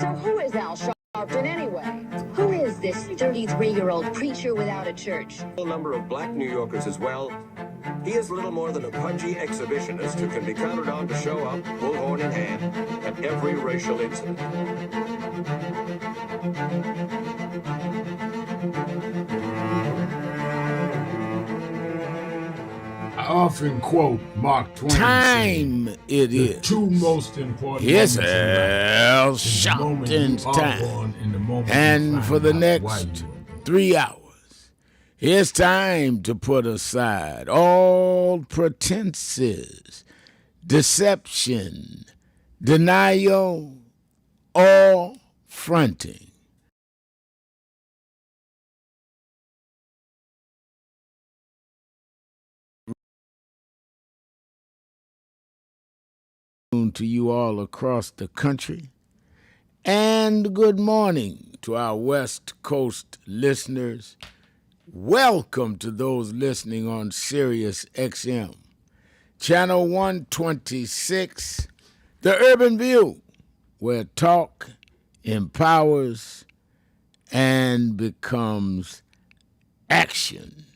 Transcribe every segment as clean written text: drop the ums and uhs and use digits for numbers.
So who is Al Sharpton anyway? Who is this 33-year-old preacher without a church? A number of black New Yorkers as well. He is little more than a pudgy exhibitionist who can be counted on to show up, bullhorn in hand, at every racial incident. I often quote Mark Twain. Time saying, it is. The two most important It's moments in Al life is the moment you Sharpton's are time. born and the moment you And find for the out why next you were born. 3 hours, it's time to put aside all pretenses, deception, denial, or fronting. To you all across the country, and good morning to our West Coast listeners. Welcome to those listening on Sirius XM, Channel 126, The Urban View, where talk empowers and becomes action.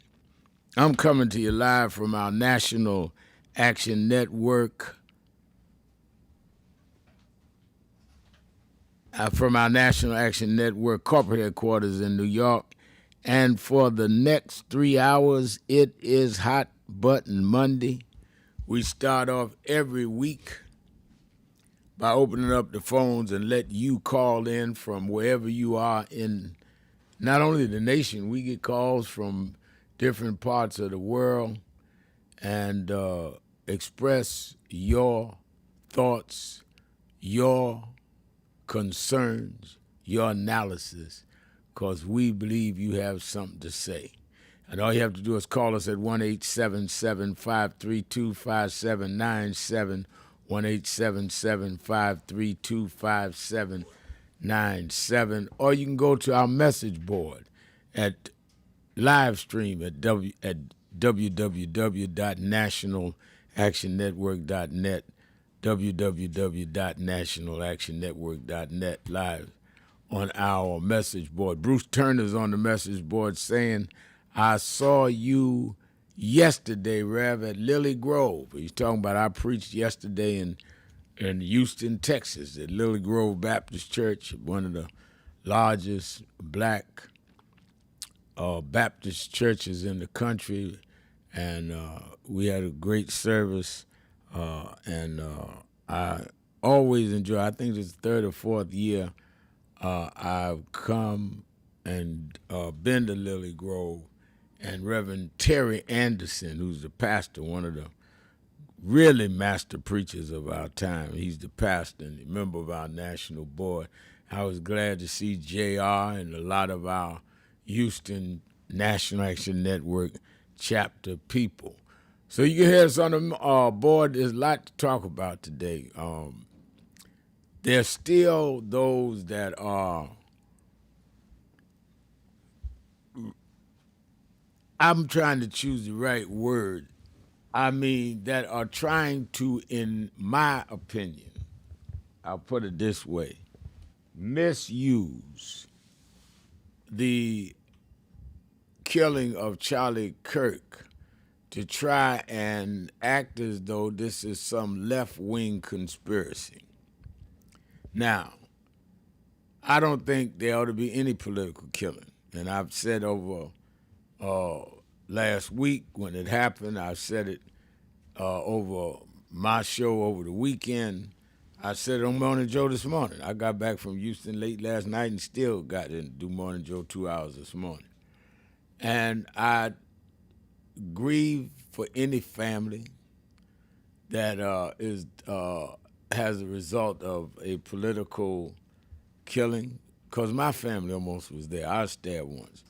I'm coming to you live from our National Action Network, corporate headquarters in New York. And for the next 3 hours, it is Hot Button Monday. We start off every week by opening up the phones and let you call in from wherever you are in not only the nation. We get calls from different parts of the world and express your thoughts, your concerns, your analysis, because we believe you have something to say. And all you have to do is call us at 1-877-532-5797, 1-877-532-5797, or you can go to our message board at live stream at www.nationalactionnetwork.net, www.nationalactionnetwork.net, live on our message board. Bruce Turner's on the message board saying, I saw you yesterday, Rev, at Lily Grove. He's talking about I preached yesterday in Houston, Texas, at Lily Grove Baptist Church, one of the largest black Baptist churches in the country. And we had a great service. And I always enjoy, I think it's the third or fourth year I've come and been to Lily Grove, and Reverend Terry Anderson, who's the pastor, one of the really master preachers of our time. He's the pastor and a member of our national board. I was glad to see JR and a lot of our Houston National Action Network chapter people. So you can hear us on the board. There's a lot to talk about today. There's still those that are, I'm trying to choose the right word, that are trying to, in my opinion, I'll put it this way, misuse the killing of Charlie Kirk to try and act as though this is some left-wing conspiracy. Now, I don't think there ought to be any political killing. And I've said over last week when it happened, I said it over my show over the weekend. I said it on Morning Joe this morning. I got back from Houston late last night and still got in to do Morning Joe 2 hours this morning. And I grieve for any family that has a result of a political killing, because my family almost was there. I was stabbed once.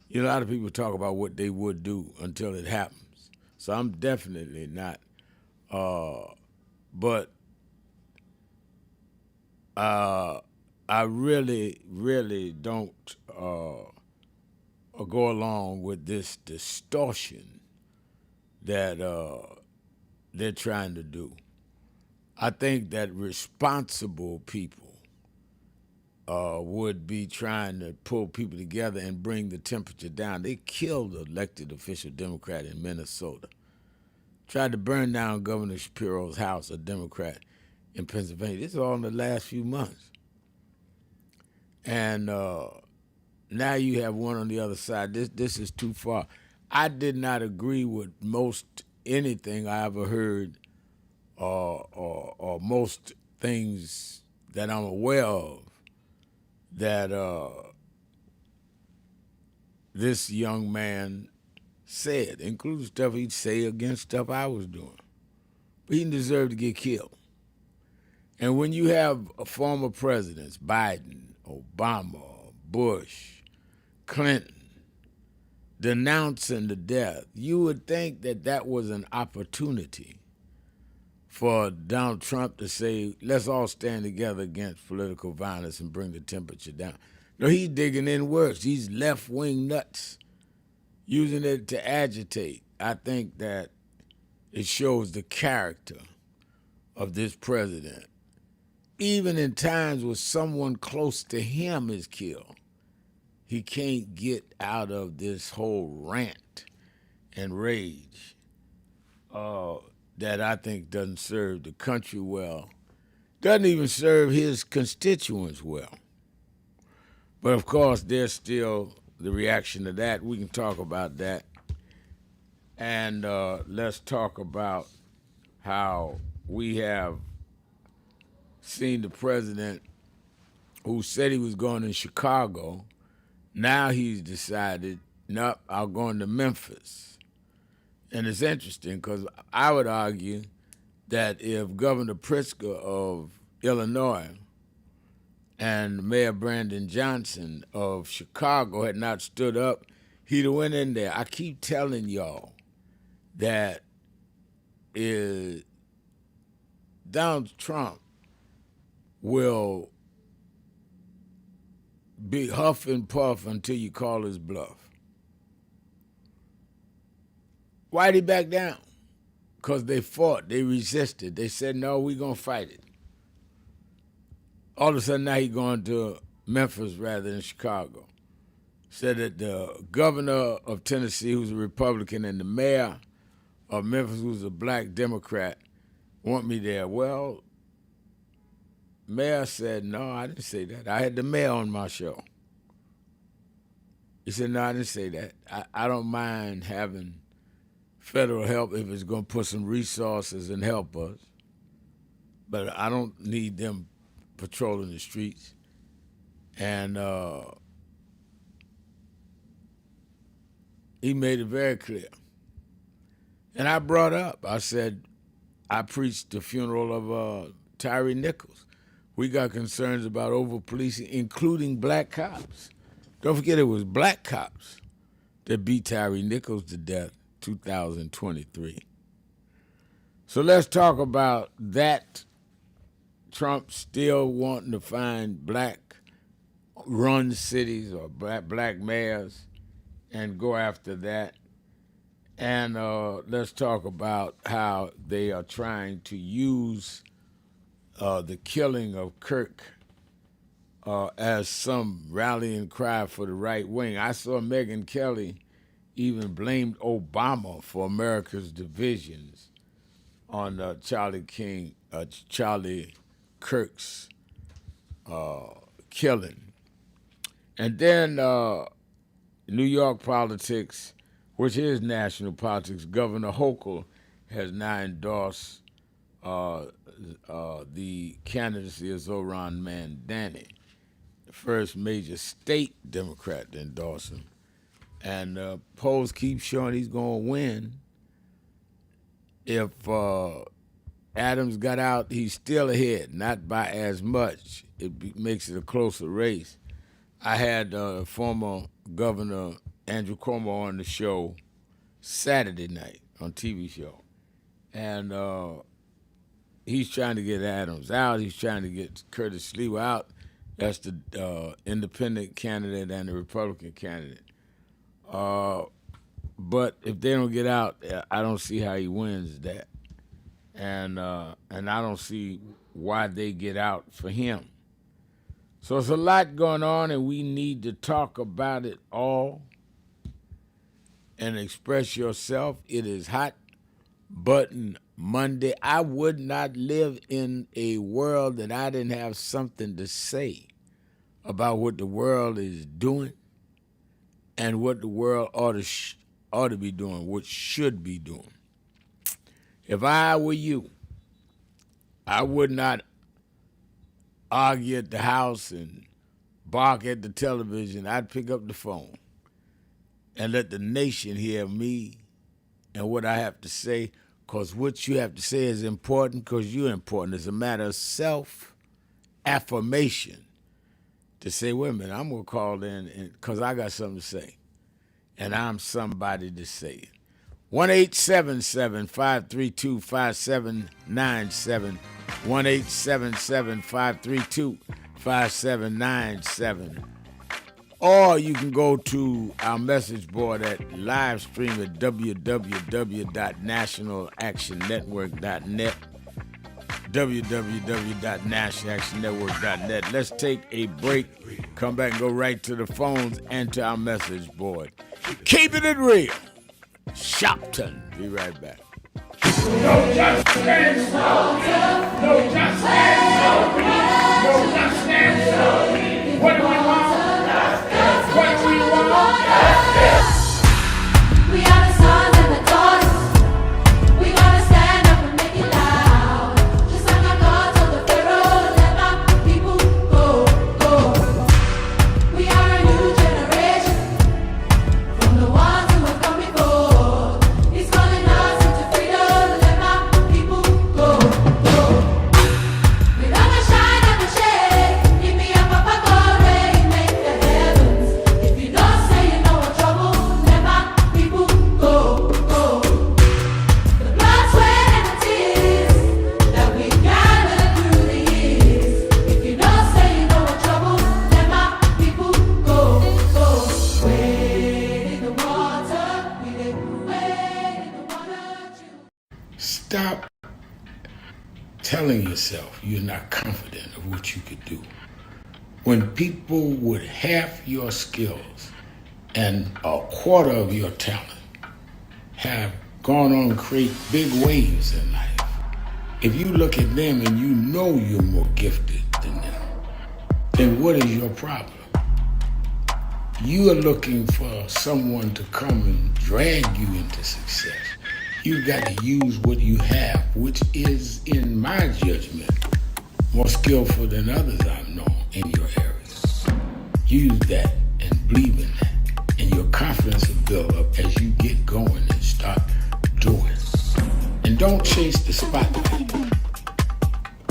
You know, a lot of people talk about what they would do until it happens. So I'm definitely not. But I really, really don't go along with this distortion that they're trying to do. I think that responsible people would be trying to pull people together and bring the temperature down. They killed an elected official Democrat in Minnesota. Tried to burn down Governor Shapiro's house, a Democrat in Pennsylvania. This is all in the last few months. And now you have one on the other side. This is too far. I did not agree with most anything I ever heard or most things that I'm aware of that this young man said, including stuff he'd say against stuff I was doing. But he didn't deserve to get killed. And when you have former presidents, Biden, Obama, Bush, Clinton, denouncing the death, you would think that that was an opportunity for Donald Trump to say, let's all stand together against political violence and bring the temperature down. No, he's digging in worse. He's left-wing nuts, using it to agitate. I think that it shows the character of this president. Even in times where someone close to him is killed, he can't get out of this whole rant and rage that I think doesn't serve the country well, doesn't even serve his constituents well. But of course, there's still the reaction to that. We can talk about that. And let's talk about how we have seen the president who said he was going to Chicago. Now he's decided, nope, I'm going to Memphis. And it's interesting because I would argue that if Governor Pritzker of Illinois and Mayor Brandon Johnson of Chicago had not stood up, he'd have went in there. I keep telling y'all that Donald Trump will be huff and puff until you call his bluff. Why'd he back down? Because they fought, they resisted. They said, no, we're going to fight it. All of a sudden now he's going to Memphis rather than Chicago. Said that the governor of Tennessee, who's a Republican, and the mayor of Memphis, who's a black Democrat, want me there. Well, mayor said, no, I didn't say that. I had the mayor on my show. He said, no, I didn't say that. I don't mind having federal help if it's going to put some resources and help us. But I don't need them patrolling the streets. And he made it very clear. And I brought up, I said, I preached the funeral of Tyree Nichols. We got concerns about over-policing, including black cops. Don't forget it was black cops that beat Tyree Nichols to death 2023. So let's talk about that. Trump still wanting to find black-run cities or black mayors and go after that. And let's talk about how they are trying to use the killing of Kirk as some rallying cry for the right wing. I saw Megyn Kelly even blamed Obama for America's divisions on Charlie Kirk's killing. And then New York politics, which is national politics, Governor Hochul has now endorsed the candidacy of Zohran Mamdani, the first major state Democrat to endorse him. And polls keep showing he's going to win. If Adams got out, he's still ahead, not by as much. It makes it a closer race. I had former Governor Andrew Cuomo on the show Saturday night on TV show. And he's trying to get Adams out. He's trying to get Curtis Sliwa out. That's the independent candidate and the Republican candidate. But if they don't get out, I don't see how he wins that. And I don't see why they get out for him. So it's a lot going on, and we need to talk about it all and express yourself. It is Hot Button Monday. I would not live in a world that I didn't have something to say about what the world is doing and what the world ought to be doing, what should be doing. If I were you, I would not argue at the house and bark at the television. I'd pick up the phone and let the nation hear me and what I have to say, because what you have to say is important because you're important. It's a matter of self-affirmation to say, wait a minute, I'm going to call in because I got something to say, and I'm somebody to say it. 1-877-532-5797, 1-877-532-5797. Or you can go to our message board at live stream at www.nationalactionnetwork.net, www.nationalactionnetwork.net. Let's take a break, come back and go right to the phones and to our message board. Keeping it real. Sharpton. Be right back. No justice, no justice, no justice. What do we want? What do we want? We are the sons and the daughters. We gotta stand up and make it loud. Just like our God told the Pharaoh, let my people go, go. We are a new generation from the ones who have come before. He's calling us into freedom, let my people go, go. We're gonna shine up and shake. Give me a papa God rain, make the heavens. If you don't say you know what trouble, let my people go, go. The blood, sweat, and the tears that we gathered through the years. If you don't say you know what trouble, let my people go, go. Wade in the water, we did wade in the water. Stop telling yourself you're not confident of what you could do. When people with half your skills and a quarter of your talent have gone on to create big waves in life, if you look at them and you know you're more gifted than them, then what is your problem? You are looking for someone to come and drag you into success. You've got to use what you have, which is, in my judgment, more skillful than others I've known in your area. Use that and believe in that, and your confidence will build up as you get going and start doing. And don't chase the spotlight.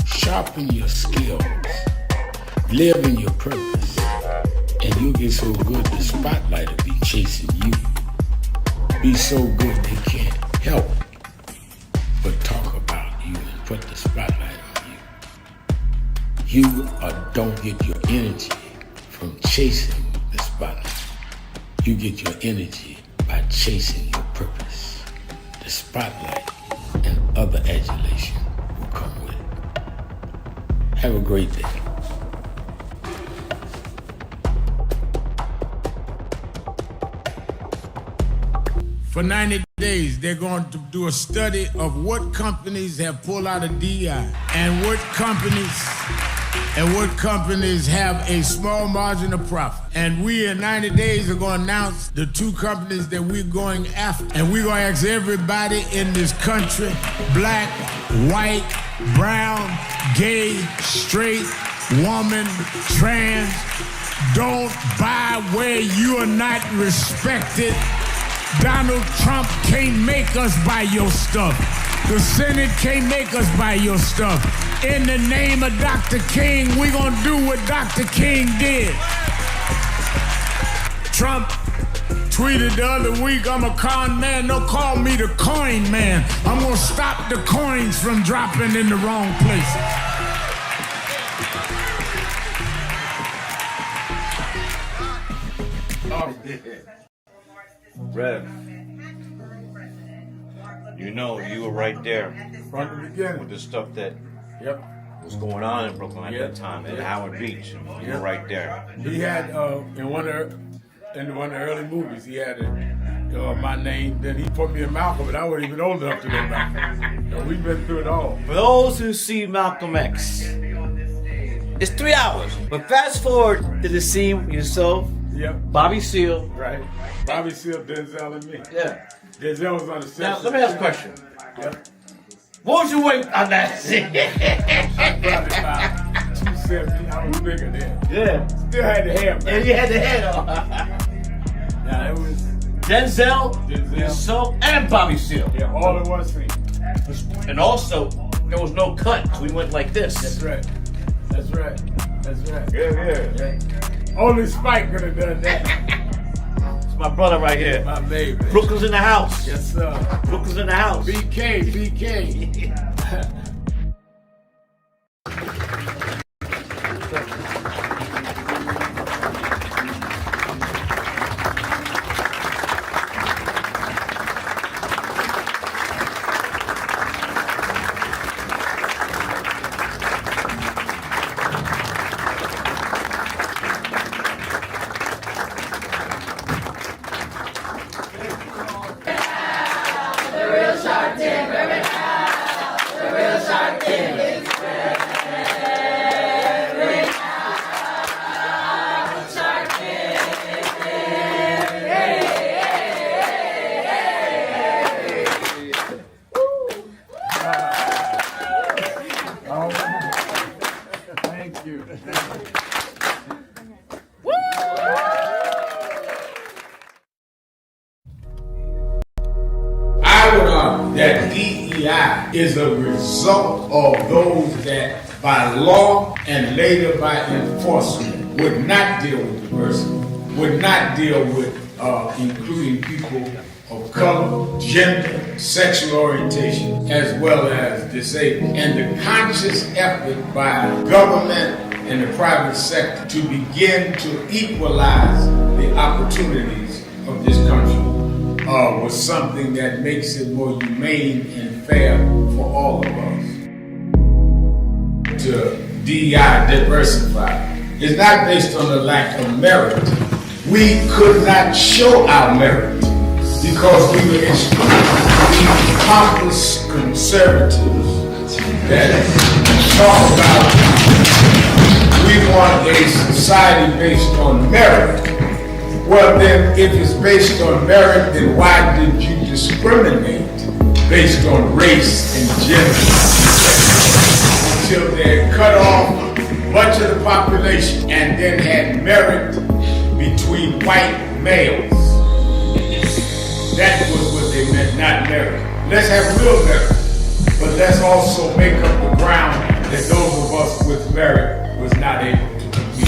Sharpen your skills. Live in your purpose. And you'll get so good the spotlight will be chasing you. Be so good they can't help but talk about you and put the spotlight on you. You don't get your energy from chasing the spotlight. You get your energy by chasing your purpose. The spotlight and other adulation will come with it. Have a great day. For 90 days, they're going to do a study of what companies have pulled out of DI and what companies have a small margin of profit. And we in 90 days are going to announce the two companies that we're going after. And we're going to ask everybody in this country, black, white, brown, gay, straight, woman, trans, don't buy where you are not respected. Donald Trump can't make us buy your stuff. The Senate can't make us buy your stuff. In the name of Dr. King, we're going to do what Dr. King did. Trump tweeted the other week, I'm a con man. Don't call me the coin man. I'm going to stop the coins from dropping in the wrong place. Rev, you know you were right there From the beginning. with the stuff that Yep. was going on in Brooklyn at that time, at Howard Beach. You were right there. He had in one of the early movies, he had my name. Then he put me in Malcolm, and I wasn't even old enough to know Malcolm. So we've been through it all. For those who see Malcolm X, it's 3 hours. But fast forward to the scene with yourself, Bobby Seale. Right. Bobby Seale, Denzel, and me. Yeah. Denzel was on the set. Now, let me ask a question. What was your weight on that scene? I brought it about 270. I was bigger then. Yeah. Still had the hair, man. Yeah, you had the head on. Now, it was Denzel, yourself, and Bobby Seale. Yeah, all in one scene. And also, there was no cut. We went like this. That's right. That's right. That's right. Yeah. Only Spike could have done that. It's my brother right here. My baby. Brooklyn's in the house. Yes, sir. Brooklyn's in the house. BK. Thank you. I would argue that DEI is a result of those that by law and later by enforcement would not deal with diversity, would not deal with including people of color, gender, sexual orientation, as well as disabled. And the conscious effort by government and the private sector to begin to equalize the opportunities of this country was something that makes it more humane and fair for all of us. To DEI, diversify, is not based on the lack of merit. We could not show our merit because we were extremely pompous conservatives that talk about we want a society based on merit. Well then, if it's based on merit, then why did you discriminate based on race and gender? Until they cut off much of the population and then had merit between white males. That was what they meant, not merit. Let's have real merit, but let's also make up the ground that those of us with merit was not able to compete.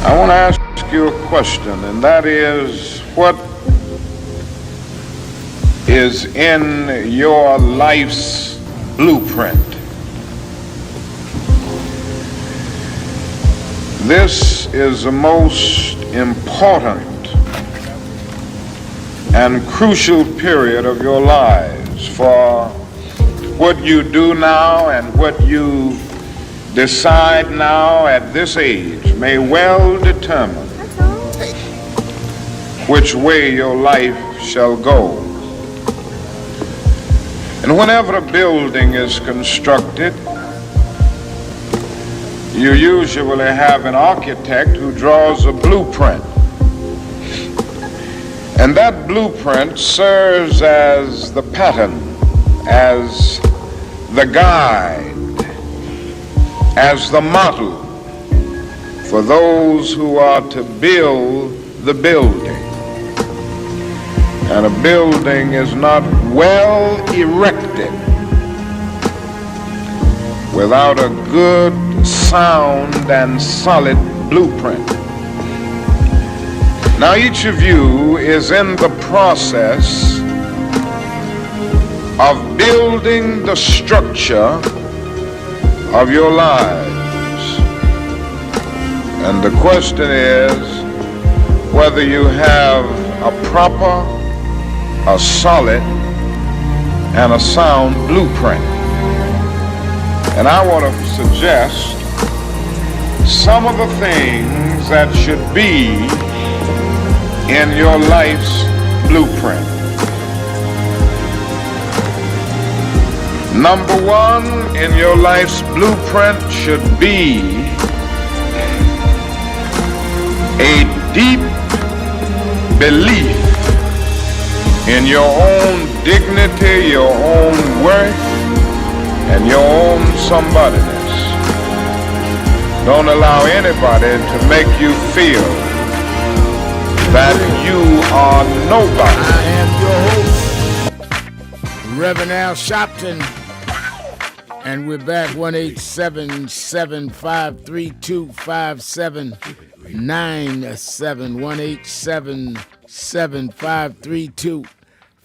I want to ask you a question, and that is, what is in your life's blueprint? This is the most important and crucial period of your lives, for what you do now and what you decide now at this age may well determine which way your life shall go. And whenever a building is constructed, you usually have an architect who draws a blueprint. And that blueprint serves as the pattern, as the guide, as the model for those who are to build the building. And a building is not well erected without a good, sound, and solid blueprint. Now each of you is in the process of building the structure of your lives. And the question is whether you have a proper, a solid, and a sound blueprint. And I want to suggest some of the things that should be in your life's blueprint. Number one in your life's blueprint should be a deep belief in your own dignity, your own worth, and your own somebodyness. Don't allow anybody to make you feel that you are nobody. I am your host, Reverend Al Sharpton, and we're back 1-877-532-5797,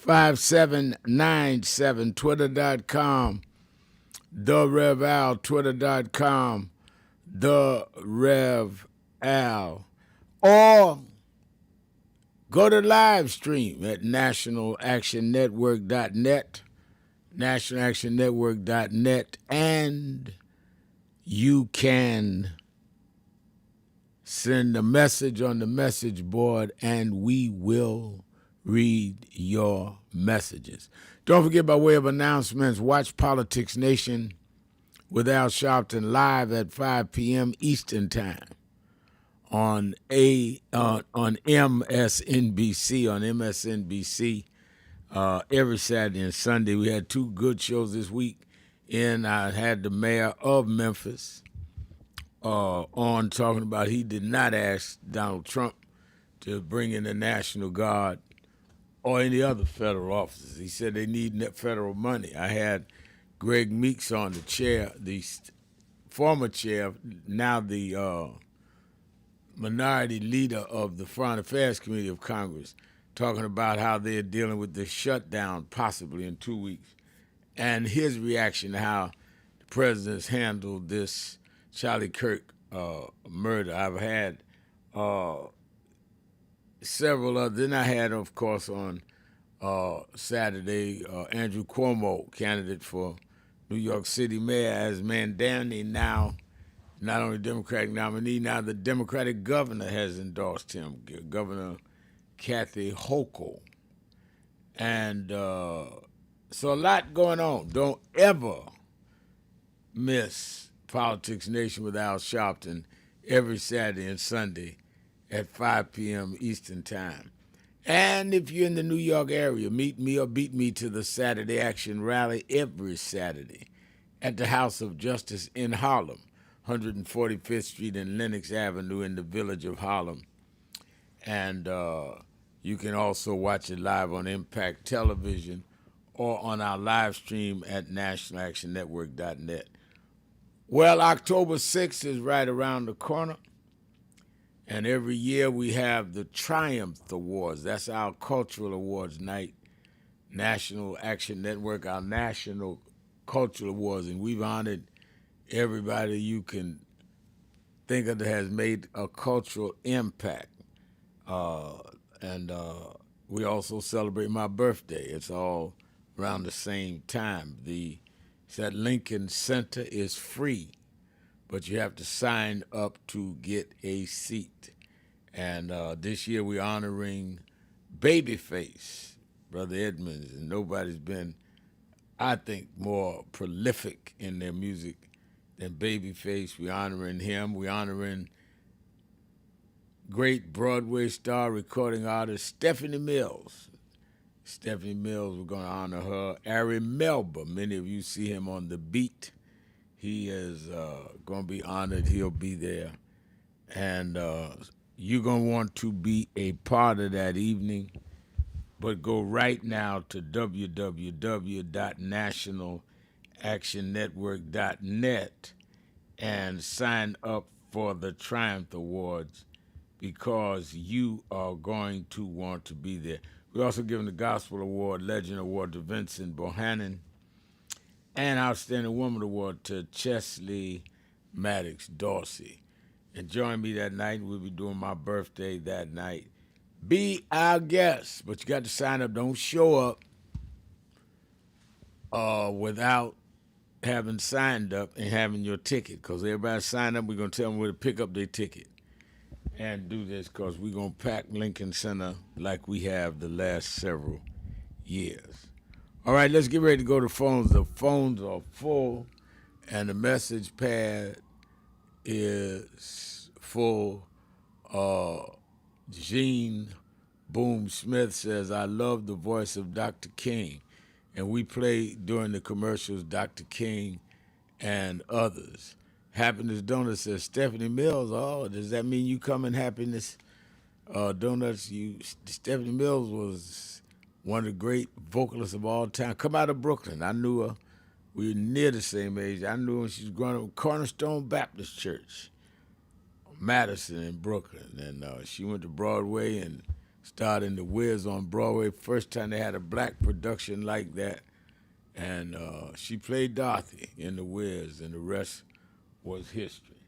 1-877-532-5797, twitter.com, The Rev Al, twitter.com, The Rev Al, or go to live stream at nationalactionnetwork.net, nationalactionnetwork.net, and you can send a message on the message board and we will read your messages. Don't forget, by way of announcements, watch Politics Nation with Al Sharpton live at 5 p.m. Eastern Time on MSNBC, every Saturday and Sunday. We had two good shows this week. And I had the mayor of Memphis on talking about he did not ask Donald Trump to bring in the National Guard or any other federal officers. He said they need federal money. I had Greg Meeks on, the chair, the former chair, now the minority leader of the Foreign Affairs Committee of Congress, talking about how they're dealing with the shutdown possibly in 2 weeks, and his reaction to how the president's handled this Charlie Kirk murder. I've had several other. Then I had, of course, on Saturday, Andrew Cuomo, candidate for New York City mayor, as Mandani now, not only Democratic nominee, now the Democratic governor has endorsed him, Governor Kathy Hochul. And so a lot going on. Don't ever miss Politics Nation with Al Sharpton every Saturday and Sunday at 5 p.m. Eastern Time. And if you're in the New York area, meet me or beat me to the Saturday Action Rally every Saturday at the House of Justice in Harlem, 145th Street and Lenox Avenue in the village of Harlem. And you can also watch it live on Impact Television or on our live stream at nationalactionnetwork.net. Well, October 6th is right around the corner. And every year we have the Triumph Awards. That's our cultural awards night. National Action Network, our national cultural awards. And we've honored everybody you can think of that has made a cultural impact. And we also celebrate my birthday. It's all around the same time. It's at Lincoln Center. Is free, but you have to sign up to get a seat. And this year we're honoring Babyface, Brother Edmonds, and nobody's been, I think, more prolific in their music than Babyface. We're honoring him. We're honoring great Broadway star, recording artist Stephanie Mills. Stephanie Mills, we're going to honor her. Ari Melba, many of you see him on The Beat. He is going to be honored. He'll be there. And you're going to want to be a part of that evening. But go right now to www.nationalactionnetwork.net actionnetwork.net and sign up for the Triumph Awards because you are going to want to be there. We're also giving the Gospel Award, Legend Award to Vincent Bohannon, and Outstanding Woman Award to Chesley Maddox Dorsey. And join me that night. We'll be doing my birthday that night. Be our guest, but you got to sign up. Don't show up without having signed up and having your ticket, because everybody signed up. We're going to tell them where to pick up their ticket and do this, because we're going to pack Lincoln Center like we have the last several years. All right, let's get ready to go to phones. The phones are full, and the message pad is full. Gene Boom Smith says, I love the voice of Dr. King. And we play during the commercials Dr. King and others. Happiness Donuts says, Stephanie Mills, oh, does that mean you come in Happiness Donuts? Stephanie Mills was one of the great vocalists of all time. Come out of Brooklyn. I knew her. We were near the same age. I knew her when she was growing up at Cornerstone Baptist Church, Madison in Brooklyn. And she went to Broadway and starred in The Wiz on Broadway. First time they had a black production like that. And she played Dorothy in The Wiz, and the rest was history.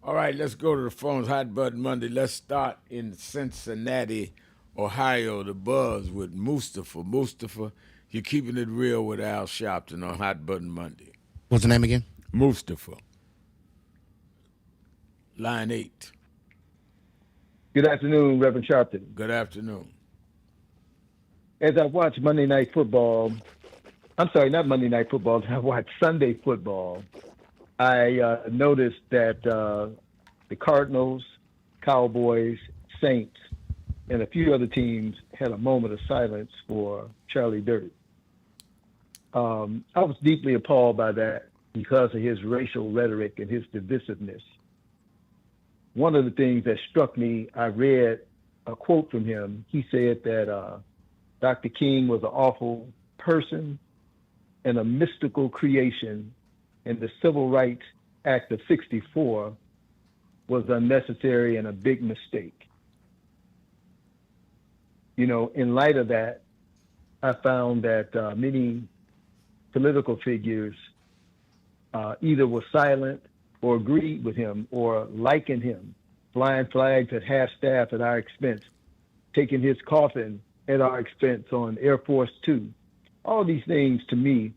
All right, let's go to the phones. Hot Button Monday. Let's start in Cincinnati, Ohio, the buzz with Mustafa. Mustafa, you're keeping it real with Al Sharpton on Hot Button Monday. What's the name again? Mustafa. Line 8. Good afternoon, Reverend Sharpton. Good afternoon. As I watch Monday Night Football, I'm sorry, not Monday Night Football, I watch Sunday football, I noticed that the Cardinals, Cowboys, Saints, and a few other teams had a moment of silence for Charlie Dirt. I was deeply appalled by that because of his racial rhetoric and his divisiveness. One of the things that struck me, I read a quote from him. He said that Dr. King was an awful person and a mystical creation, and the Civil Rights Act of '64 was unnecessary and a big mistake. You know, in light of that, I found that many political figures either were silent or agreed with him or likened him, flying flags at half-staff at our expense, taking his coffin at our expense on Air Force Two. All these things, to me,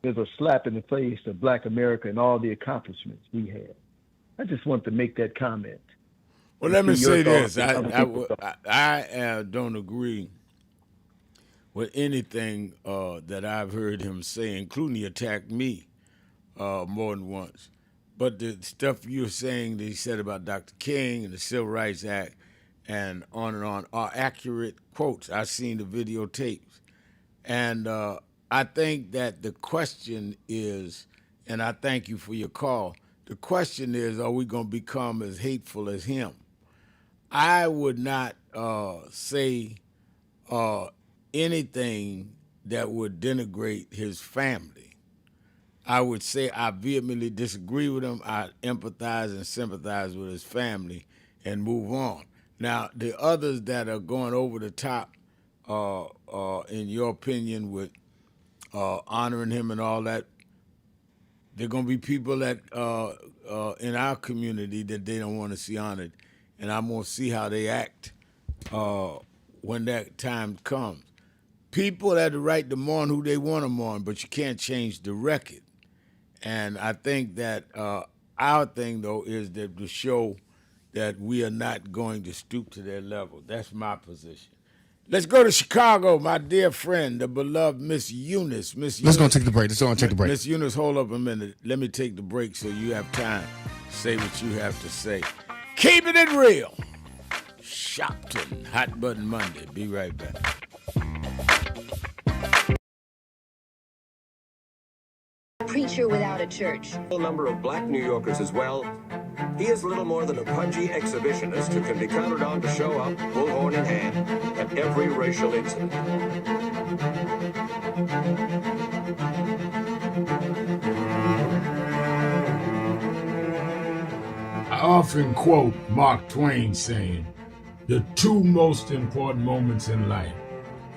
is a slap in the face of Black America and all the accomplishments we had. I just want to make that comment. Well, let me say this. I don't agree with anything that I've heard him say, including he attacked me more than once. But the stuff you're saying that he said about Dr. King and the Civil Rights Act and on are accurate quotes. I've seen the videotapes. And I think that the question is, and I thank you for your call, the question is, are we going to become as hateful as him? I would not say anything that would denigrate his family. I would say I vehemently disagree with him. I empathize and sympathize with his family and move on. Now, the others that are going over the top, in your opinion, with honoring him and all that, there are going to be people that in our community that they don't want to see honored, and I'm going to see how they act when that time comes. People have the right to mourn who they want to mourn, but you can't change the record. And I think that our thing, though, is that to show that we are not going to stoop to their level. That's my position. Let's go to Chicago, my dear friend, the beloved Miss Eunice. Let's go and take the break. Let's go and take the break. Miss Eunice, hold up a minute. Let me take the break so you have time to say what you have to say. Keeping it real. Sharpton, Hot Button Monday. Be right back. Preacher without a church. A number of black New Yorkers as well. He is little more than a pudgy exhibitionist who can be counted on to show up, bullhorn in hand, at every racial incident. often quote Mark Twain saying, the two most important moments in life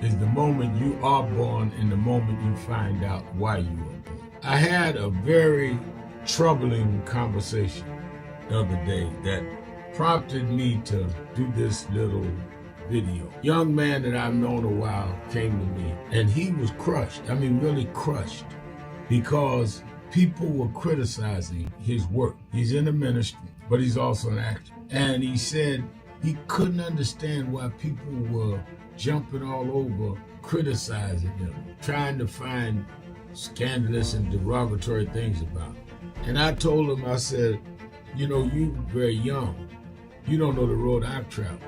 is the moment you are born and the moment you find out why you are born. I had a very troubling conversation the other day that prompted me to do this little video. Young man that I've known a while came to me and he was crushed. I mean, really crushed, because people were criticizing his work. He's in the ministry, but he's also an actor. And he said he couldn't understand why people were jumping all over, criticizing him, trying to find scandalous and derogatory things about him. And I told him, I said, you know, you very young. You don't know the road I've traveled.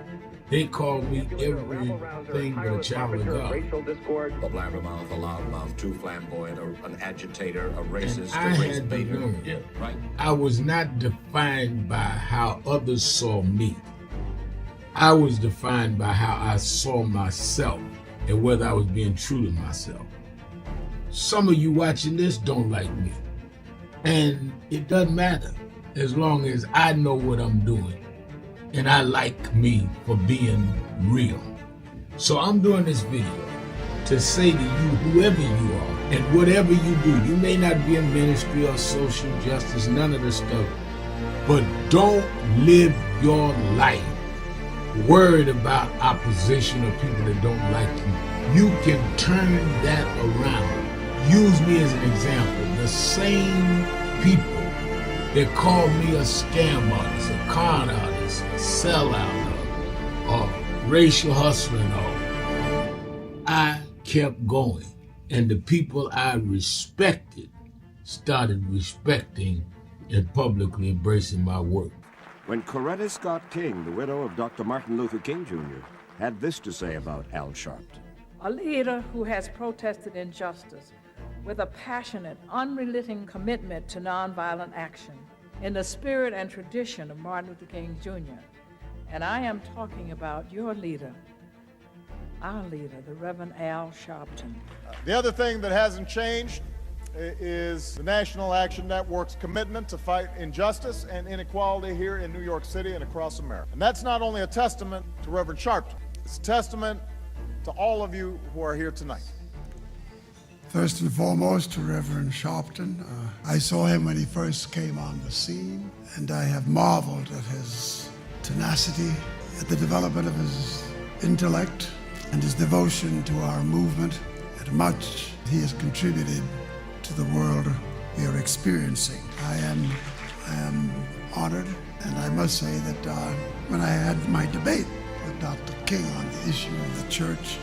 They call me everything but a child of God. Racial discourse, a blabbermouth, a loudmouth, too flamboyant, an agitator, a racist, I a race had to baiter. learn. Yeah, right. I was not defined by how others saw me. I was defined by how I saw myself and whether I was being true to myself. Some of you watching this don't like me. And it doesn't matter as long as I know what I'm doing. And I like me for being real. So I'm doing this video to say to you, whoever you are and whatever you do, you may not be in ministry or social justice, none of this stuff, but don't live your life worried about opposition or people that don't like you. You can turn that around. Use me as an example. The same people that call me a scam artist, a con artist, a sellout, or racial hustler and all, I kept going. And the people I respected started respecting and publicly embracing my work. When Coretta Scott King, the widow of Dr. Martin Luther King Jr., had this to say about Al Sharpton. A leader who has protested injustice with a passionate, unrelenting commitment to nonviolent action in the spirit and tradition of Martin Luther King Jr. And I am talking about your leader, our leader, the Reverend Al Sharpton. The other thing that hasn't changed is the National Action Network's commitment to fight injustice and inequality here in New York City and across America. And that's not only a testament to Reverend Sharpton, it's a testament to all of you who are here tonight. First and foremost, to Reverend Sharpton. I saw him when he first came on the scene, and I have marveled at his tenacity, at the development of his intellect, and his devotion to our movement, and much he has contributed to the world we are experiencing. I am honored, and I must say that when I had my debate with Dr. King on the issue of the church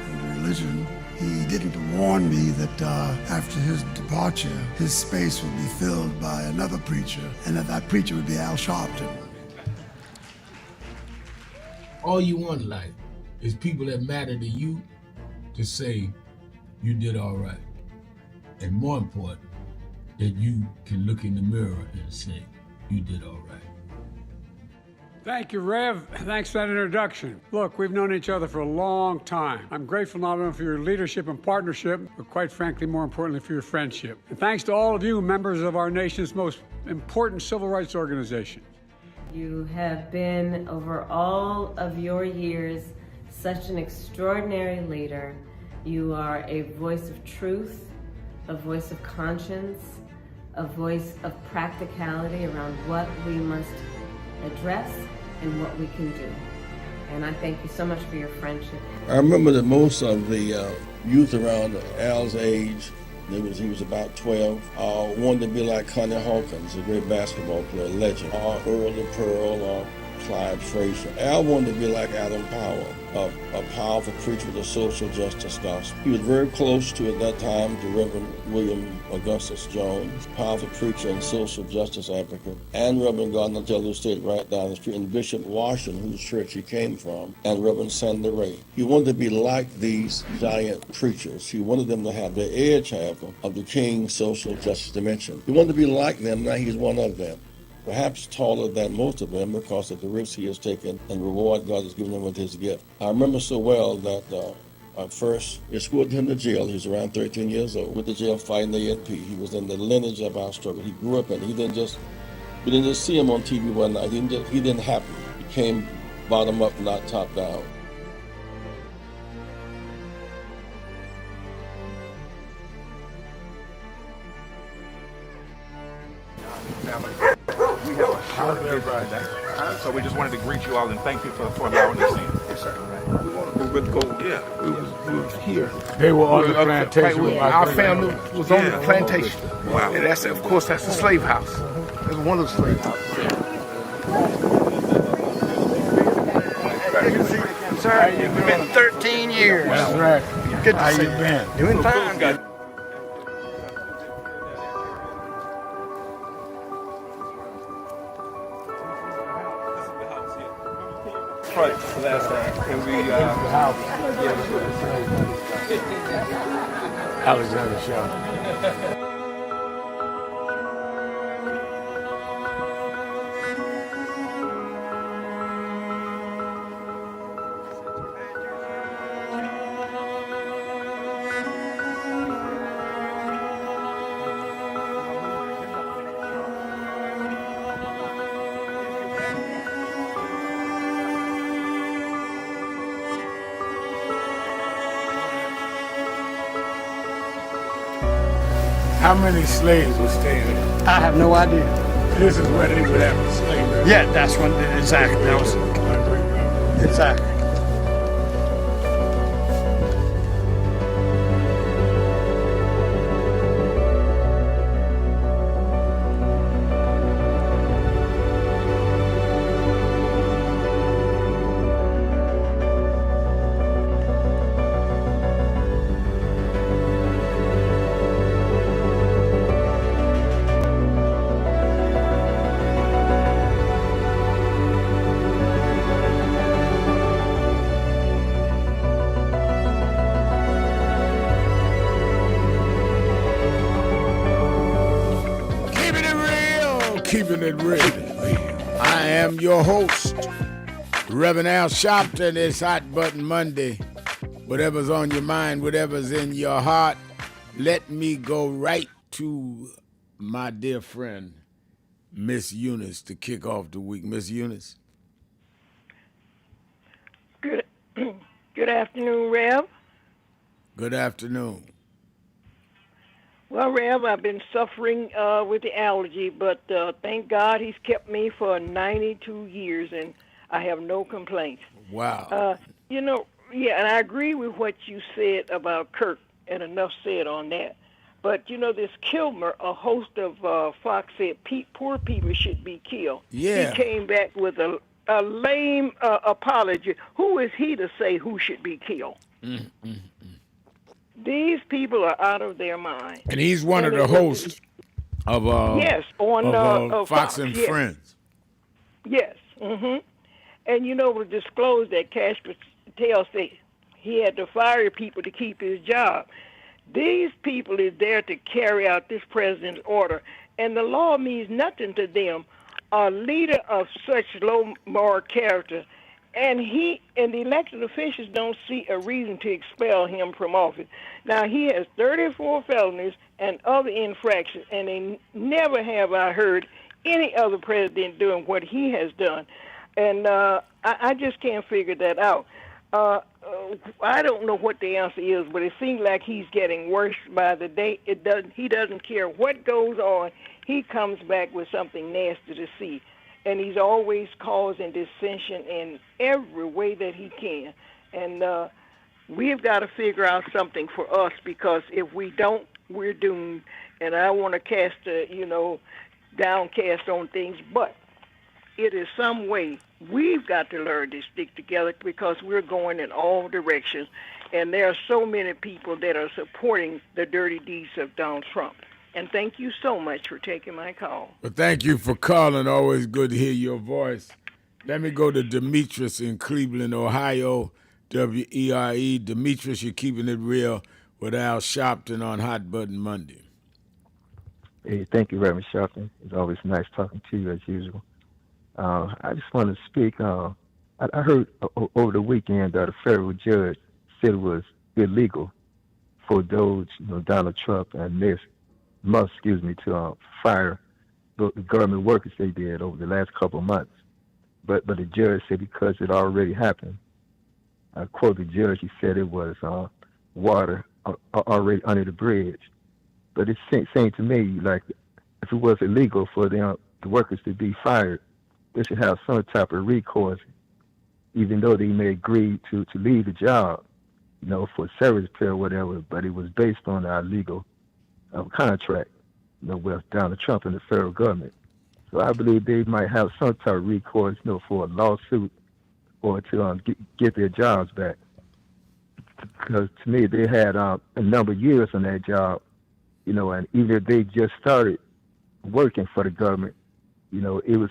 and religion, he didn't warn me that after his departure, his space would be filled by another preacher, and that preacher would be Al Sharpton. All you want in life is people that matter to you to say you did all right. And more important, that you can look in the mirror and say you did all right. Thank you, Rev. Thanks for that introduction. Look, we've known each other for a long time. I'm grateful not only for your leadership and partnership, but quite frankly, more importantly, for your friendship. And thanks to all of you, members of our nation's most important civil rights organization. You have been, over all of your years, such an extraordinary leader. You are a voice of truth, a voice of conscience, a voice of practicality around what we must address and what we can do. And I thank you so much for your friendship. I remember that most of the youth around Al's age, he was about 12, wanted to be like Connie Hawkins, a great basketball player, legend, or Earl the Pearl, or Clyde Frazier. Al wanted to be like Adam Powell, a powerful preacher with a social justice gospel. He was very close to, at that time, to Reverend William Augustus Jones, powerful preacher and social justice advocate, and Reverend Gardner Taylor State right down the street, and Bishop Washington, whose church he came from, and Reverend Sandy Ray. He wanted to be like these giant preachers. He wanted them to have the edge, however, of the King's social justice dimension. He wanted to be like them, now he's one of them. Perhaps taller than most of them because of the risks he has taken and the reward God has given him with his gift. I remember so well that I first escorted him to jail. He was around 13 years old, with the jail fighting the ANP. He was in the lineage of our struggle. He grew up in it. He didn't just We didn't just see him on TV one night. He didn't happen. He came bottom up, not top down. We have a short visit today, so we just wanted to greet you all and thank you for allowing us in. Yes, sir. We were cool. Yeah, we was here. They were on the plantation. Right, our family was on the plantation. Wow. And that's, of course, that's the slave house. That's one of the slave houses. Sir, it's been 13 years. That's right. Good to How see you you. been? Doing fine. Good. Last time, and we Alexander Sharpton. How many slaves were staying there? I have no idea. This is where they would have a slave. Yeah, that's when exactly. That was exactly. Keeping it real. I am your host, Reverend Al Sharpton. It's Hot Button Monday. Whatever's on your mind, whatever's in your heart, let me go right to my dear friend, Miss Eunice, to kick off the week. Miss Eunice. Good afternoon, Rev. Good afternoon. Well, Rev, I've been suffering with the allergy, but thank God he's kept me for 92 years, and I have no complaints. Wow. Yeah, and I agree with what you said about Kirk, and enough said on that. But, this Kilmer, a host of Fox said poor people should be killed. Yeah. He came back with a lame apology. Who is he to say who should be killed? These people are out of their mind. And he's one of the hosts of yes, on Fox and Friends. Yes. And to disclose that Cash Patel said he had to fire people to keep his job. These people is there to carry out this president's order, and the law means nothing to them. A leader of such low moral character, and the elected officials don't see a reason to expel him from office. Now, he has 34 felonies and other infractions, and they never have I heard any other president doing what he has done. And I just can't figure that out. I don't know what the answer is, but it seems like he's getting worse by the day. He doesn't care what goes on. He comes back with something nasty to see. And he's always causing dissension in every way that he can. And we've got to figure out something for us, because if we don't, we're doomed. And I want to cast downcast on things, but it is some way we've got to learn to stick together, because we're going in all directions. And there are so many people that are supporting the dirty deeds of Donald Trump. And thank you so much for taking my call. Well, thank you for calling. Always good to hear your voice. Let me go to Demetrius in Cleveland, Ohio, WERE. Demetrius, you're keeping it real with Al Sharpton on Hot Button Monday. Hey, thank you, Reverend Sharpton. It's always nice talking to you as usual. I just want to speak. I heard over the weekend that a federal judge said it was illegal for those, Donald Trump and Musk, to fire the government workers they did over the last couple of months. But the judge said because it already happened. I quote the judge. He said it was water already under the bridge. But it seemed to me like if it was illegal for the workers to be fired, they should have some type of recourse, even though they may agree to leave the job, for severance pay or whatever. But it was based on our legal contract, with Donald Trump and the federal government. So I believe they might have some type of recourse, for a lawsuit or to get their jobs back. Because to me, they had a number of years on that job, and even if they just started working for the government, it was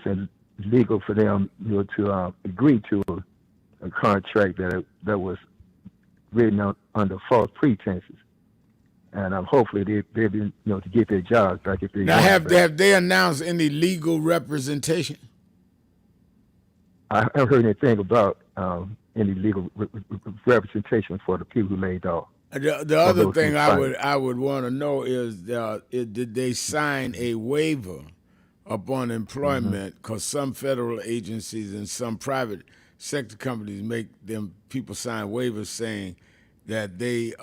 illegal for them, to agree to a contract that was written under false pretenses. And hopefully they've been, to get their jobs back if they now have they announced any legal representation? I haven't heard anything about any legal representation for the people who laid off. The other thing I would want to know is did they sign a waiver upon employment? Because some federal agencies and some private sector companies make them people sign waivers saying that they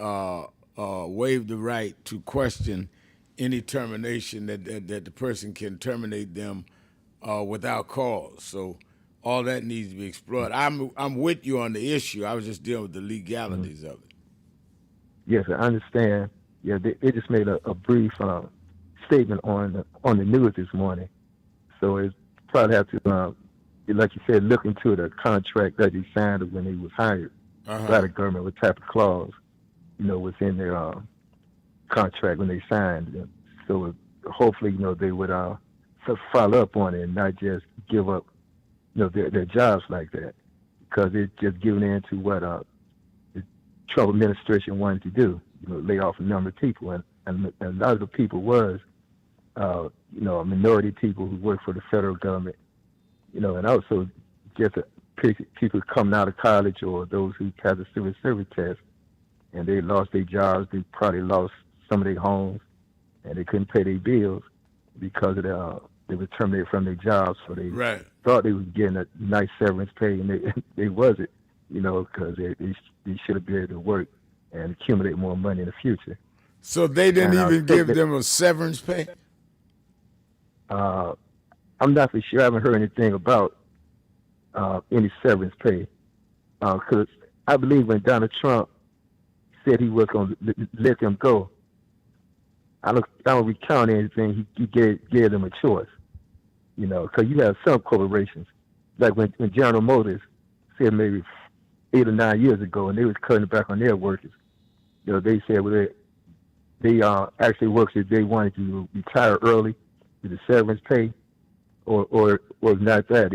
waive the right to question any termination, that the person can terminate them without cause. So all that needs to be explored. I'm with you on the issue. I was just dealing with the legalities of it. Yes, I understand. Yeah, they just made a brief statement on the news this morning. So it's probably have to, like you said, look into the contract that he signed when he was hired by the government, what type of clause, within their contract when they signed. So hopefully, they would follow up on it and not just give up, their jobs like that, because it's just giving in to what the Trump administration wanted to do, lay off a number of people. And a lot of the people was, minority people who work for the federal government, and also just people coming out of college or those who passed the civil service test, and they lost their jobs. They probably lost some of their homes, and they couldn't pay their bills because of they were terminated from their jobs. So they thought they was getting a nice severance pay, and they wasn't, because they should have been able to work and accumulate more money in the future. So they didn't even give them a severance pay? I'm not for sure. I haven't heard anything about any severance pay. Because I believe when Donald Trump said he was going to let them go, I don't recount anything. He gave them a choice, because you have some corporations, like when General Motors said maybe 8 or 9 years ago, and they was cutting back on their workers. They said they actually workers, they wanted to retire early with the severance pay, or not that.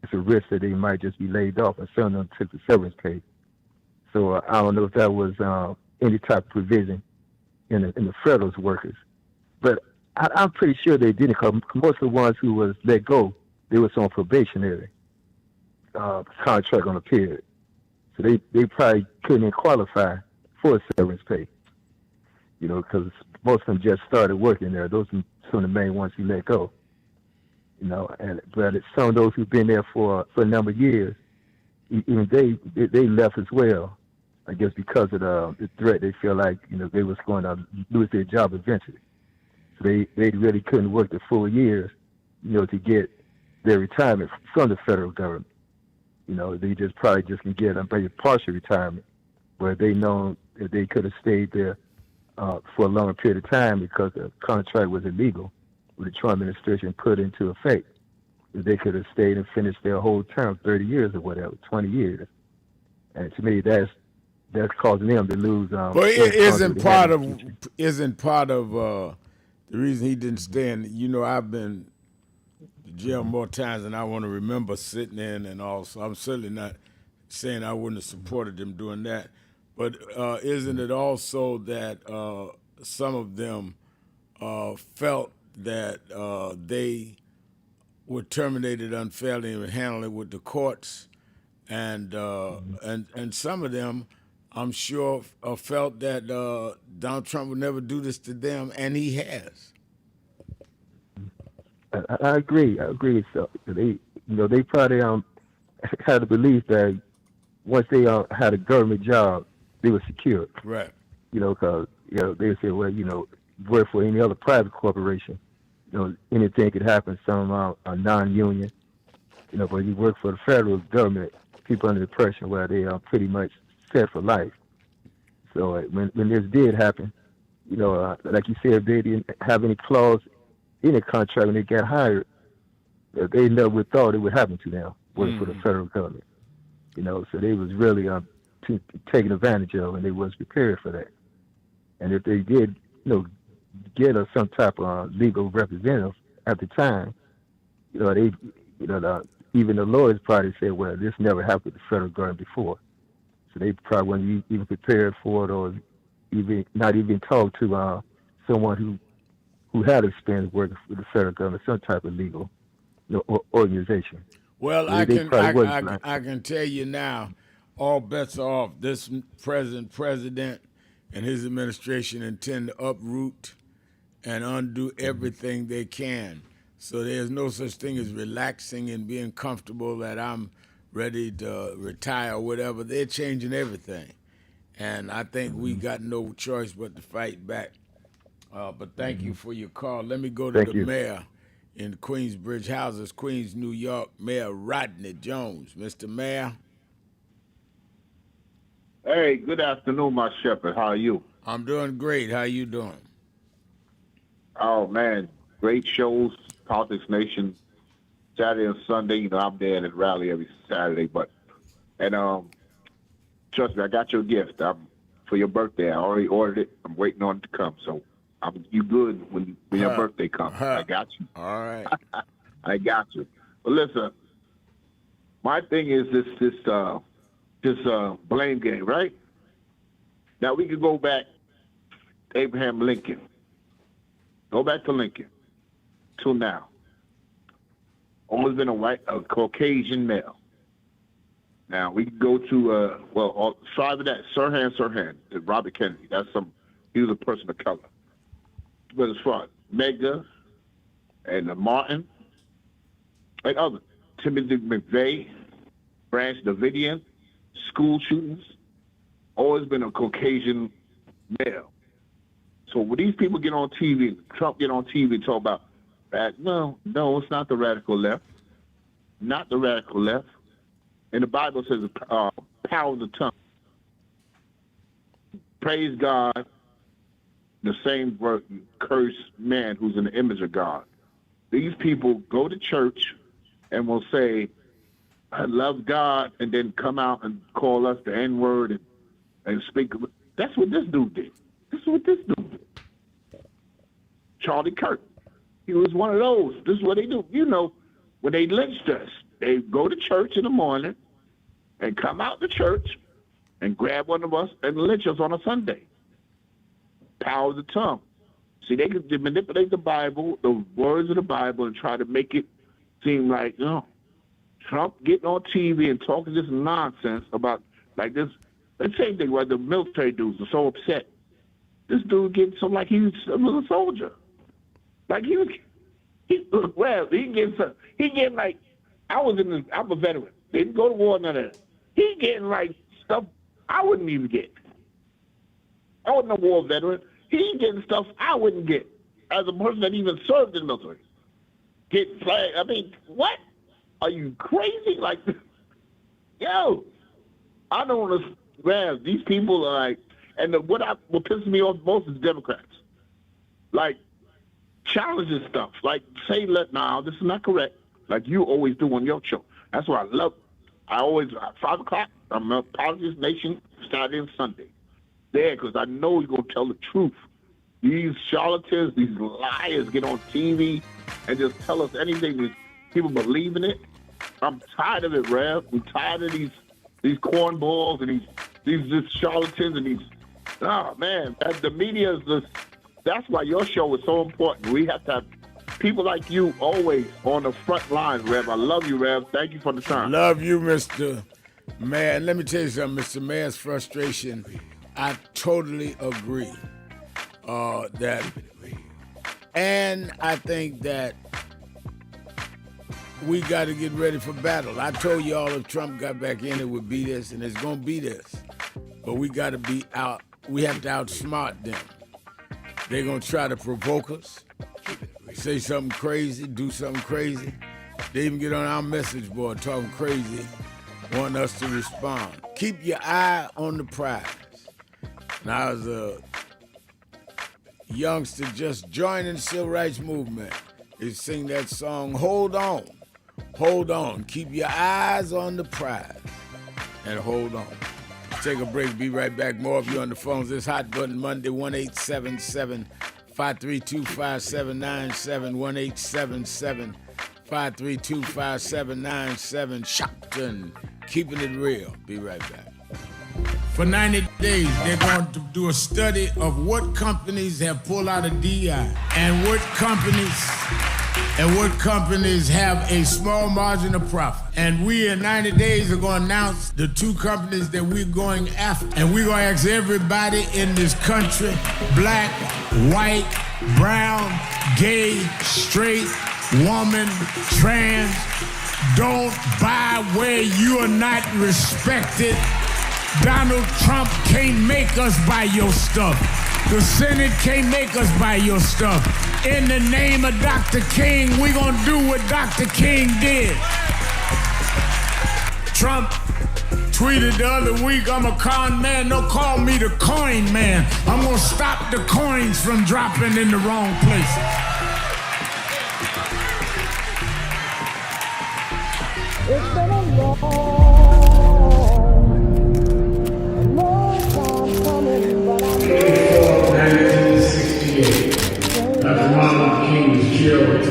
It's a risk that they might just be laid off, and some of them took the severance pay. So I don't know if that was any type of provision in the federal workers, but I'm pretty sure they didn't. Cause most of the ones who was let go, they was on probationary contract on a period, so they probably couldn't qualify for a severance pay. Because most of them just started working there. Those are some of the main ones who let go. But some of those who've been there for a number of years, even they left as well. I guess because of the threat, they feel like they was going to lose their job eventually. So they really couldn't work the full years, to get their retirement from the federal government. They just probably just can get a partial retirement, where they know that they could have stayed there for a longer period of time because the contract was illegal, with the Trump administration put into effect. They could have stayed and finished their whole term, 30 years or whatever, 20 years. And to me, that's causing them to lose. Well, it isn't part of the reason he didn't stay in. I've been to jail more times than I want to remember sitting in, and all. So I'm certainly not saying I wouldn't have supported them doing that. But isn't it also that some of them felt that they were terminated unfairly and handled it with the courts, and some of them, I'm sure, felt that Donald Trump would never do this to them, and he has. I agree. I agree. So they probably had the belief that once they had a government job, they were secure. Right. Because they say, well, work for any other private corporation, anything could happen. Some are non-union, but you work for the federal government, people under the pressure where they are pretty much set for life. So when this did happen, like you said, they didn't have any clause in the contract when they got hired. They never thought it would happen to them working for the federal government. So they was really taken advantage of, and they was prepared for that. And if they did, get some type of legal representative at the time, even the lawyers probably said, well, this never happened to the federal government before. So they probably weren't even prepared for it, or not even talk to someone who had experience working for the federal government, some type of legal organization. Well, So I they can tell you now, all bets are off. This president and his administration intend to uproot and undo everything they can. So there's no such thing as relaxing and being comfortable that I'm ready to retire or whatever. They're changing everything. And I think we got no choice but to fight back. But thank you for your call. Let me go to the mayor in Queensbridge Houses, Queens, New York, Mayor Rodney Jones. Mr. Mayor. Hey, good afternoon, my shepherd. How are you? I'm doing great. How you doing? Oh, man, great shows, Politics Nation, Saturday and Sunday. I'm there at the rally every Saturday. And trust me, I got your gift for your birthday. I already ordered it. I'm waiting on it to come. So you good when your birthday comes. I got you. All right. I got you. But listen, my thing is this blame game, right? Now we could go back to Abraham Lincoln. Go back to Lincoln till now. Always been a Caucasian male. Now we could go to strive that Sirhan, Robert Kennedy. He was a person of color. But as far as Medgar and Martin and others, Timothy McVeigh, Branch Davidian, school shootings, always been a Caucasian male. So when these people get on TV, Trump get on TV and talk about that, no, it's not the radical left. Not the radical left. And the Bible says power of the tongue. Praise God, the same word, curse man who's in the image of God. These people go to church and will say, I love God, and then come out and call us the N-word and speak. That's what this dude did. This is what this dude did. Charlie Kirk. He was one of those. This is what they do. When they lynched us, they go to church in the morning and come out to church and grab one of us and lynch us on a Sunday. Power of the tongue. See, they manipulate the Bible, the words of the Bible, and try to make it seem like, Trump getting on TV and talking this nonsense about like this. The same thing where the military dudes are so upset. This dude getting so like he was a soldier. Like he getting like, I'm a veteran. Didn't go to war, none of that. He getting like stuff I wouldn't even get. I wasn't a war veteran. He getting stuff I wouldn't get as a person that even served in the military. Get flagged. I mean, what? Are you crazy? Like, yo, I don't understand. These people are like, and what pisses me off most is Democrats. Like, challenges stuff. Like, say, this is not correct. Like you always do on your show. That's what I love. I always, at 5 o'clock, I'm on Politics Nation, Saturday and Sunday. There, because I know you're going to tell the truth. These charlatans, these liars get on TV and just tell us anything. People believe in it. I'm tired of it, Rev. I'm tired of these cornballs and these charlatans and these. Oh man, the media is that's why your show is so important. We have to have people like you always on the front line, Rev. I love you, Rev. Thank you for the time. Love you, Mr. Mayor. And let me tell you something, Mr. Mayor's frustration, I totally agree. And I think that we got to get ready for battle. I told y'all if Trump got back in, it would be this, and it's going to be this. But we got to be out. We have to outsmart them. They're going to try to provoke us, say something crazy, do something crazy. They even get on our message board talking crazy, wanting us to respond. Keep your eye on the prize. Now, as a youngster just joining the civil rights movement, they sing that song, Hold On, Hold On. Keep your eyes on the prize and hold on. Take a break, be right back. More of you on the phones. This Hot Button Monday, 1-877-532-5797, 1-877-532-5797. Sharpton, keeping it real. Be right back. For 90 days, they're going to do a study of what companies have pulled out of DI and what companies have a small margin of profit. And we in 90 days are going to announce the 2 companies that we're going after. And we're going to ask everybody in this country, black, white, brown, gay, straight, woman, trans, don't buy where you are not respected. Donald Trump can't make us buy your stuff. The Senate can't make us buy your stuff. In the name of Dr. King, we're going to do what Dr. King did. Trump tweeted the other week, I'm a con man. Don't call me the coin man. I'm going to stop the coins from dropping in the wrong place. It's been a long time coming, but I know 1968, Dr. Martin King was killed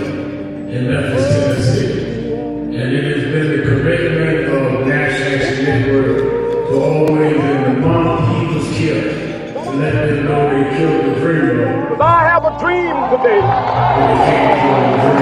in Memphis, Tennessee. And it has been the commitment of National Action Network to always, in the month he was killed, to let them know they killed the dreamer. I have a dream today. They can't kill the dreamer.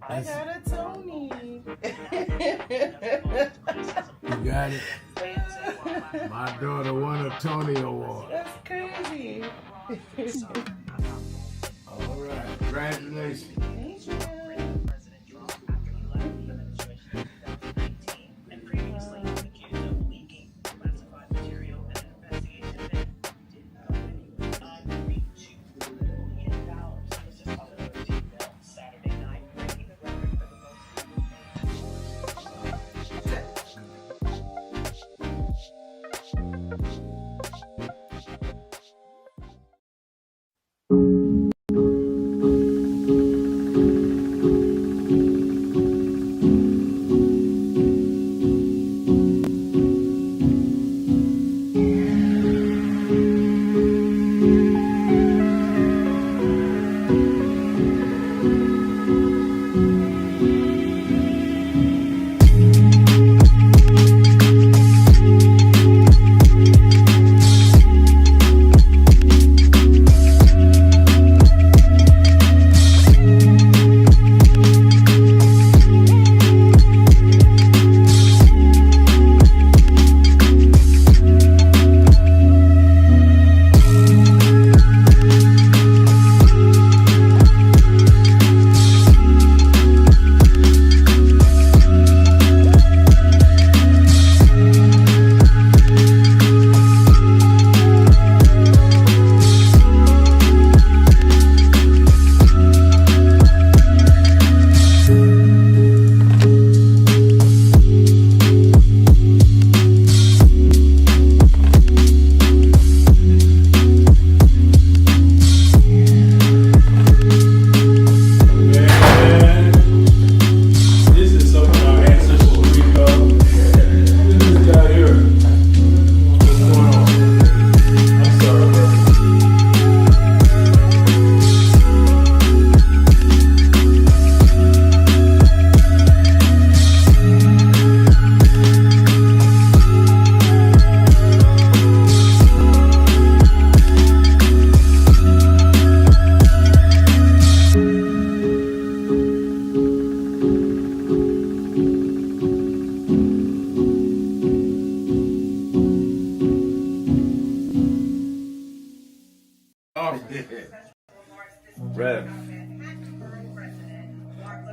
I got a Tony. You got it? My daughter won a Tony Award. That's crazy. All right, congratulations. Thank you.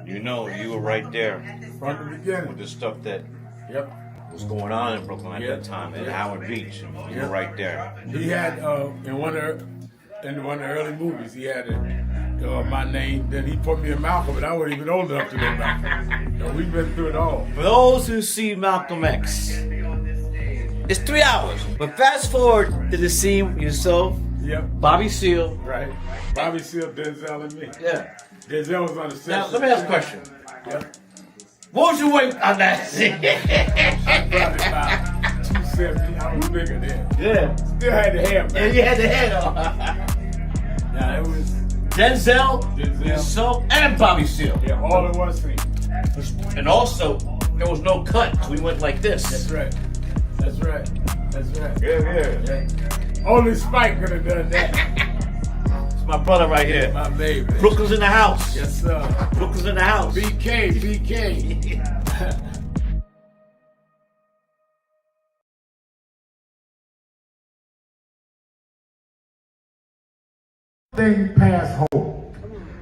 You know, you were right there from the beginning with the stuff that Yep. was going on in Brooklyn at that time, at Howard Beach. You were right there. He had in one of the early movies, he had my name. Then he put me in Malcolm, but I wasn't even old enough to know Malcolm. So we've been through it all. For those who see Malcolm X, it's 3 hours. But fast forward to the scene with yourself, Bobby Seale. Right. Bobby Seale, Denzel, and me. Yeah. Denzel was on the set. Now, let me ask a question. Yep. What was your weight on that scene? I probably about 270. I was bigger then. Yeah. Still had the hair back. Yeah, you had the head on. Now, it was Denzel, yourself, and Bobby Seale. Yeah, all in one scene. And also, there was no cut. So we went like this. That's right. That's right. That's right. Yeah. Only Spike could have done that. It's my brother right here. My baby. Brooklyn's in the house. Yes, sir. Brooklyn's in the house. BK. Thing past hope,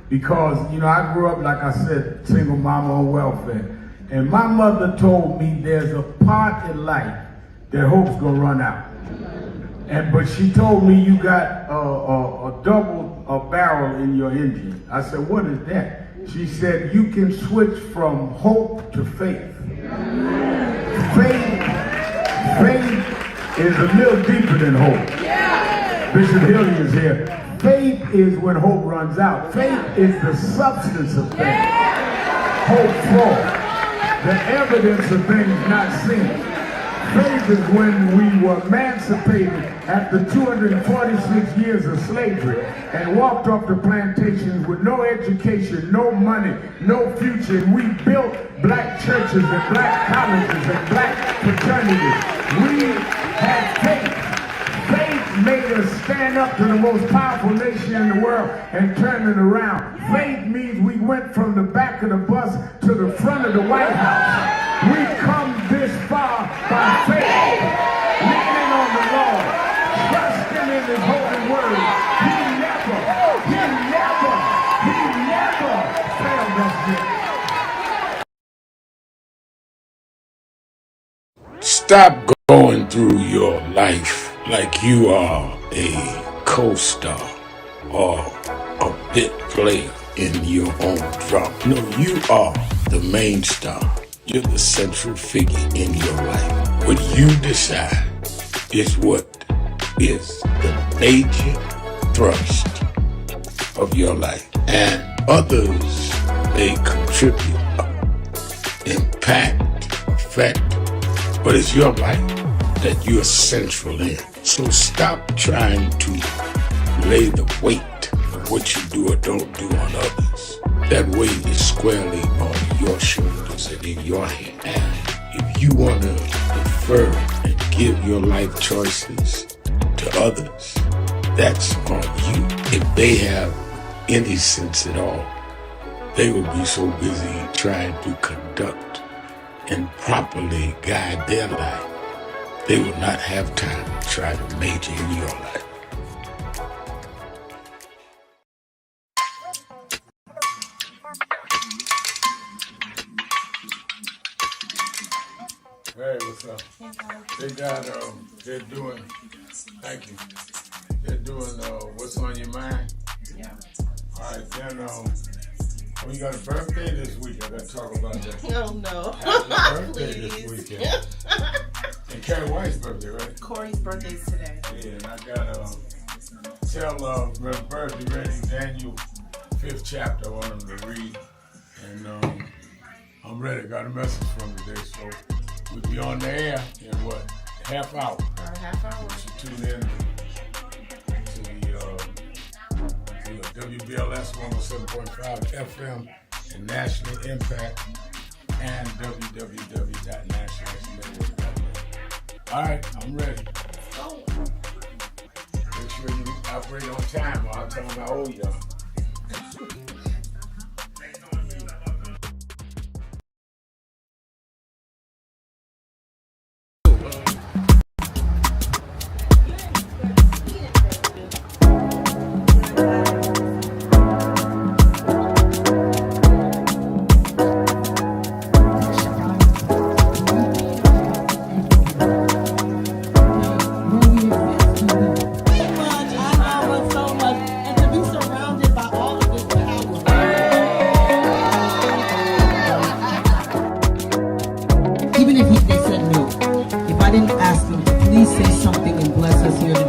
because I grew up, like I said, single mama on welfare, and my mother told me there's a part in life that hope's gonna run out. But she told me you got a double barrel in your engine. I said, what is that? She said you can switch from hope to faith. Faith is a little deeper than hope. Bishop Hilliard is here. Faith is when hope runs out. Faith is the substance of things. Hope for the evidence of things not seen. Faith is when we were emancipated after 246 years of slavery and walked off the plantations with no education, no money, no future. And we built black churches and black colleges and black fraternities. We had faith. Faith made us stand up to the most powerful nation in the world and turn it around. Faith means we went from the back of the bus to the front of the White House. We've come this far by faith, leaning on the Lord, trusting in His holy word. He never failed us yet. Stop going through your life like you are a co-star or a bit player in your own drama. No, you are the main star. You're the central figure in your life. What you decide is what is the major thrust of your life. And others may contribute, impact, affect, but it's your life that you're central in. So stop trying to lay the weight of what you do or don't do on others. That weight is squarely on your shoulders and in your hand. And if you want to defer and give your life choices to others, that's on you. If they have any sense at all, they will be so busy trying to conduct and properly guide their life, they will not have time to try to major in your life. Hey, what's up? They got, they're doing, thank you. They're doing, what's on your mind? Yeah. All right, then, we got a birthday this week. I got to talk about that. Oh, no. Happy birthday this weekend. And Carrie White's birthday, right? Corey's birthday is today. Yeah, and I got to tell Brother Bird be ready Daniel 5th chapter. I want him to read. And I'm ready. I got a message from today, so we'll be on the air in what? Half hour. About a half hour. You should tune in to the WBLS 107.5 FM and National Impact and www.nationalnetwork.net. All right, I'm ready. Make sure you operate on time or I'll tell them I owe y'all.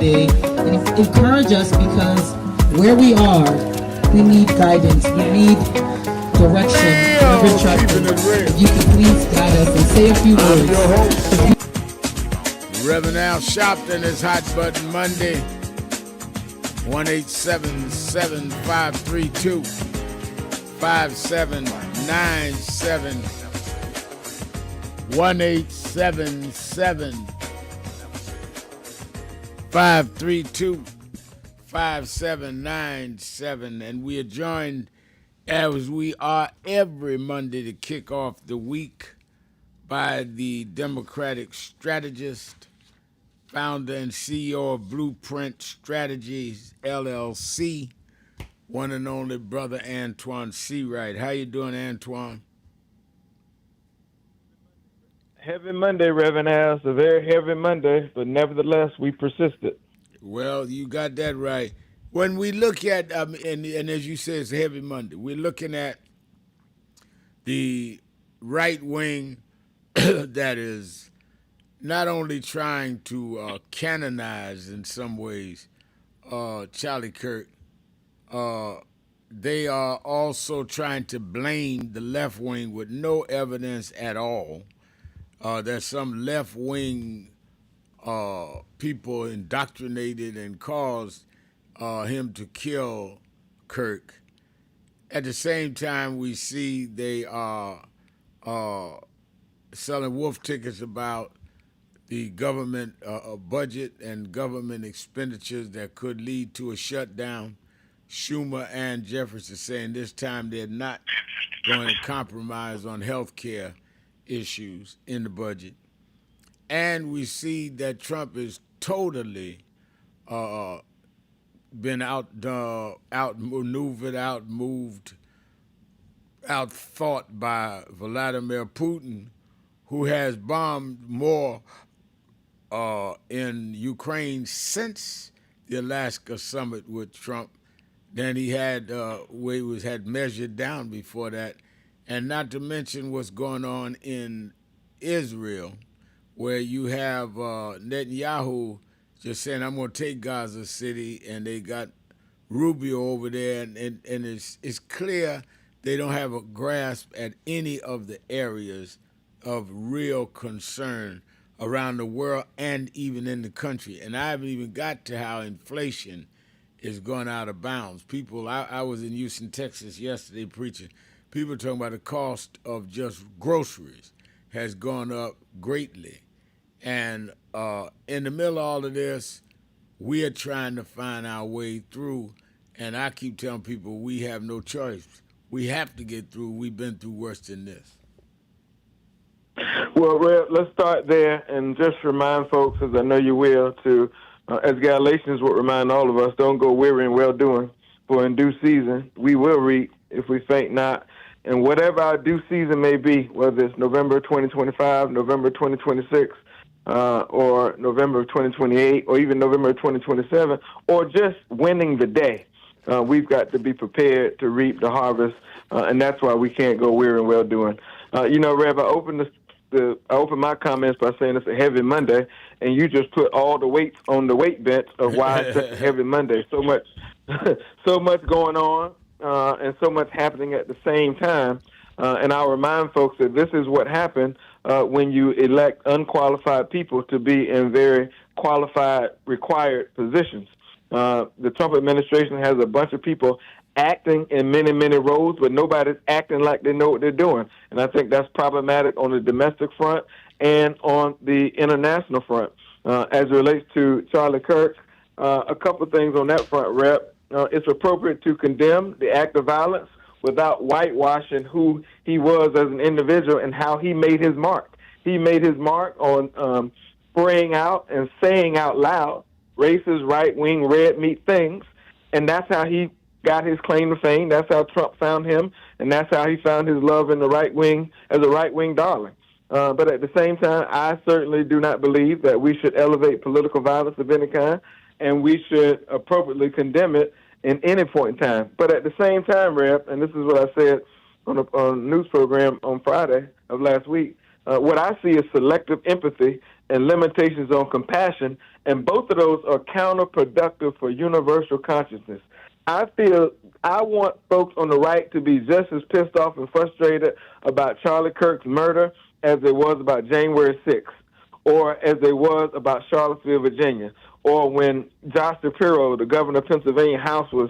today and encourage us, because where we are, we need guidance. We need direction. Reverend Sharpton, if you can please guide us and say a few words. Reverend Al Sharpton is Hot Button Monday. 1-877-532-5797. 1-877-532-5797. And we are joined, as we are every Monday to kick off the week, by the Democratic strategist, founder and CEO of Blueprint Strategies, LLC, one and only brother Antoine Seawright. How you doing, Antoine? Heavy Monday, Reverend Al. It's a very heavy Monday, but nevertheless, we persisted. Well, you got that right. When we look at, and as you say, it's a heavy Monday, we're looking at the right wing that is not only trying to canonize in some ways Charlie Kirk, they are also trying to blame the left wing with no evidence at all. There's some left wing people indoctrinated and caused him to kill Kirk. At the same time, we see they are selling wolf tickets about the government budget and government expenditures that could lead to a shutdown. Schumer and Jefferson saying this time they're not going to compromise on health care issues in the budget. And we see that Trump is totally been outmaneuvered, outmoved, outthought by Vladimir Putin, who has bombed more in Ukraine since the Alaska summit with Trump than he had had measured down before that. And not to mention what's going on in Israel, where you have Netanyahu just saying, I'm going to take Gaza City, and they got Rubio over there, and it's clear they don't have a grasp at any of the areas of real concern around the world and even in the country. And I haven't even got to how inflation is going out of bounds. People, I was in Houston, Texas yesterday preaching. People talking about the cost of just groceries has gone up greatly. And in the middle of all of this, we are trying to find our way through. And I keep telling people we have no choice. We have to get through. We've been through worse than this. Well, Reb, let's start there and just remind folks, as I know you will, to, as Galatians would remind all of us, don't go weary in well-doing, for in due season we will reap if we faint not. And whatever our due season may be, whether it's November 2025, November 2026, or November of 2028, or even November of 2027, or just winning the day, we've got to be prepared to reap the harvest, and that's why we can't go weary in well-doing. Rev, I opened my comments by saying it's a heavy Monday, and you just put all the weights on the weight bench of why it's such a heavy Monday. So much going on, and so much happening at the same time. And I'll remind folks that this is what happened when you elect unqualified people to be in very qualified, required positions. The Trump administration has a bunch of people acting in many, many roles, but nobody's acting like they know what they're doing. And I think that's problematic on the domestic front and on the international front. As it relates to Charlie Kirk, a couple of things on that front, Rep. It's appropriate to condemn the act of violence without whitewashing who he was as an individual and how he made his mark. He made his mark on spraying out and saying out loud racist, right-wing, red meat things, and that's how he got his claim to fame. That's how Trump found him, and that's how he found his love in the right wing as a right-wing darling. But at the same time, I certainly do not believe that we should elevate political violence of any kind, and we should appropriately condemn it in any point in time. But at the same time, Rep, and this is what I said on a news program on Friday of last week, what I see is selective empathy and limitations on compassion, and both of those are counterproductive for universal consciousness. I feel I want folks on the right to be just as pissed off and frustrated about Charlie Kirk's murder as they was about January 6th, or as they was about Charlottesville, Virginia, or when Josh Shapiro, the governor of Pennsylvania house, was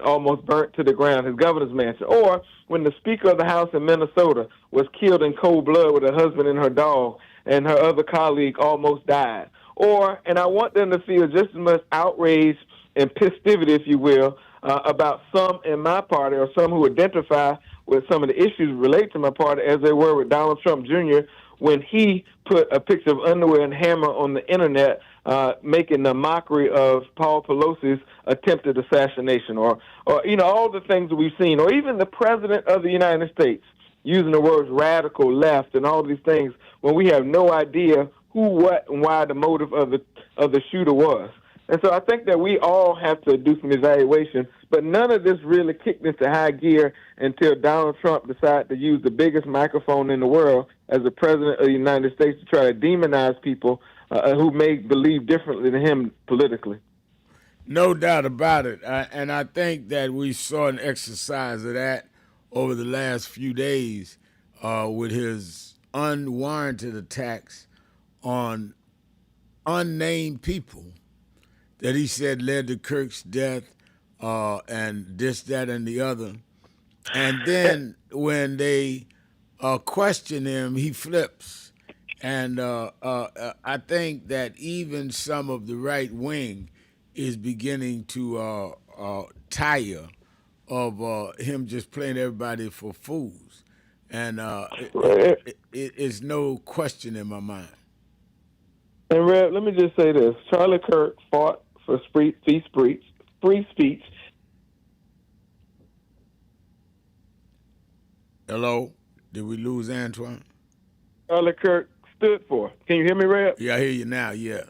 almost burnt to the ground, his governor's mansion, or when the Speaker of the House in Minnesota was killed in cold blood with her husband and her dog, and her other colleague almost died. Or, and I want them to feel just as much outrage and pistivity, if you will, about some in my party or some who identify with some of the issues related to my party as they were with Donald Trump Jr. when he put a picture of underwear and hammer on the internet, making a mockery of Paul Pelosi's attempted assassination, or all the things that we've seen, or even the President of the United States using the words radical left and all these things when we have no idea who, what, and why the motive of the shooter was. And so I think that we all have to do some evaluation, but none of this really kicked into high gear until Donald Trump decided to use the biggest microphone in the world as the President of the United States to try to demonize people who may believe differently than him politically. No doubt about it. And I think that we saw an exercise of that over the last few days with his unwarranted attacks on unnamed people that he said led to Kirk's death, and this, that, and the other. And then when they question him, he flips. And I think that even some of the right wing is beginning to tire of him just playing everybody for fools. And it's no question in my mind. And Rev, let me just say this. Charlie Kirk fought for free speech. Hello? Did we lose Antoine? Charlie Kirk stood for. Can you hear me, Rev? Yeah, I hear you now, yeah.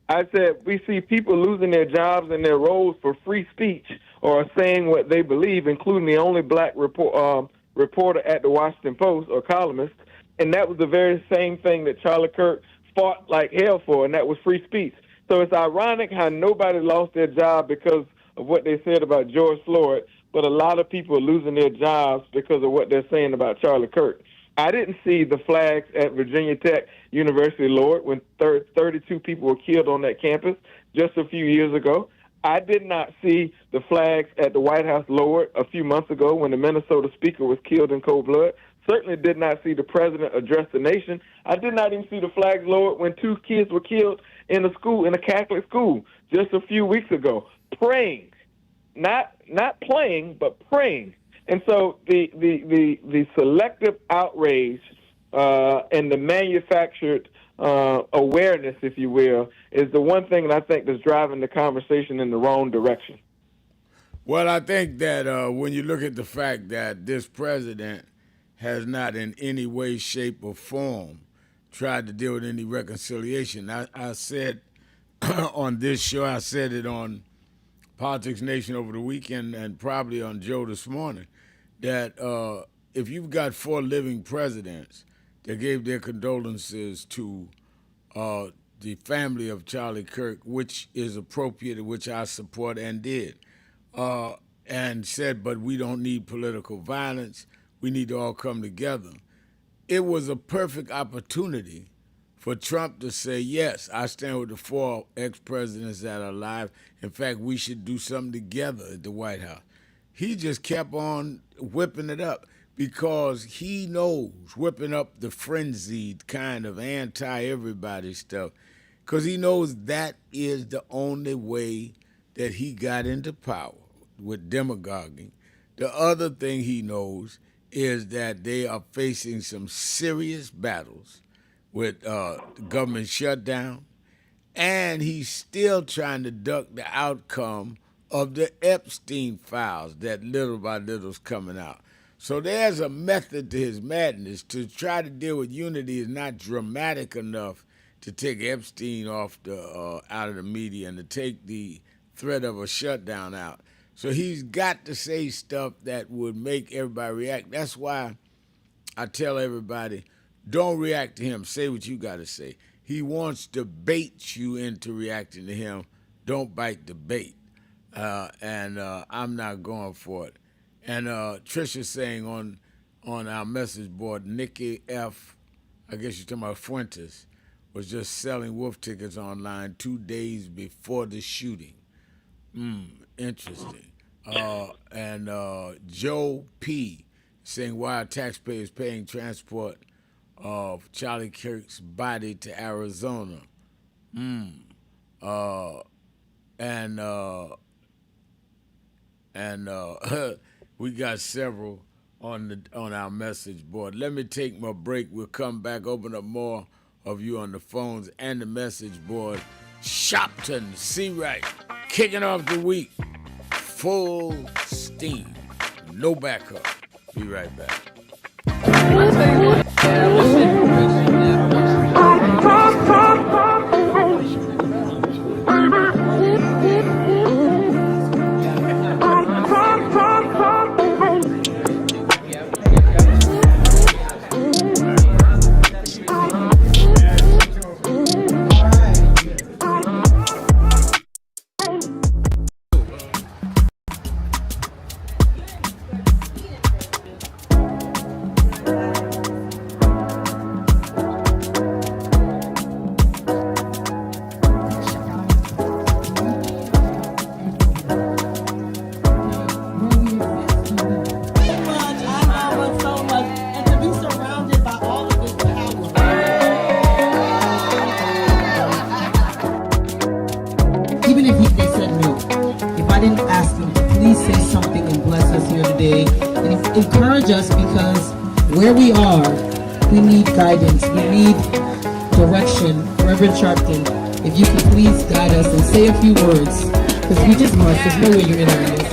I said we see people losing their jobs and their roles for free speech or saying what they believe, including the only black reporter at the Washington Post or columnist. And that was the very same thing that Charlie Kirk fought like hell for, and that was free speech. So it's ironic how nobody lost their job because of what they said about George Floyd, but a lot of people are losing their jobs because of what they're saying about Charlie Kirk. I didn't see the flags at Virginia Tech University lowered when 32 people were killed on that campus just a few years ago. I did not see the flags at the White House lowered a few months ago when the Minnesota speaker was killed in cold blood. Certainly did not see the president address the nation. I did not even see the flags lowered when 2 kids were killed in a Catholic school just a few weeks ago, praying, not playing, but praying. And so the selective outrage and the manufactured awareness, if you will, is the one thing that I think that's driving the conversation in the wrong direction. Well, I think that when you look at the fact that this president has not in any way, shape, or form tried to deal with any reconciliation. I said on this show, I said it on Politics Nation over the weekend and probably on Joe this morning, that if you've got 4 living presidents that gave their condolences to the family of Charlie Kirk, which is appropriate, which I support and did, and said, but we don't need political violence, we need to all come together. It was a perfect opportunity for Trump to say, yes, I stand with the 4 ex-presidents that are alive. In fact, we should do something together at the White House. He just kept on whipping it up because he knows, whipping up the frenzied kind of anti-everybody stuff, because he knows that is the only way that he got into power, with demagoguing. The other thing he knows is that they are facing some serious battles with government shutdown, and he's still trying to duck the outcome of the Epstein files that little by little is coming out. So there's a method to his madness. To try to deal with unity is not dramatic enough to take Epstein off the out of the media and to take the threat of a shutdown out. So he's got to say stuff that would make everybody react. That's why I tell everybody, Don't react to him. Say what you got to say. He wants to bait you into reacting to him. Don't bite the bait. And I'm not going for it. And Trisha's saying on our message board, Nikki F., I guess you're talking about Fuentes, was just selling wolf tickets online 2 days before the shooting. Interesting. And Joe P. saying, why are taxpayers paying transport of Charlie Kirk's body to Arizona? We got several on our message board. Let me take my break. We'll come back, open up more of you on the phones and the message board. Sharpton, C-Right, kicking off the week. Full steam. No backup. Be right back. Just because where we are, we need guidance, we need direction. Reverend Sharpton, if you could please guide us and say a few words, because we just must. There's no way you're in on this.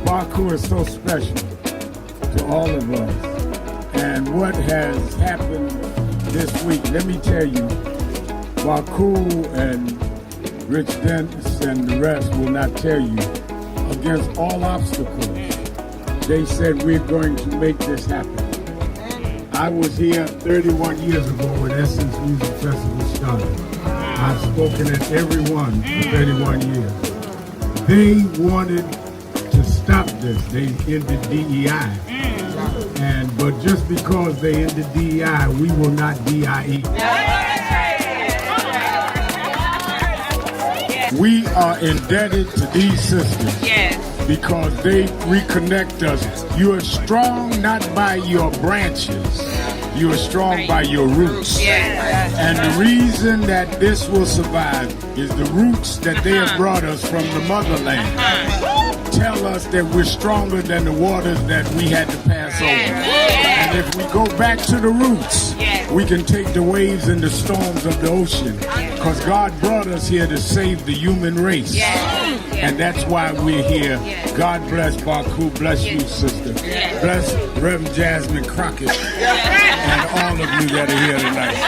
Baku is so special to all of us. And what has happened this week, let me tell you, Baku and Rich Dennis and the rest will not tell you, against all obstacles, they said we're going to make this happen. I was here 31 years ago when Essence Music Festival started. I've spoken at every one for 31 years. They wanted to stop this. They ended DEI. But just because they ended DEI, we will not DIE. We are indebted to these sisters because they reconnect us. You are strong not by your branches, you are strong by your roots. And the reason that this will survive is the roots that they have brought us from the motherland. Tell us that we're stronger than the waters that we had to pass over. And if we go back to the roots, we can take the waves and the storms of the ocean, because God brought us here to save the human race. And that's why we're here. God bless Baku, bless you, sister. Bless Reverend Jasmine Crockett and all of you that are here tonight.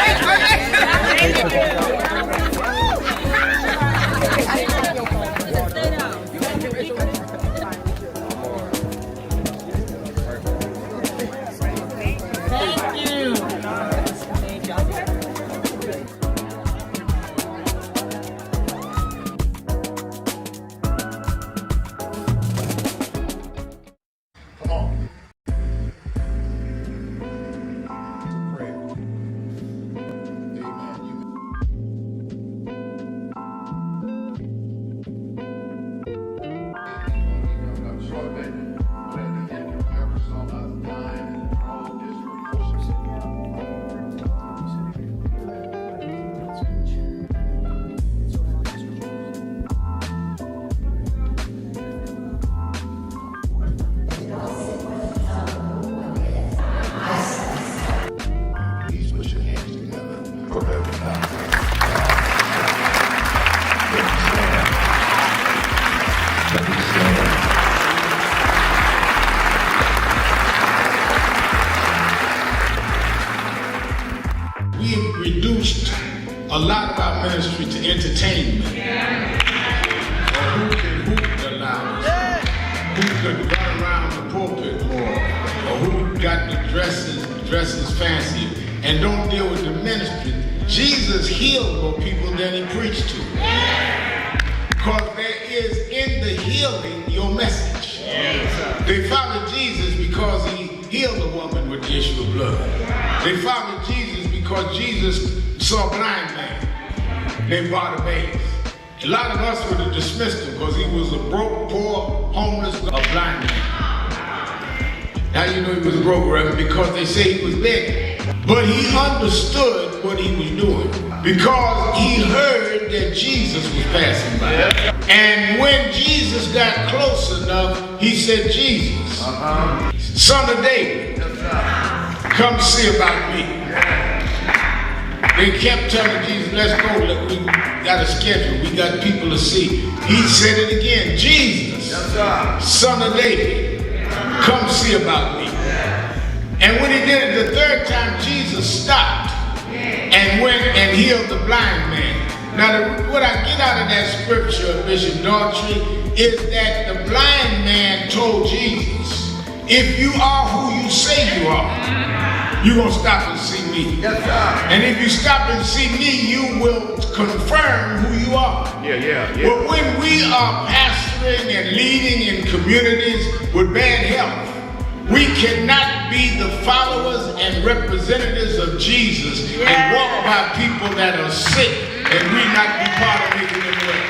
A lot of our ministry to entertainment. Or who can hoop the loudest? could run around the pulpit more, or who got the dresses fancy, and don't deal with the ministry. Jesus healed more people than he preached to. Because there is in the healing your message. They followed Jesus because he healed a woman with the issue of blood. They followed Jesus because Jesus saw a blind man named Bartimaeus. A lot of us would have dismissed him because he was a broke, poor, homeless, a blind man. How you know he was broke, Reverend? Because they say he was begging. But he understood what he was doing because he heard that Jesus was passing by. And when Jesus got close enough, he said, Jesus, son of David, come see about me. They kept telling Jesus, let's go, we got a schedule, we got people to see. He said it again, Jesus, son of David, come see about me. And when he did it the third time, Jesus stopped and went and healed the blind man. Now, what I get out of that scripture, Bishop Daughtry, is that the blind man told Jesus, if you are who you say you are, you're going to stop and see me. Yes, sir. And if you stop and see me, you will confirm who you are. Yeah. But when we are pastoring and leading in communities with bad health, we cannot be the followers and representatives of Jesus and walk by people that are sick and we not be part of making them well.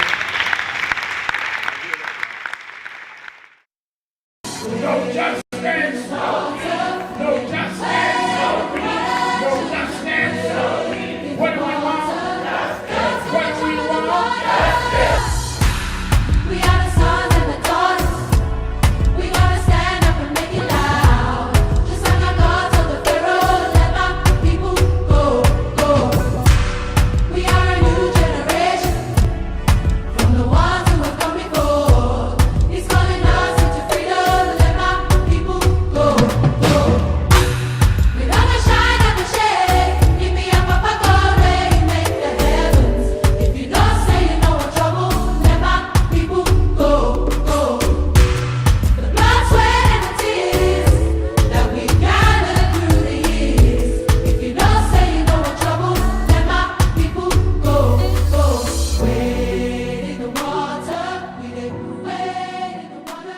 No justice! No justice! No justice! What do we want? What do we want? We are the sons and the daughters. We gotta stand up and make it loud. Just like our God told the Pharaoh, let my people go, go. We are a new generation from the ones who have come before. He's calling us into freedom, let my people go, go. We're gonna shine up and shake. Give me a papa glory, make the heavens. If you don't say you know I'm trouble, let my people go, go. The blood, sweat, and the tears that we gathered through the years. If you don't say you know I'm trouble, let my people go, go. Wade in the water, we did wade in the water.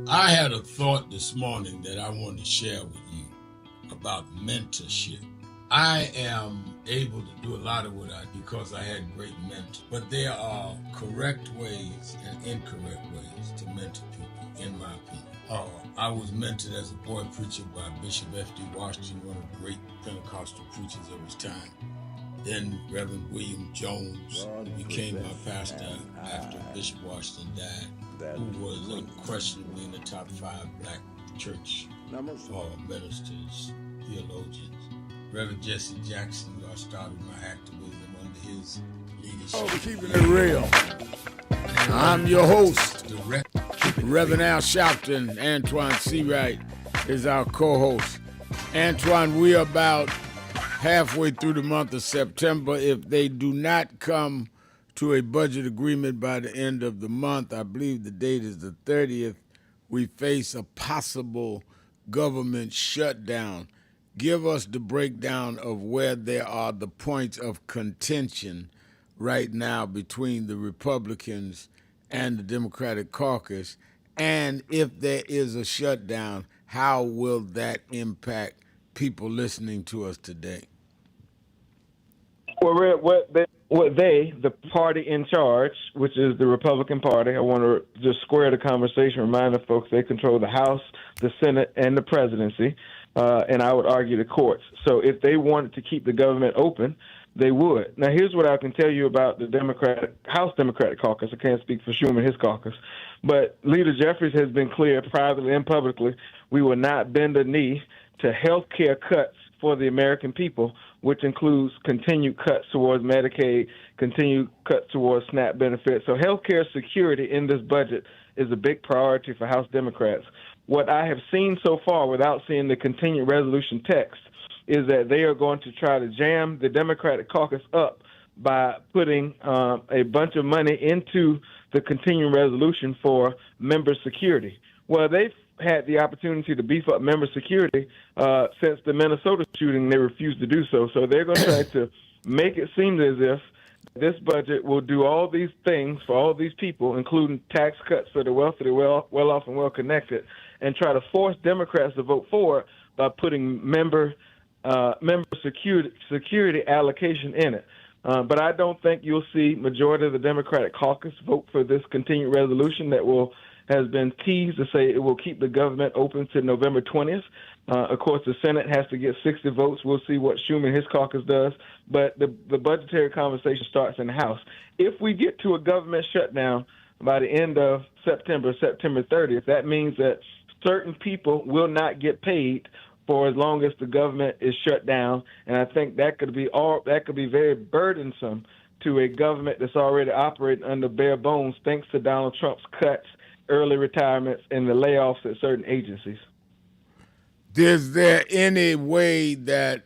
I had a thought this morning that I want to share with you about mentorship. I am able to do a lot of what I do because I had great mentors. But there are correct ways and incorrect ways to mentor people, in my opinion. I was mentored as a boy preacher by Bishop F.D. Washington, one of the great Pentecostal preachers of his time. Then Reverend William Jones, who became my pastor after Bishop Washington died, who was unquestionably in the top 5 black church ministers, theologians. Reverend Jesse Jackson, who I started my activism under his leadership. Oh, keeping it real. I'm your host, Reverend Al Sharpton. Antoine Seawright is our co-host. Antoine, we are about halfway through the month of September. If they do not come to a budget agreement by the end of the month, I believe the date is the 30th, we face a possible government shutdown. Give us the breakdown of where there are the points of contention right now between the Republicans and the Democratic caucus, and if there is a shutdown, how will that impact people listening to us today? Well, the party in charge, which is the Republican Party, I want to just square the conversation, remind the folks they control the House, the Senate, and the presidency, and I would argue the courts. So if they wanted to keep the government open, they would. Now, here's what I can tell you about the House Democratic caucus. I can't speak for Schumer, his caucus. But Leader Jeffries has been clear privately and publicly, we will not bend a knee to health care cuts for the American people, which includes continued cuts towards Medicaid, continued cuts towards SNAP benefits. So health care security in this budget is a big priority for House Democrats. What I have seen so far, without seeing the continued resolution text, is that they are going to try to jam the Democratic caucus up by putting a bunch of money into the continuing resolution for member security. Well, they've had the opportunity to beef up member security since the Minnesota shooting. They refused to do so. So they're going to try to make it seem as if this budget will do all these things for all these people, including tax cuts for the wealthy, well-off, and well-connected, and try to force Democrats to vote for it by putting member security allocation in it. But I don't think you'll see majority of the Democratic caucus vote for this continued resolution that has been teased to say it will keep the government open to November 20th. Of course, the Senate has to get 60 votes. We'll see what Schumer and his caucus does. But the budgetary conversation starts in the House. If we get to a government shutdown by the end of September 30th, that means that certain people will not get paid for as long as the government is shut down, and I think that could be very burdensome to a government that's already operating under bare bones, thanks to Donald Trump's cuts, early retirements, and the layoffs at certain agencies. Is there any way that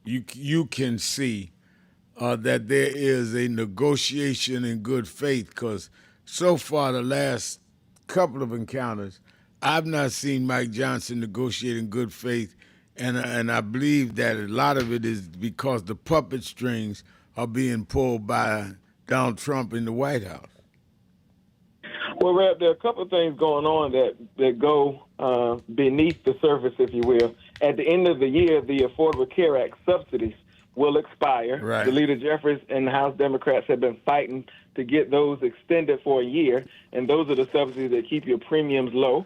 you can see that there is a negotiation in good faith? Because so far, the last couple of encounters, I've not seen Mike Johnson negotiate in good faith, and I believe that a lot of it is because the puppet strings are being pulled by Donald Trump in the White House. Well, Reb, there are a couple of things going on that go beneath the surface, if you will. At the end of the year, the Affordable Care Act subsidies will expire. Right. The Leader Jeffries and the House Democrats have been fighting to get those extended for a year, and those are the subsidies that keep your premiums low.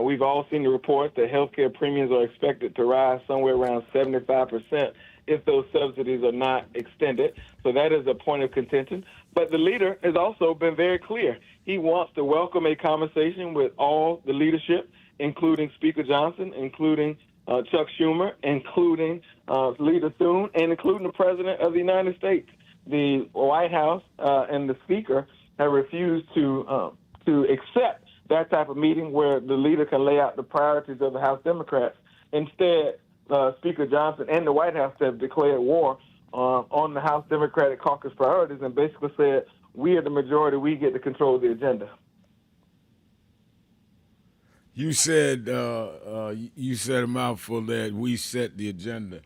We've all seen the reports that healthcare premiums are expected to rise somewhere around 75% if those subsidies are not extended. So that is a point of contention. But the leader has also been very clear. He wants to welcome a conversation with all the leadership, including Speaker Johnson, including Chuck Schumer, including Leader Thune, and including the President of the United States. The White House and the Speaker have refused to accept that type of meeting where the leader can lay out the priorities of the House Democrats. Instead, Speaker Johnson and the White House have declared war on the House Democratic caucus priorities and basically said, we are the majority, we get to control the agenda. You said a mouthful that we set the agenda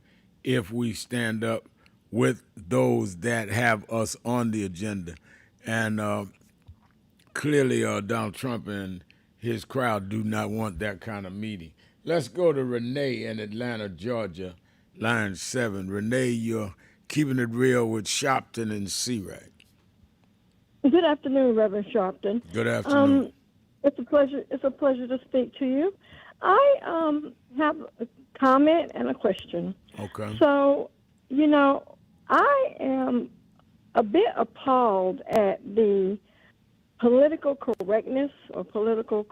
if we stand up with those that have us on the agenda. And clearly Donald Trump and his crowd do not want that kind of meeting. Let's go to Renee in Atlanta, Georgia. line 7. Renee, you're keeping it real with Sharpton and Seawright. Good afternoon, Reverend Sharpton. Good afternoon. It's a pleasure. It's a pleasure to speak to you. I have a comment and a question. Okay. So, I am a bit appalled at the political correctness or political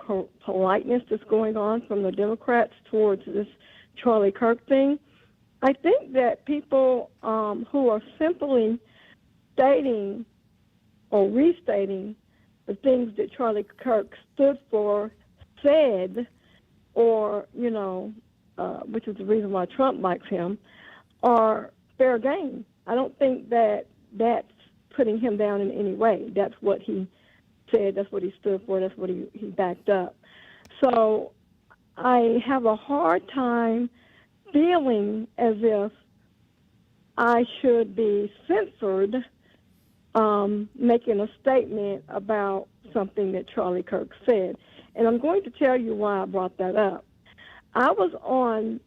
politeness that's going on from the Democrats towards this Charlie Kirk thing. I think that people who are simply stating or restating the things that Charlie Kirk stood for, said, or, which is the reason why Trump likes him, are fair game. I don't think that that's putting him down in any way. That's what he said, that's what he stood for, that's what he backed up. So I have a hard time feeling as if I should be censored making a statement about something that Charlie Kirk said. And I'm going to tell you why I brought that up. I was on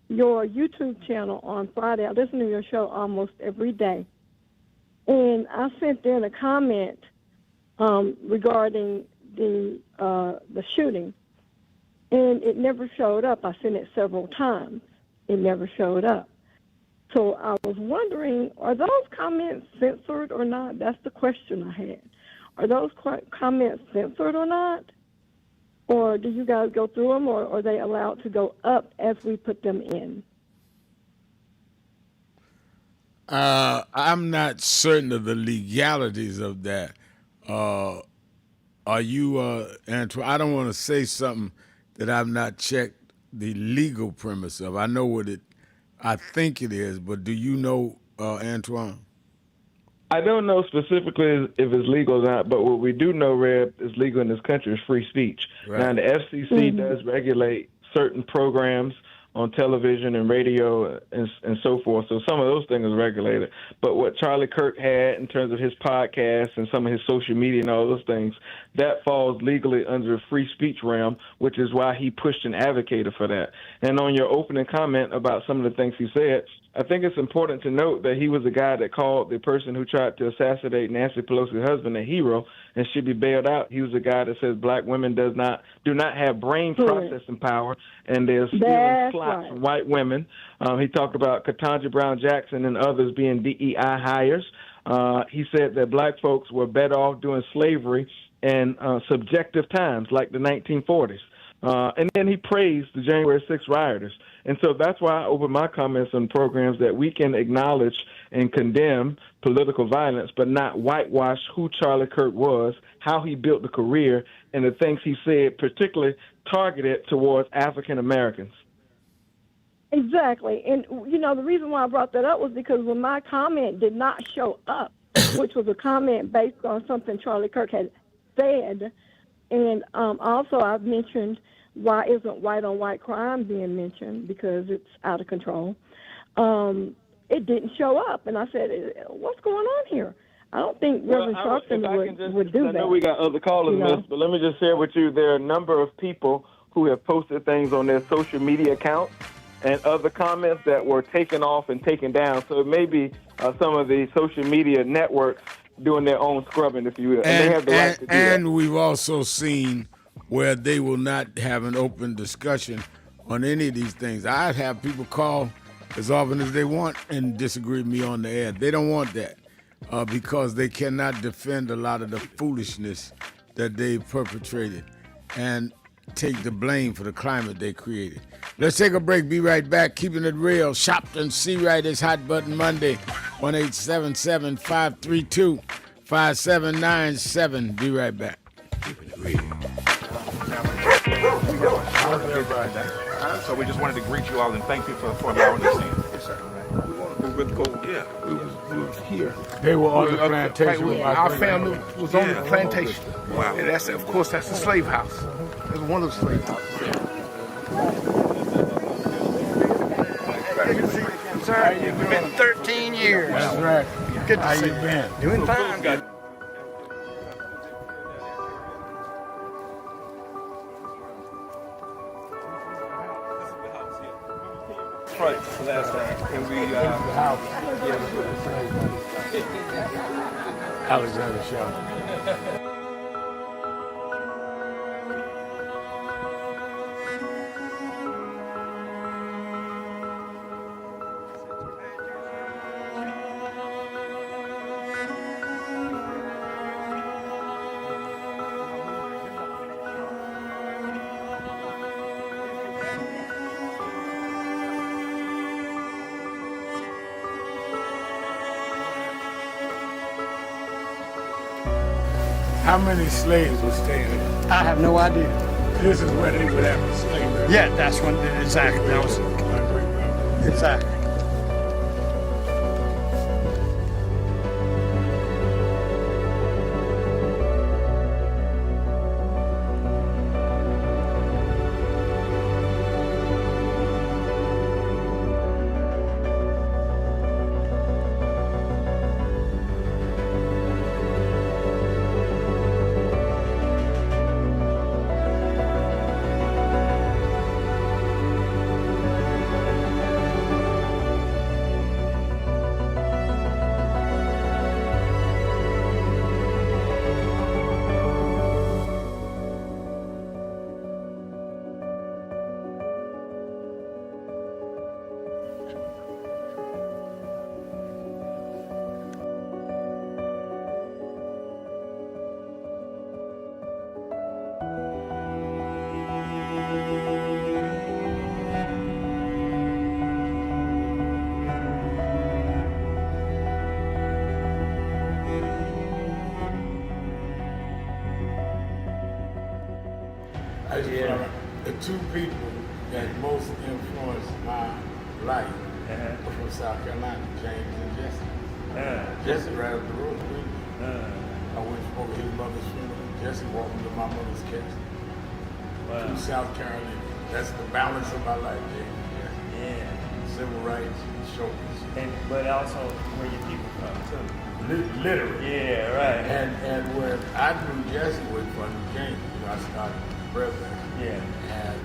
your YouTube channel on Friday. I listen to your show almost every day. And I sent in a comment regarding the shooting. And it never showed up. I sent it several times. It never showed up. So I was wondering, are those comments censored or not? That's the question I had. Are those comments censored or not? Or do you guys go through them, or are they allowed to go up as we put them in? I'm not certain of the legalities of that. Are you, Antoine? I don't want to say something that I've not checked the legal premise of. I know what I think it is, but do you know, Antoine? I don't know specifically if it's legal or not, but what we do know, Reb, is legal in this country is free speech. Right. Now, the FCC does regulate certain programs on television and radio and so forth, so some of those things are regulated. But what Charlie Kirk had in terms of his podcast and some of his social media and all those things, that falls legally under the free speech realm, which is why he pushed and advocated for that. And on your opening comment about some of the things he said, I think it's important to note that he was the guy that called the person who tried to assassinate Nancy Pelosi's husband a hero and should be bailed out. He was the guy that says black women do not have brain processing power, and they're stealing slots from white women. He talked about Ketanji Brown Jackson and others being DEI hires. He said that black folks were better off doing slavery and subjective times like the 1940s. And then he praised the January 6th rioters. And so that's why I open my comments on programs that we can acknowledge and condemn political violence, but not whitewash who Charlie Kirk was, how he built the career, and the things he said, particularly targeted towards African Americans. Exactly. And, the reason why I brought that up was because when my comment did not show up, which was a comment based on something Charlie Kirk had said, and also I've mentioned why isn't white-on-white crime being mentioned, because it's out of control. It didn't show up, and I said, what's going on here? I don't think Reverend Sharpton would do that. I know we got other callers, Miss, but let me just share with you, there are a number of people who have posted things on their social media accounts and other comments that were taken off and taken down. So it may be some of the social media networks doing their own scrubbing, if you will. And they have the right to do that. And we've also seen where they will not have an open discussion on any of these things. I'd have people call as often as they want and disagree with me on the air. They don't want that because they cannot defend a lot of the foolishness that they've perpetrated and take the blame for the climate they created. Let's take a break. Be right back. Keeping it real. Sharpton C-Right is Hot Button Monday. 1-877-532-5797. Be right back. Keeping it real. So we just wanted to greet you all and thank you for allowing us in. Yes, sir. We were cool. Yeah, we was here. They were on the plantation. Our family was on the plantation. Wow. And that's, of course, that's the slave house. That's one of the slave houses. Sir, it's been 13 years. That's right. Good to How see you been? Doing fine. Good. front last time. And we, Alexander Sharpton. How many slaves were staying there? I have no idea. This is where they would have slavery. Yeah, that's when exactly. That was exactly. The two people that most influenced my life were from South Carolina, James and Jesse. Jesse right up the road with me. I went for his mother's funeral. Jesse walked me to my mother's casket. Wow. To South Carolina. That's the balance of my life, James. Yeah. Civil rights, showbiz. But also where your people from too. Literally. Yeah, right. And when I knew Jesse was from James, I started Brevard. Yeah. And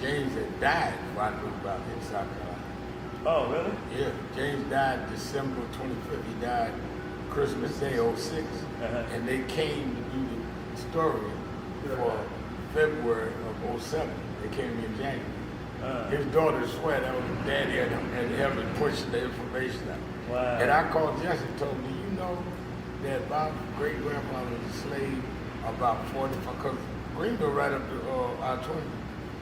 James had died before I knew about him in South Carolina. Oh, really? Yeah. James died December 25th. He died Christmas Day, 06. And they came to do the story for February of 07. They came in January. His daughter swear that was his daddy and helped me push the information out. Wow. And I called Jesse and told him, do you know that my great-grandfather was a slave about 45, because Greenville right up to I-20.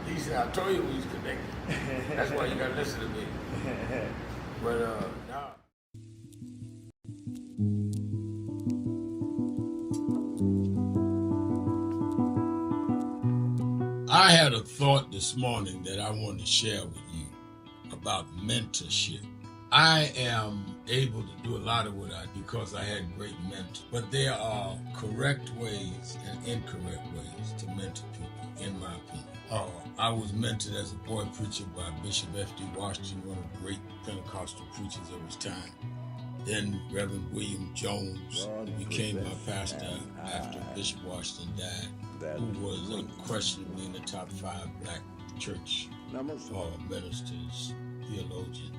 He said, I told you we was connected. That's why you got to listen to me. But no. I had a thought this morning that I want to share with you about mentorship. I am able to do a lot of what I do because I had great mentors. But there are correct ways and incorrect ways to mentor people, in my opinion. I was mentored as a boy preacher by Bishop F.D. Washington, one of the great Pentecostal preachers of his time. Then Reverend William Jones became my pastor after Bishop Washington died, who was unquestionably in the top 5 black church ministers, theologians.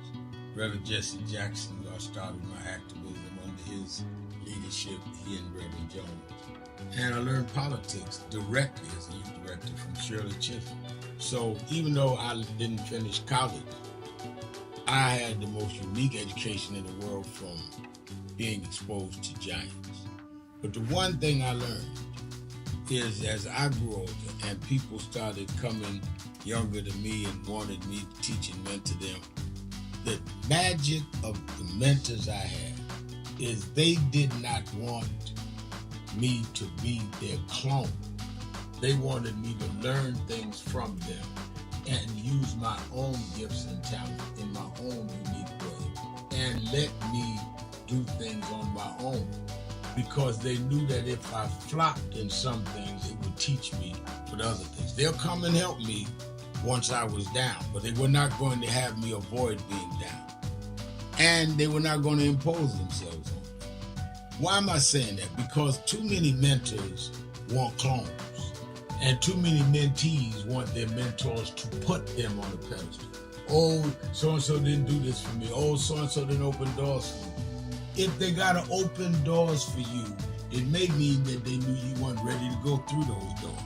Reverend Jesse Jackson, I started my activism under his leadership, he and Reverend Jones. And I learned politics directly as a youth director from Shirley Chisholm. So even though I didn't finish college, I had the most unique education in the world from being exposed to giants. But the one thing I learned is as I grew older and people started coming younger than me and wanted me to teach and mentor them, the magic of the mentors I had is they did not want me to be their clone. They wanted me to learn things from them and use my own gifts and talent in my own unique way and let me do things on my own, because they knew that if I flopped in some things, it would teach me for the other things. They'll come and help me once I was down, but they were not going to have me avoid being down. And they were not going to impose themselves on me. Why am I saying that? Because too many mentors want clones, and too many mentees want their mentors to put them on a pedestal Oh, so-and-so didn't do this for me. Oh, so-and-so didn't open doors for me. If they got to open doors for you, it may mean that they knew you weren't ready to go through those doors.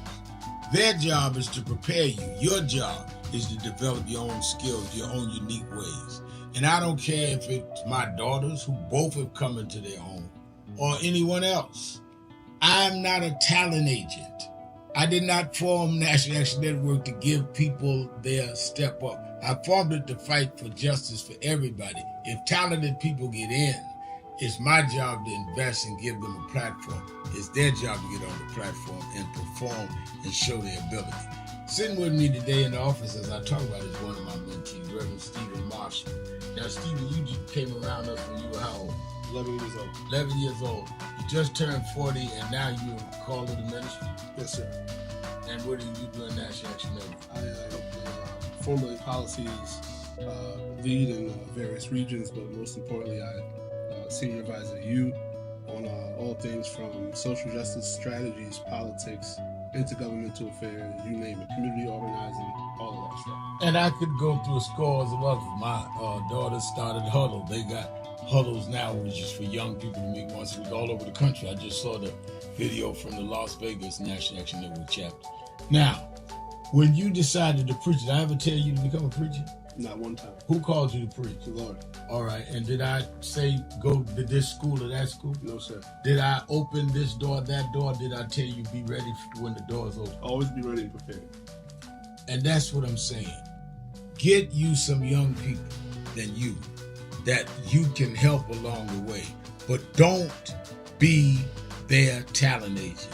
Their job is to prepare you. Your job is to develop your own skills, your own unique ways. And I don't care if it's my daughters who both have come into their home or anyone else. I'm not a talent agent. I did not form National Action Network to give people their step up. I formed it to fight for justice for everybody. If talented people get in, it's my job to invest and give them a platform. It's their job to get on the platform and perform and show their ability. Sitting with me today in the office as I talk about is one of my mentees, Reverend Stephen Marshall. Now, Stephen, you just came around us when you were how old? 11 years old. 11 years old. You just turned 40 and now you're called to the ministry? Yes, sir. And what do you do in National Action Network? I formulate policies, lead in various regions, but most importantly, I senior advisor to you on all things from social justice strategies, politics, intergovernmental affairs, you name it, community organizing, all of that stuff. And I could go through scores of others. My daughters started Huddle. They got Huddles now, which is for young people to meet once a week all over the country. I just saw the video from the Las Vegas National Action Network chapter. Now, when you decided to preach, did I ever tell you to become a preacher? Not one time. Who called you to preach? The Lord. All right. And did I say go to this school or that school? No, sir. Did I open this door, that door? Did I tell you be ready when the doors open? Always be ready and prepared. And that's what I'm saying. Get you some young people than you that you can help along the way. But don't be their talent agent.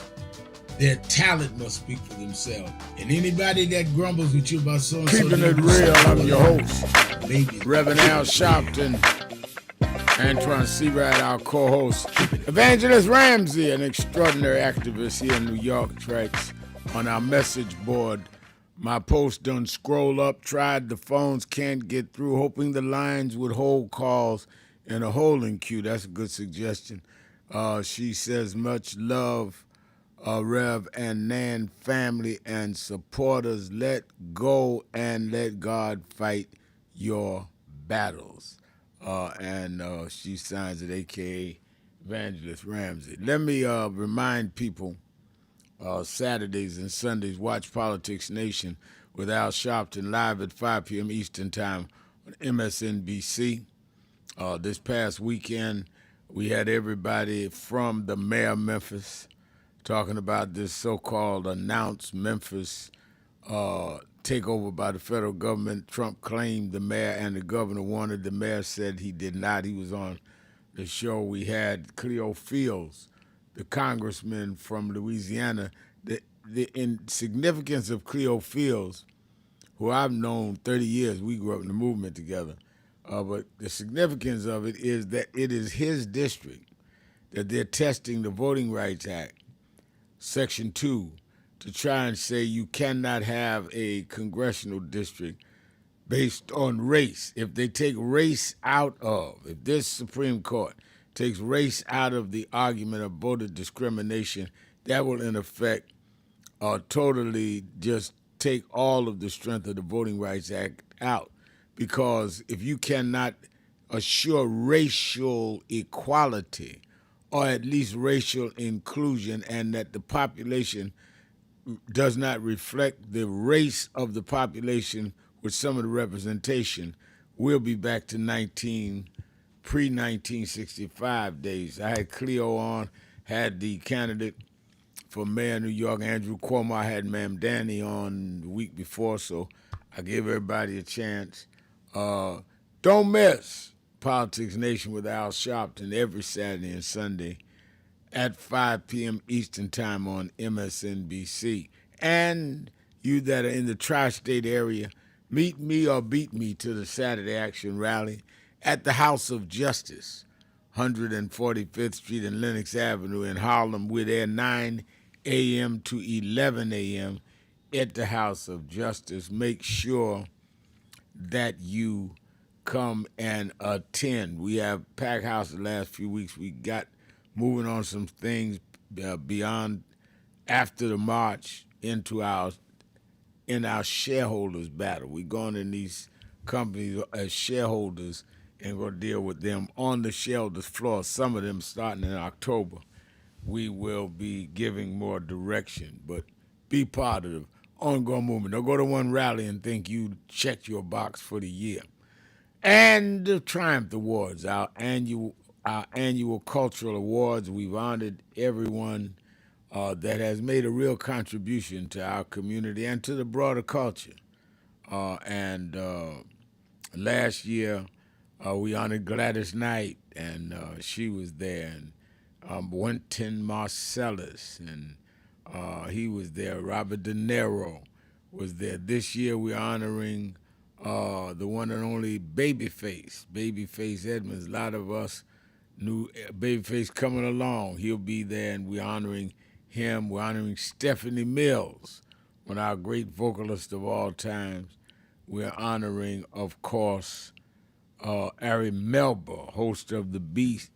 Their talent must speak for themselves. And anybody that grumbles with you about so and so, Keeping it real, I'm your host, Reverend Al Sharpton, Antoine Seawright, our co-host, Evangelist Ramsey, an extraordinary activist here in New York, tracks on our message board. My post done scroll up, tried the phones, can't get through, hoping the lines would hold calls in a holding queue. That's a good suggestion. She says, much love, Rev and Nan family and supporters. Let go and let God fight your battles. And she signs it, a.k.a. Evangelist Ramsey. Let me remind people, Saturdays and Sundays, watch Politics Nation with Al Sharpton live at 5 p.m. Eastern Time on MSNBC. This past weekend, we had everybody from the mayor of Memphis talking about this so-called announced Memphis takeover by the federal government. Trump claimed the mayor and the governor wanted. The mayor said he did not. He was on the show. We had Cleo Fields, the congressman from Louisiana. The insignificance of Cleo Fields, who I've known 30 years, we grew up in the movement together, but the significance of it is that it is his district that they're testing the Voting Rights Act, Section 2, to try and say you cannot have a congressional district based on race. If they take race out of, if this Supreme Court takes race out of the argument of voter discrimination, that will in effect totally just take all of the strength of the Voting Rights Act out. Because if you cannot assure racial equality, or at least racial inclusion, and that the population does not reflect the race of the population with some of the representation, we'll be back to pre-1965 days. I had Cleo on, had the candidate for mayor of New York, Andrew Cuomo. I had Ma'am Danny on the week before, so I gave everybody a chance. Don't miss Politics Nation with Al Sharpton every Saturday and Sunday at 5 p.m. Eastern Time on MSNBC. And you that are in the tri-state area, meet me or beat me to the Saturday Action Rally at the House of Justice, 145th Street and Lenox Avenue in Harlem. We're there 9 a.m. to 11 a.m. at the House of Justice. Make sure that you come and attend. We have packed house the last few weeks. We got moving on some things beyond after the march into our shareholders battle. We're going in these companies as shareholders and going to deal with them on the shareholders floor. Some of them starting in October. We will be giving more direction, but be positive. Ongoing movement. Don't go to one rally and think you checked your box for the year. And the Triumph Awards, our annual cultural awards. We've honored everyone that has made a real contribution to our community and to the broader culture. And last year, we honored Gladys Knight, and she was there, and Wynton Marsalis, and he was there. Robert De Niro was there. This year, we're honoring the one and only Babyface Edmonds. A lot of us knew Babyface coming along. He'll be there, and we're honoring him. We're honoring Stephanie Mills, one of our great vocalists of all times. We're honoring, of course, Ari Melba, host of The Beat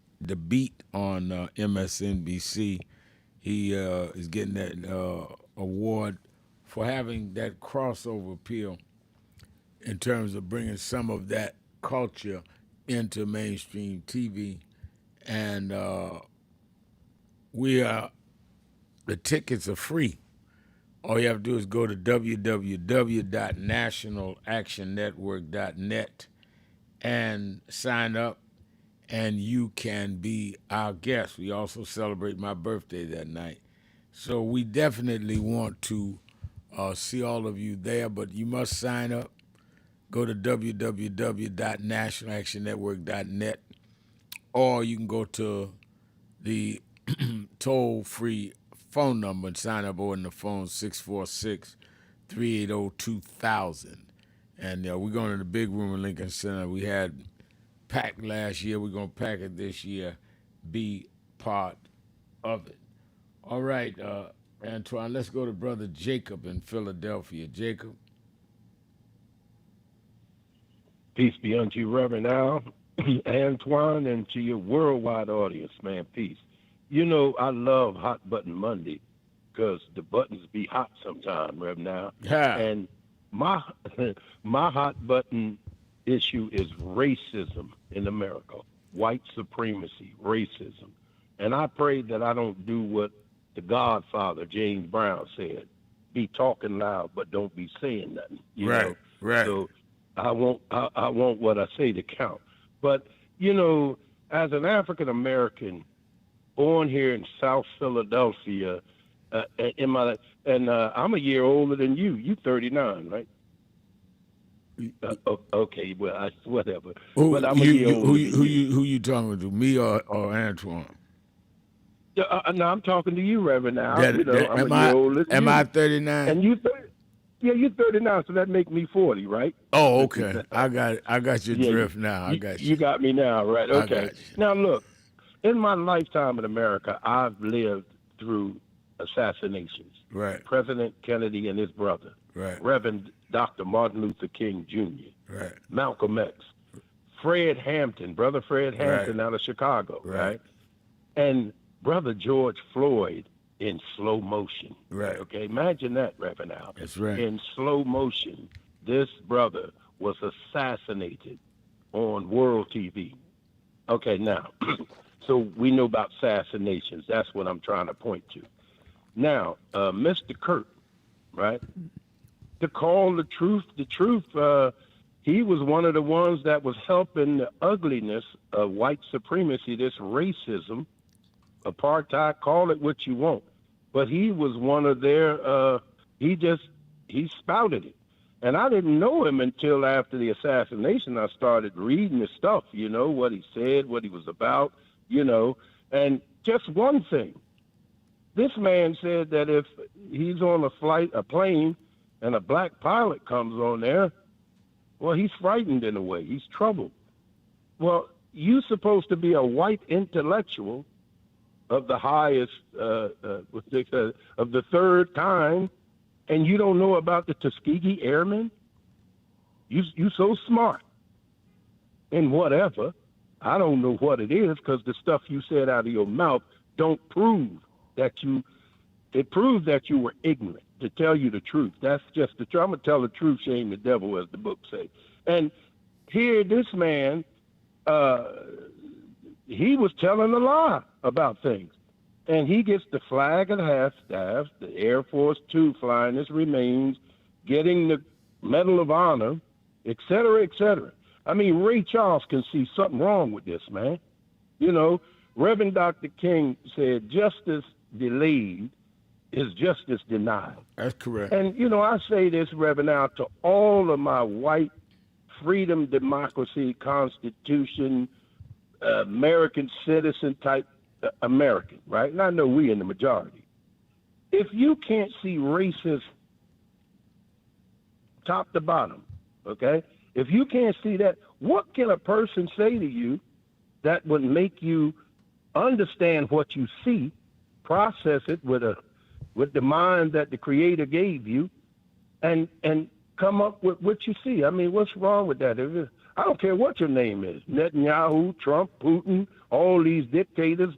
on MSNBC. He is getting that award for having that crossover appeal in terms of bringing some of that culture into mainstream TV. And the tickets are free. All you have to do is go to www.nationalactionnetwork.net and sign up, and you can be our guest. We also celebrate my birthday that night. So we definitely want to see all of you there, but you must sign up. Go to www.nationalactionnetwork.net, or you can go to the toll-free phone number and sign up on the phone, 646-380-2000. And we're going to the big room in Lincoln Center. We had packed last year. We're going to pack it this year. Be part of it. All right, Antoine, let's go to Brother Jacob in Philadelphia. Jacob. Peace be unto you, Reverend Al, Antoine, and to your worldwide audience, man, peace. You know, I love Hot Button Monday because the buttons be hot sometime, Reverend Al. Yeah. And my hot button issue is racism in America, white supremacy, racism. And I pray that I don't do what the Godfather, James Brown, said, be talking loud, but don't be saying nothing. You know? Right. So I want what I say to count. But, you know, as an African-American born here in South Philadelphia, I'm a year older than you. You 39, right? Okay, well, whatever. But I'm a year older than you. Who you talking to, me or Antoine? No, I'm talking to you, Reverend Al. I'm a year older than you. Am I 39? And you 30. Yeah, you're 39, so that make me 40, right? Oh, okay. I got your drift now. I got you. You got me now, right? I Okay. got you. Now, look, in my lifetime in America, I've lived through assassinations. Right. President Kennedy and his brother. Right. Reverend Dr. Martin Luther King Jr. Right. Malcolm X. Brother Fred Hampton out of Chicago, right? And Brother George Floyd in slow motion. Right. Okay, imagine that, Reverend Al. That's right. In slow motion, this brother was assassinated on world TV. Okay, now, so we know about assassinations. That's what I'm trying to point to. Now, Mr. Kirk, right? To call the truth, he was one of the ones that was helping the ugliness of white supremacy, this racism, apartheid, call it what you want. But he was one of their, he spouted it. And I didn't know him until after the assassination. I started reading his stuff, you know, what he said, what he was about, you know. And just one thing, this man said that if he's on a plane, and a black pilot comes on there, well, he's frightened in a way. He's troubled. Well, you're supposed to be a white intellectual of the highest, of the third kind, and you don't know about the Tuskegee Airmen? You so smart. And whatever, I don't know what it is, because the stuff you said out of your mouth don't prove that it proves that you were ignorant, to tell you the truth. That's just the truth. I'm going to tell the truth, shame the devil, as the book says. And here, this man, he was telling a lie about things. And he gets the flag and half-staff, the Air Force II flying his remains, getting the Medal of Honor, et cetera, et cetera. I mean, Ray Charles can see something wrong with this, man. You know, Reverend Dr. King said, justice delayed is justice denied. That's correct. And, you know, I say this, Reverend, now to all of my white freedom, democracy, Constitution, American citizen type American, right? And I know we in the majority. If you can't see racist top to bottom, okay? If you can't see that, what can a person say to you that would make you understand what you see, process it with the mind that the Creator gave you, and come up with what you see? I mean, what's wrong with that? I don't care what your name is, Netanyahu, Trump, Putin, all these dictators,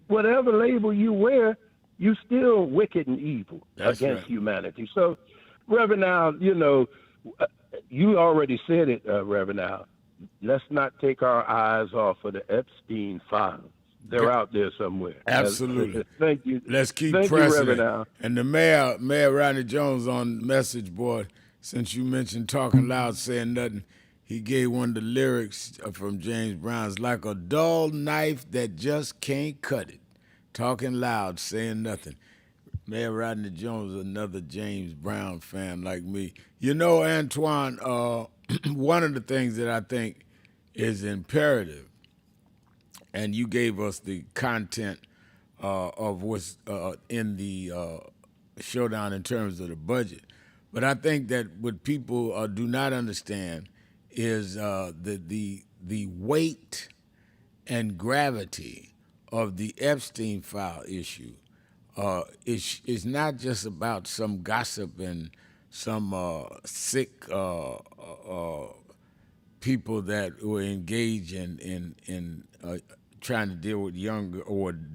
whatever label you wear, you still wicked and evil against humanity. So, Reverend Al, you know, you already said it, Reverend Al. Let's not take our eyes off of the Epstein files. They're out there somewhere. Absolutely. Thank you. Let's keep Thank pressing you, Reverend it. Al. And the Mayor Rodney Jones on message board, since you mentioned talking loud, saying nothing, he gave one of the lyrics from James Brown's, like a dull knife that just can't cut it. Talking loud, saying nothing. Mayor Rodney Jones, another James Brown fan like me. You know, Antoine, one of the things that I think is imperative, and you gave us the content of what's in the showdown in terms of the budget, but I think that what people do not understand is the weight and gravity of the Epstein file issue. Is not just about some gossip and some sick people that were engaged in trying to deal with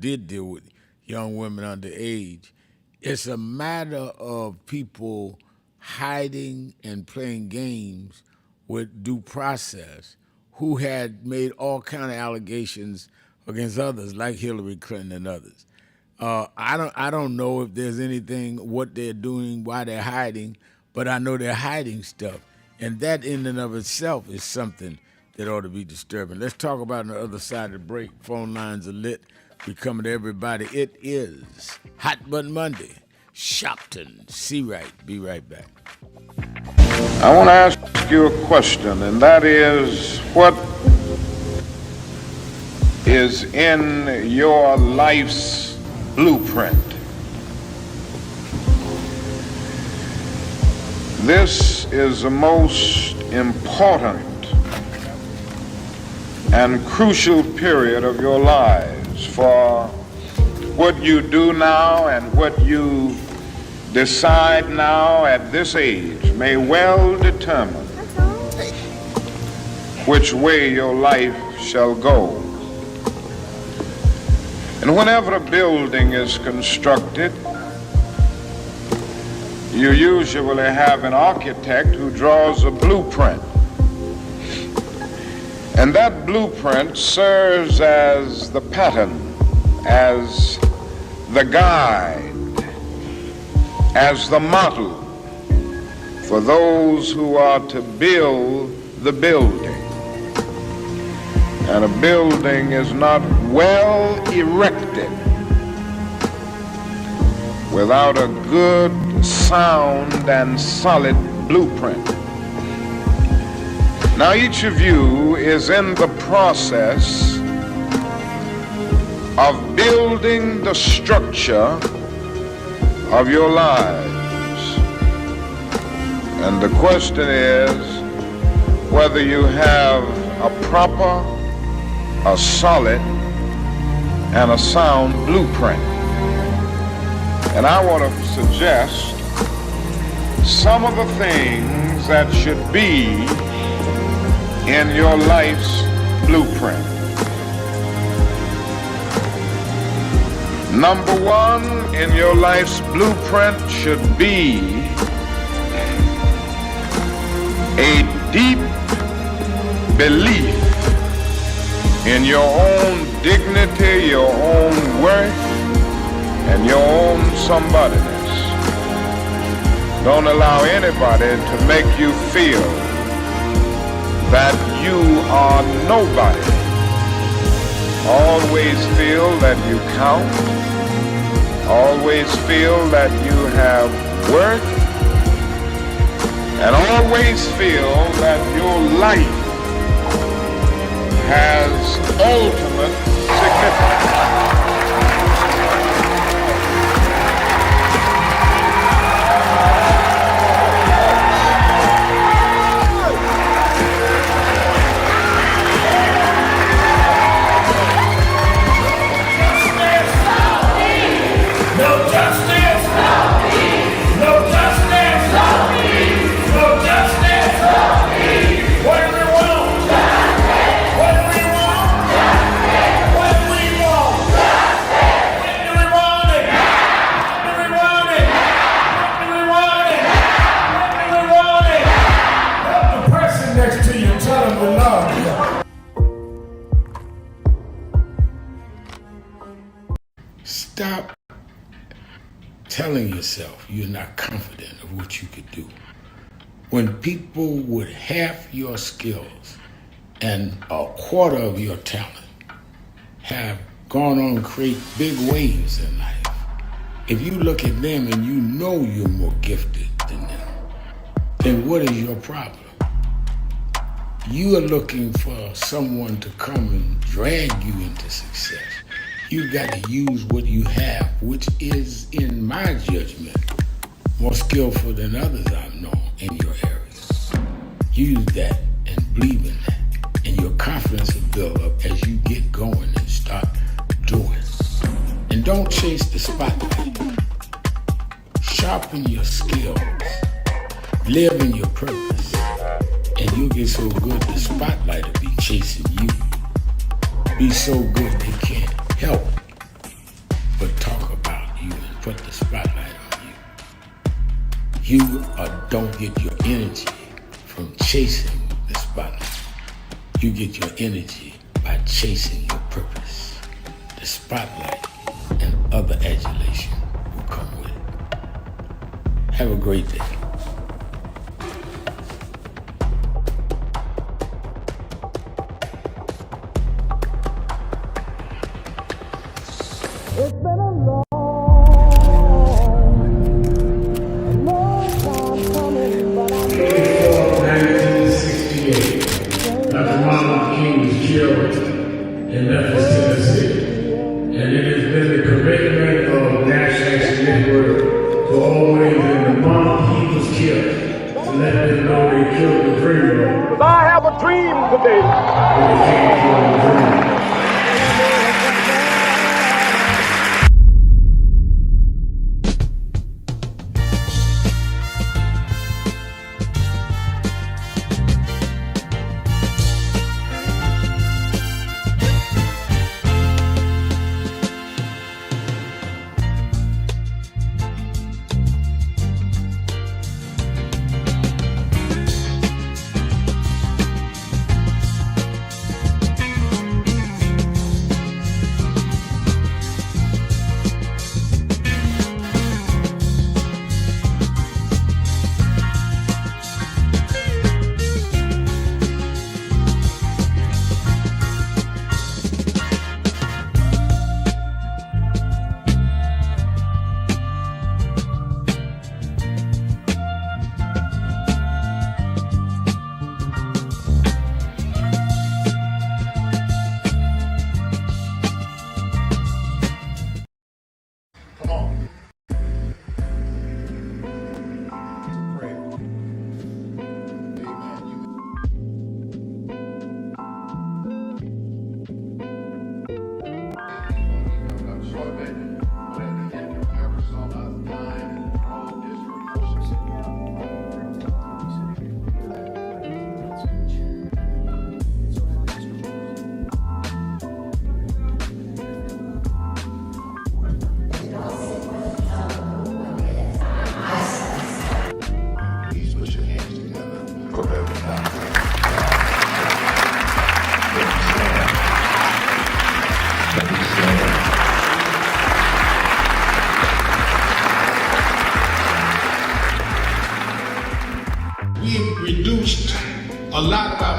did deal with young women underage. It's a matter of people hiding and playing games with due process, who had made all kind of allegations against others, like Hillary Clinton and others. I don't know if there's anything, what they're doing, why they're hiding, but I know they're hiding stuff. And that in and of itself is something that ought to be disturbing. Let's talk about it on the other side of the break. Phone lines are lit. We're coming to everybody. It is Hot Button Monday. Sharpton. See right. Be right back. I want to ask you a question, and that is, what is in your life's blueprint? This is the most important and crucial period of your lives, for what you do now and what you decide now at this age may well determine which way your life shall go. And whenever a building is constructed, you usually have an architect who draws a blueprint. And that blueprint serves as the pattern, as the guide, as the model for those who are to build the building. And a building is not well erected without a good, sound, and solid blueprint. Now, each of you is in the process of building the structure of your lives. And the question is whether you have a proper, a solid, and a sound blueprint. And I want to suggest some of the things that should be in your life's blueprint. Number one in your life's blueprint should be a deep belief in your own dignity, your own worth, and your own somebodyness. Don't allow anybody to make you feel that you are nobody. Always feel that you count. Always feel that you have worth. And always feel that your life has ultimate significance. Stop telling yourself you're not confident of what you could do. When people with half your skills and a quarter of your talent have gone on to create big waves in life, if you look at them and you know you're more gifted than them, then what is your problem? You are looking for someone to come and drag you into success. You've got to use what you have, which is, in my judgment, more skillful than others I've known in your areas. Use that and believe in that, and your confidence will build up as you get going and start doing. And don't chase the spotlight. Sharpen your skills. Live in your purpose. And you'll get so good the spotlight will be chasing you. Be so good they can't help but talk about you and put the spotlight on you. You don't get your energy from chasing the spotlight. You get your energy by chasing your purpose. The spotlight and other adulation will come with it. Have a great day. It's been a long time coming, but I know 1968, Dr. Martin Luther King was killed in Memphis, Tennessee. And it has been the commitment of National Action Network for always in the month he was killed to let them know they killed the dreamer. I have a dream today. When they came for the dream.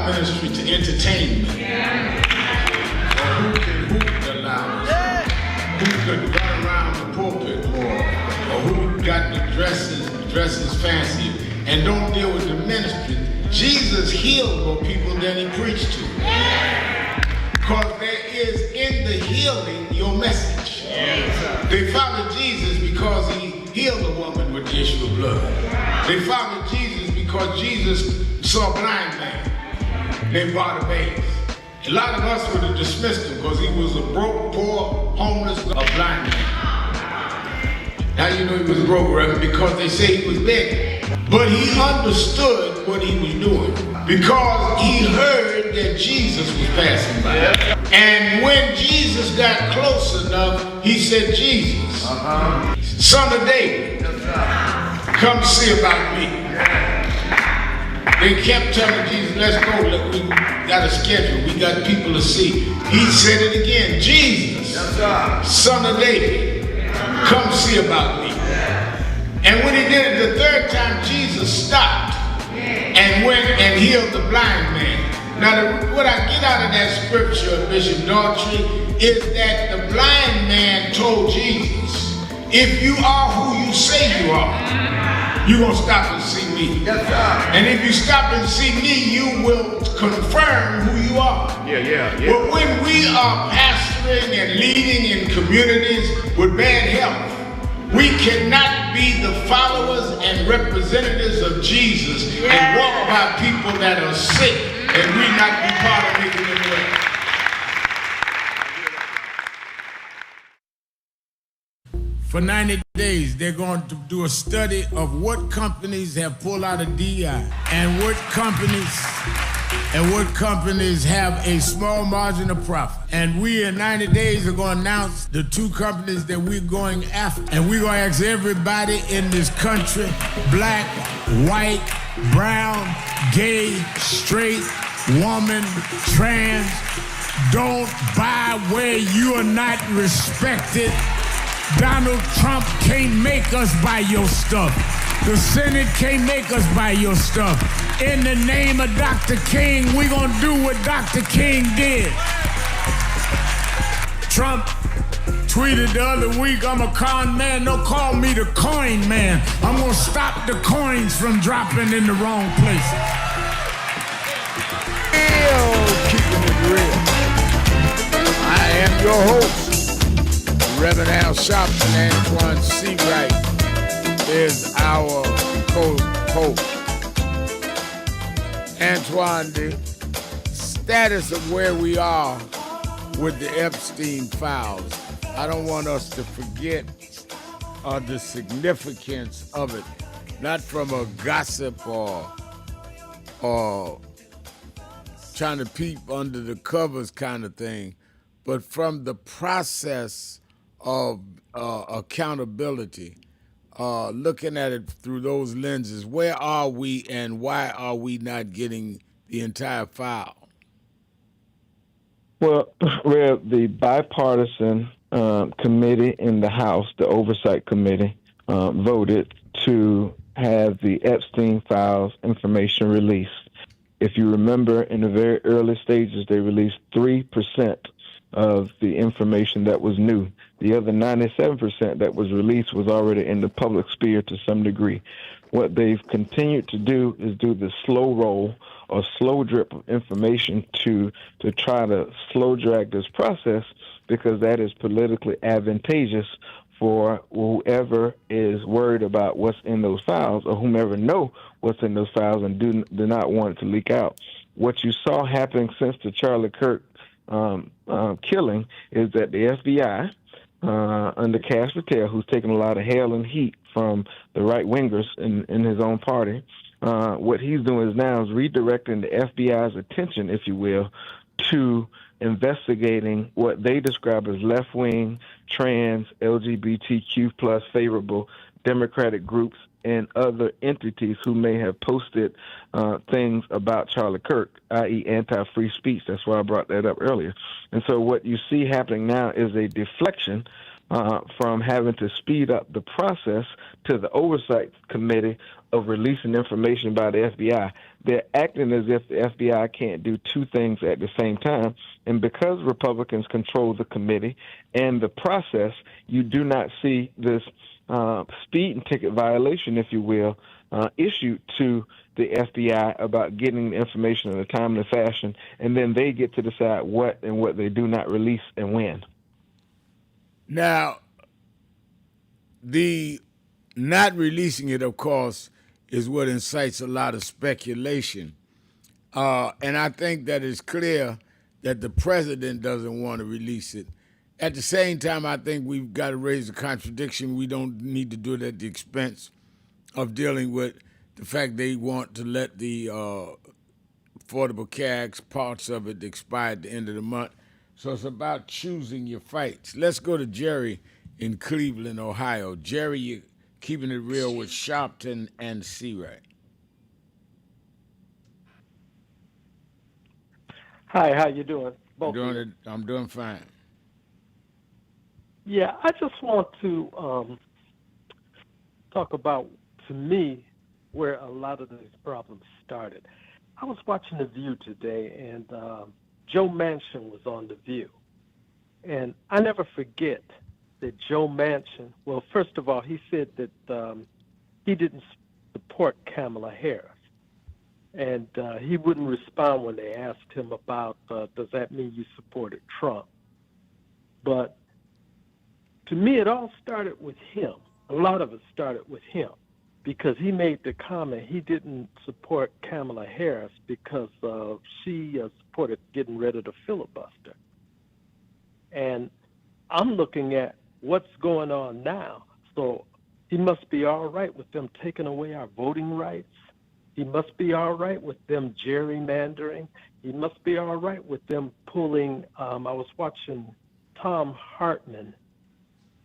our ministry to entertainment. Or who can hoop the loudest? Who could run around the pulpit more? Or who got the dresses fancy and don't deal with the ministry? Jesus healed more people than he preached to. Because there is in the healing your message. They followed Jesus because he healed a woman with the issue of blood. They followed Jesus because Jesus saw a blind man named Bartimaeus. A lot of us would have dismissed him because he was a broke, poor, homeless, a blind man. How you know he was broke, Reverend? Because they say he was begging. But he understood what he was doing because he heard that Jesus was passing by. And when Jesus got close enough, he said, Jesus, son of David, come see about me. They kept telling Jesus, let's go, look, we got a schedule, we got people to see. He said it again, Jesus, son of David, come see about me. And when he did it the third time, Jesus stopped and went and healed the blind man. Now, what I get out of that scripture, Bishop Daughtry, is that the blind man told Jesus, if you are who you say you are, you're going to stop and see me. And if you stop and see me, you will confirm who you are. But when we are pastoring and leading in communities with bad health, we cannot be the followers and representatives of Jesus and walk by people that are sick and we not be part of making them well. For 90 days, they're going to do a study of what companies have pulled out of DI and what companies have a small margin of profit. And we in 90 days are going to announce the 2 companies that we're going after. And we're going to ask everybody in this country, black, white, brown, gay, straight, woman, trans, don't buy where you are not respected. Donald Trump can't make us buy your stuff. The Senate can't make us buy your stuff. In the name of Dr. King, we're going to do what Dr. King did. Trump tweeted the other week, I'm a con man, don't call me the coin man. I'm going to stop the coins from dropping in the wrong place. Keeping it real. I am your host, Reverend Al Sharpton. Antoine Seawright is our co-host. Antoine, the status of where we are with the Epstein files, I don't want us to forget the significance of it, not from a gossip or trying to peep under the covers kind of thing, but from the process of accountability, looking at it through those lenses. Where are we and why are we not getting the entire file? Well, the bipartisan committee in the House, the Oversight Committee, voted to have the Epstein files information released. If you remember, in the very early stages, they released 3% of the information that was new. The other 97% that was released was already in the public sphere to some degree. What they've continued to do is do the slow roll or slow drip of information to try to slow drag this process, because that is politically advantageous for whoever is worried about what's in those files, or whomever know what's in those files and do not want it to leak out. What you saw happening since the Charlie Kirk killing is that the FBI, under Cash Patel, who's taken a lot of hail and heat from the right-wingers in his own party, what he's doing is now is redirecting the FBI's attention, if you will, to investigating what they describe as left-wing, trans, LGBTQ plus favorable Democratic groups and other entities who may have posted things about Charlie Kirk, i.e. anti-free speech. That's why I brought that up earlier. And so what you see happening now is a deflection from having to speed up the process to the oversight committee of releasing information by the FBI. They're acting as if the FBI can't do two things at the same time. And because Republicans control the committee and the process, you do not see this speeding ticket violation, if you will, issued to the FBI about getting the information in a timely fashion, and then they get to decide what and what they do not release and when. Now, the not releasing it, of course, is what incites a lot of speculation. And I think that it's clear that the president doesn't want to release it. At the same time, I think we've got to raise a contradiction. We don't need to do it at the expense of dealing with the fact they want to let the Affordable Care Act, parts of it, expire at the end of the month. So it's about choosing your fights. Let's go to Jerry in Cleveland, Ohio. Jerry, you're keeping it real with Sharpton and C-Ray. Hi, how you doing? Both of you. I'm doing fine. Yeah, I just want to talk about, to me, where a lot of these problems started. I was watching The View today, and Joe Manchin was on The View. And I never forget that Joe Manchin, well, first of all, he said that he didn't support Kamala Harris. And he wouldn't respond when they asked him about, does that mean you supported Trump? But to me, it all started with him. A lot of it started with him because he made the comment he didn't support Kamala Harris because she supported getting rid of the filibuster. And I'm looking at what's going on now. So he must be all right with them taking away our voting rights. He must be all right with them gerrymandering. He must be all right with them pulling. I was watching Tom Hartman,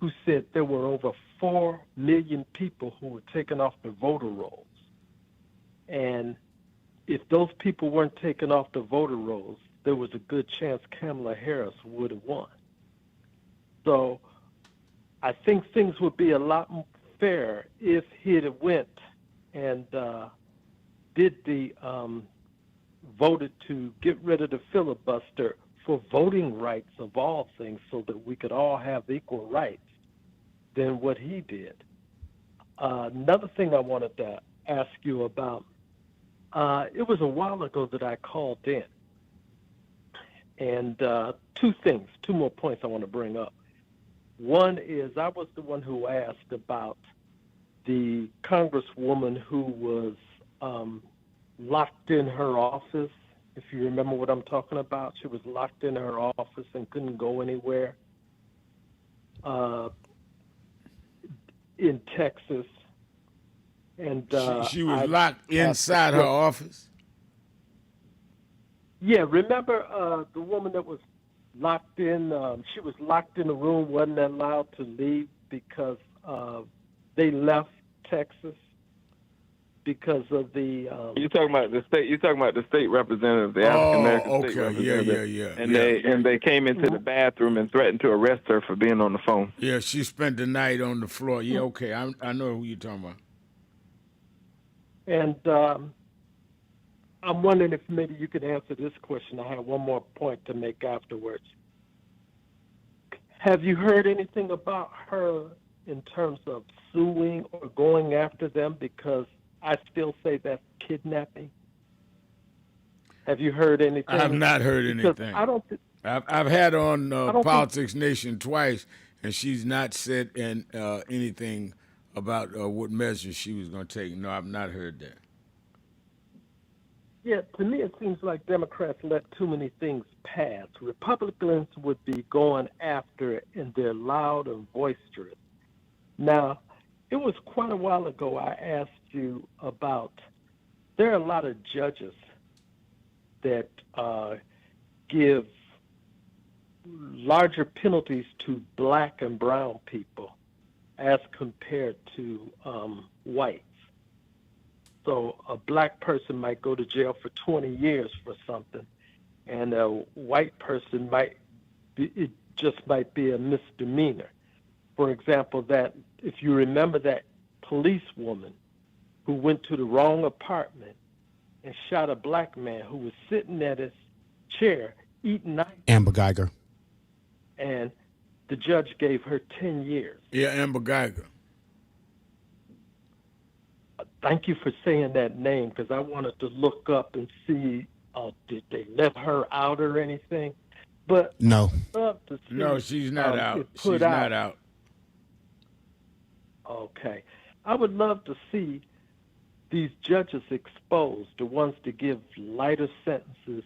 who said there were over 4 million people who were taken off the voter rolls. And if those people weren't taken off the voter rolls, there was a good chance Kamala Harris would have won. So I think things would be a lot fairer if he'd have went and voted to get rid of the filibuster for voting rights of all things so that we could all have equal rights than what he did. Another thing I wanted to ask you about, it was a while ago that I called in. And two more points I want to bring up. One is I was the one who asked about the congresswoman who was locked in her office. If you remember what I'm talking about, she was locked in her office and couldn't go anywhere in Texas. And she was locked inside her office? Yeah, remember the woman that was locked in? She was locked in a room, wasn't allowed to leave because they left Texas because of the. You're talking about the state. You're talking about the state representative, the African American state representative. Yeah. And they came into the bathroom and threatened to arrest her for being on the phone. Yeah, she spent the night on the floor. Yeah, okay, I know who you're talking about. And I'm wondering if maybe you could answer this question. I have one more point to make afterwards. Have you heard anything about her in terms of suing or going after them? Because I still say that's kidnapping. Have you heard anything? I have not heard Because anything. I don't. I've had on Politics think... Nation twice, and she's not said anything about what measures she was going to take. No, I've not heard that. Yeah, to me it seems like Democrats let too many things pass. Republicans would be going after it, and they're loud and boisterous. Now, it was quite a while ago I asked you about, there are a lot of judges that give larger penalties to black and brown people as compared to whites. So a black person might go to jail for 20 years for something, and a white person might be a misdemeanor. for example, that if you remember that police woman who went to the wrong apartment and shot a black man who was sitting at his chair eating ice, Amber Geiger. and the judge gave her 10 years. Yeah, Amber Geiger. Thank you for saying that name, because I wanted to look up and see, did they let her out or anything? But No. I'd love to see, No, she's not out. it put She's not out. Okay. I would love to see these judges exposed, the ones to give lighter sentences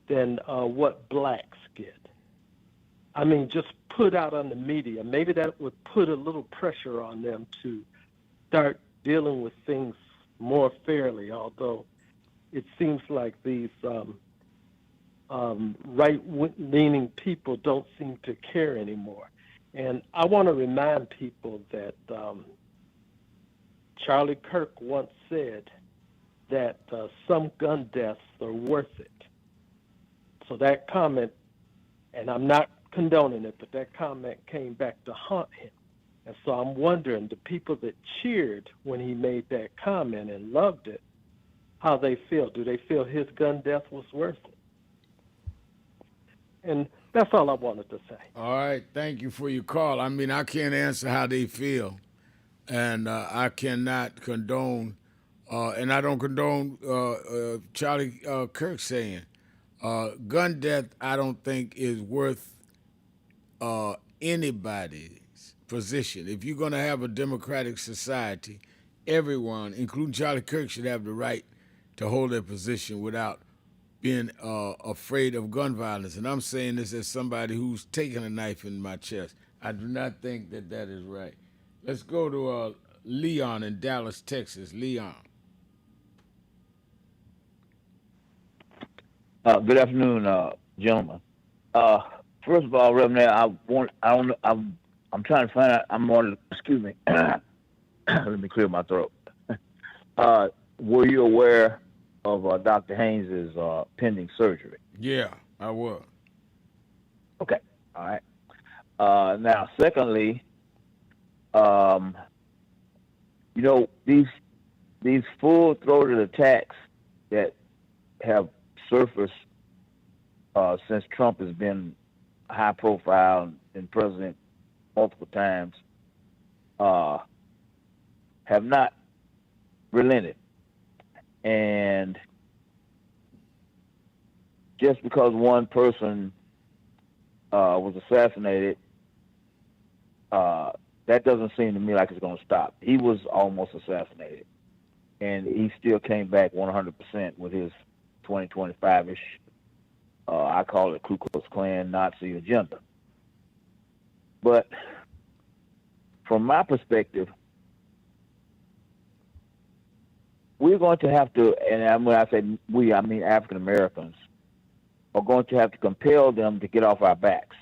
than what blacks get. I mean, just put out on the media. Maybe that would put a little pressure on them to start dealing with things more fairly, although it seems like these right-leaning people don't seem to care anymore. And I want to remind people that Charlie Kirk once said that some gun deaths are worth it. So that comment, and I'm not condoning it, but that comment came back to haunt him. And so I'm wondering, the people that cheered when he made that comment and loved it, how they feel. Do they feel his gun death was worth it? And that's all I wanted to say. All right, thank you for your call. I mean, I can't answer how they feel, and I cannot condone, and I don't condone Charlie Kirk saying gun death. I don't think is worth anybody's position. If you're going to have a democratic society, everyone, including Charlie Kirk, should have the right to hold their position without being afraid of gun violence. And I'm saying this as somebody who's taken a knife in my chest. I do not think that that is right. Let's go to Leon in Dallas, Texas. Leon. Good afternoon, gentlemen. First of all, Reverend, I'm trying to find out. Excuse me. Let me clear my throat. Were you aware of Dr. Haynes's pending surgery? Yeah, I was. Okay. All right. Now, secondly, these full-throated attacks that have surfaced since Trump has been high profile and president multiple times have not relented. And just because one person was assassinated, that doesn't seem to me like it's going to stop. He was almost assassinated, and he still came back 100% with his 2025-ish, I call it Ku Klux Klan Nazi agenda. But from my perspective, we're going to have to, and when I say we, I mean African Americans, are going to have to compel them to get off our backs.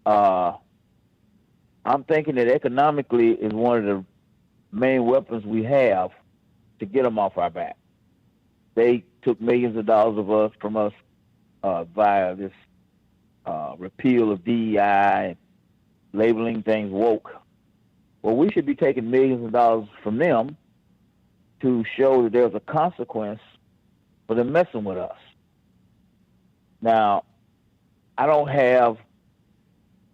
I'm thinking that economically is one of the main weapons we have to get them off our back. They took millions of dollars from us via this repeal of DEI, labeling things woke. Well, we should be taking millions of dollars from them to show that there's a consequence for them messing with us. Now, I don't have,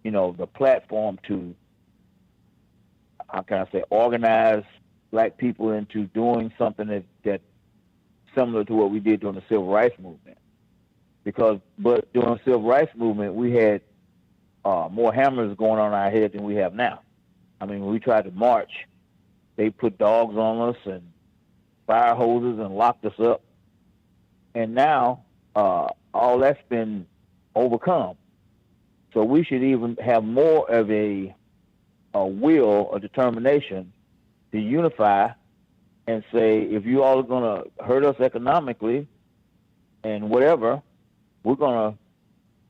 the platform to, how can I say, organize black people into doing something that similar to what we did during the Civil Rights Movement. But during the Civil Rights Movement, we had more hammers going on our head than we have now. I mean, when we tried to march, they put dogs on us and fire hoses and locked us up. And now, all that's been overcome. So we should even have more of a will, a determination to unify and say, if you all are going to hurt us economically and whatever, we're going to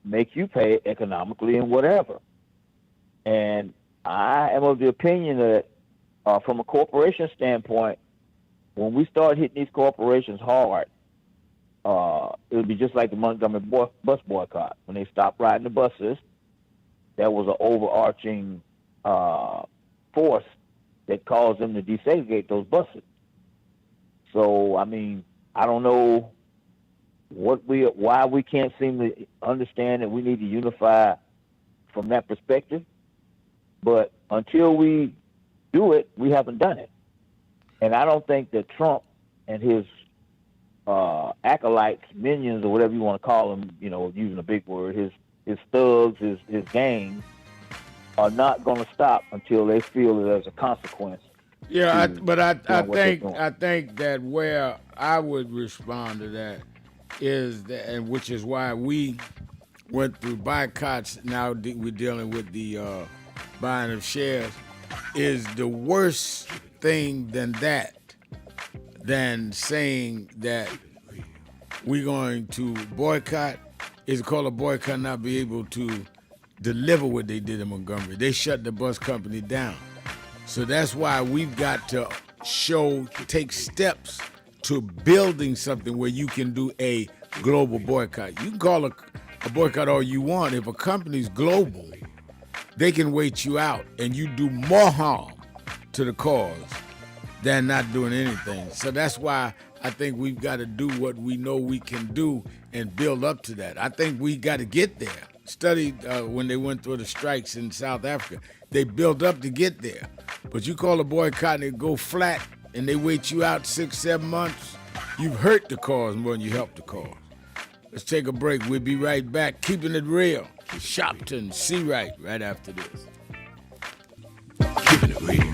make you pay economically and whatever. And I am of the opinion that from a corporation standpoint, when we start hitting these corporations hard, it would be just like the Montgomery bus boycott. When they stopped riding the buses, there was an overarching force that caused them to desegregate those buses. So, I mean, I don't know why we can't seem to understand that we need to unify from that perspective. But until we do it, we haven't done it. And I don't think that Trump and his acolytes, minions, or whatever you want to call them, you know, using a big word, his thugs, his gangs, are not going to stop until they feel that there's a consequence. Yeah, I think that where I would respond to that is that, and which is why we went through boycotts. Now we're dealing with the buying of shares. Is the worst thing than saying that we're going to boycott is called a boycott, not be able to deliver what they did in Montgomery. They shut the bus company down. So that's why we've got to take steps to building something where you can do a global boycott. You can call a boycott all you want. If a company's global, they can wait you out and you do more harm to the cause than not doing anything. So that's why I think we've got to do what we know we can do and build up to that. I think we got to get there. Studied when they went through the strikes in South Africa. They built up to get there. But you call a boycott and it go flat and they wait you out 6-7 months, you've hurt the cause more than you helped the cause. Let's take a break. We'll be right back. Keeping it real. Sharpton, see right after this. Keeping it real.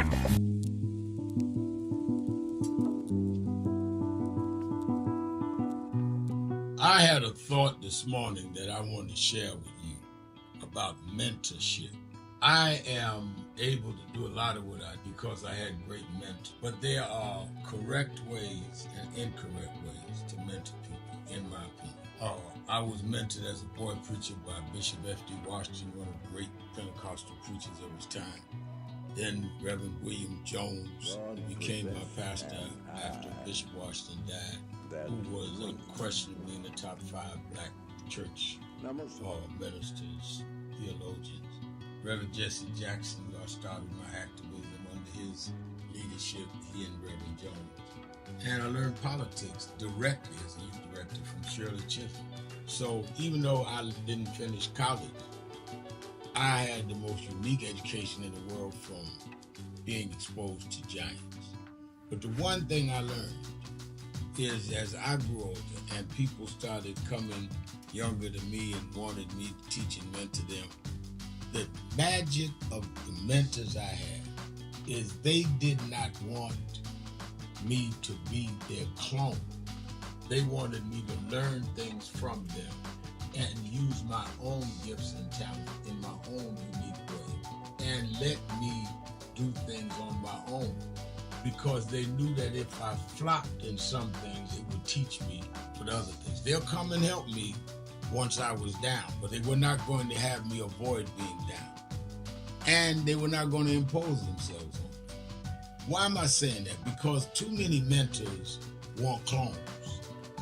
I had a thought this morning that I wanted to share with you about mentorship. I am able to do a lot of what I do because I had great mentors, but there are correct ways and incorrect ways to mentor people, in my opinion. I was mentored as a boy preacher by Bishop F.D. Washington, one of the great Pentecostal preachers of his time. Then Reverend William Jones, who became my pastor after Bishop Washington died, who was unquestionably in the top 5 black church ministers, theologians. Reverend Jesse Jackson, who I started my activism under his leadership, he and Reverend Jones. And I learned politics directly as a youth director from Shirley Chisholm. So even though I didn't finish college, I had the most unique education in the world from being exposed to giants. But the one thing I learned is as I grew older and people started coming younger than me and wanted me to teach and mentor them, the magic of the mentors I had is they did not want me to be their clone. They wanted me to learn things from them and use my own gifts and talent in my own unique way and let me do things on my own, because they knew that if I flopped in some things, it would teach me for the other things. They'll come and help me once I was down, but they were not going to have me avoid being down. And they were not going to impose themselves on me. Why am I saying that? Because too many mentors want clones,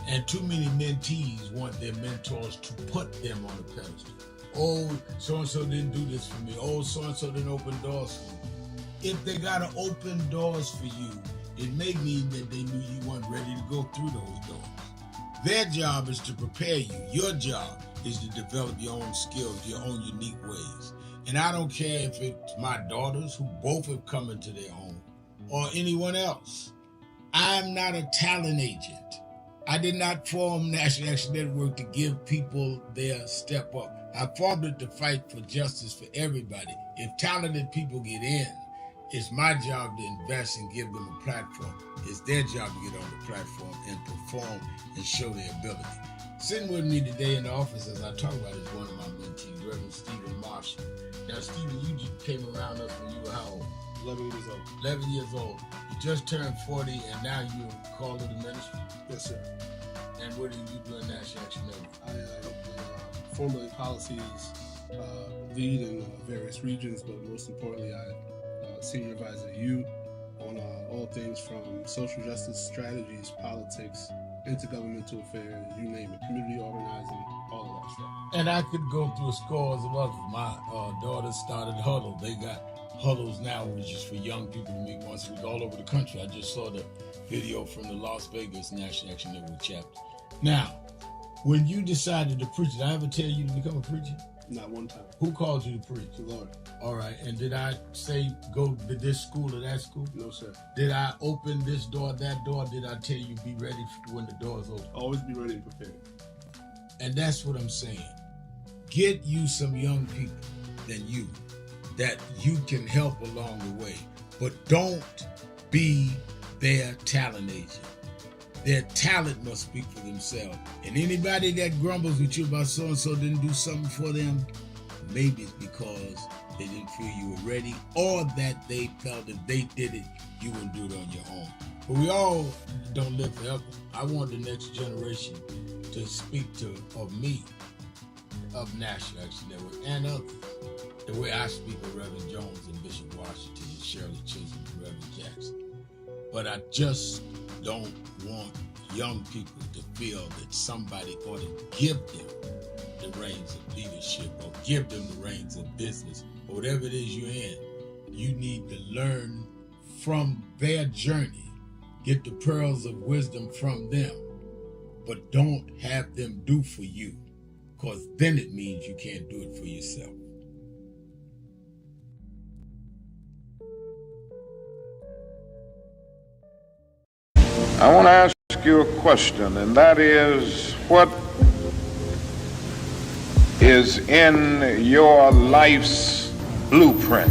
and too many mentees want their mentors to put them on a pedestal. Oh, so-and-so didn't do this for me. Oh, so-and-so didn't open doors for me. If they got to open doors for you, it may mean that they knew you weren't ready to go through those doors. Their job is to prepare you. Your job is to develop your own skills, your own unique ways. And I don't care if it's my daughters, who both have come into their own, or anyone else. I'm not a talent agent. I did not form National Action Network to give people their step up. I formed it to fight for justice for everybody. If talented people get in, it's my job to invest and give them a platform. It's their job to get on the platform and perform and show their ability. Sitting with me today in the office as I talk about it is one of my mentees, Reverend Stephen Marshall. Now, Stephen, you just came around us when you were how old? 11 years old. 11 years old. You just turned 40 and now you're called to the ministry? Yes, sir. And what do you do in National Action Network? I formulate policies, lead in various regions, but most importantly, I senior advisor to you on all things from social justice strategies, politics, intergovernmental affairs, you name it, community organizing, all of that stuff. And I could go through scores of others. My daughter started Huddle. They got Huddles now, which is for young people to meet once a week all over the country. I just saw the video from the Las Vegas National Action Network chapter. Now, when you decided to preach, did I ever tell you to become a preacher? Not one time. Who called you to preach? The Lord. All right. And did I say go to this school or that school? No, sir. Did I open this door, that door? Did I tell you be ready when the door's open? Always be ready and prepared. And that's what I'm saying. Get you some young people than you that you can help along the way. But don't be their talent agent. Their talent must speak for themselves. And anybody that grumbles with you about so-and-so didn't do something for them, maybe it's because they didn't feel you were ready, or that they felt if they did it, you wouldn't do it on your own. But we all don't live forever. I want the next generation to speak of me, of National Action Network, and others, the way I speak of Reverend Jones and Bishop Washington and Shirley Chisholm and Reverend Jackson. But I just don't want young people to feel that somebody ought to give them the reins of leadership or give them the reins of business or whatever it is you're in. You need to learn from their journey, get the pearls of wisdom from them, but don't have them do for you, because then it means you can't do it for yourself. I want to ask you a question, and that is, what is in your life's blueprint?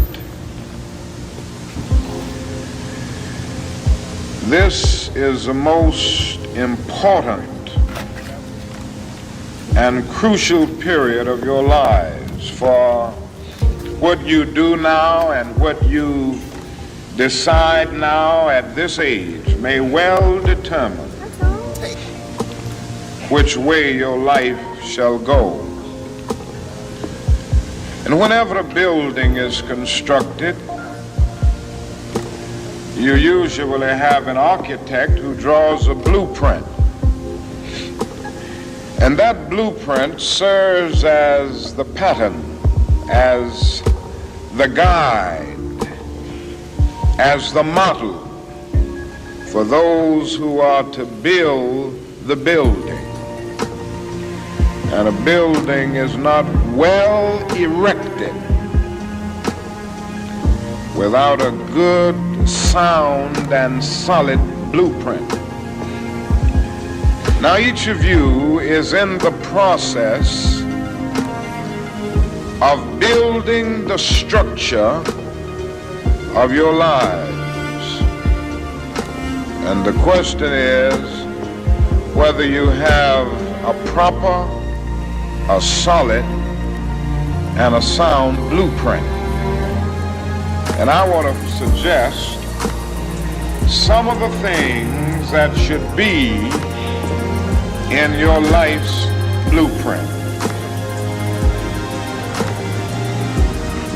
This is the most important and crucial period of your lives, for what you do now and what you decide now at this age may well determine which way your life shall go. And whenever a building is constructed, you usually have an architect who draws a blueprint. And that blueprint serves as the pattern, as the guide, as the model for those who are to build the building. And a building is not well erected without a good, sound, and solid blueprint. Now, each of you is in the process of building the structure of your lives. And the question is whether you have a proper, a solid, and a sound blueprint. And I want to suggest some of the things that should be in your life's blueprint.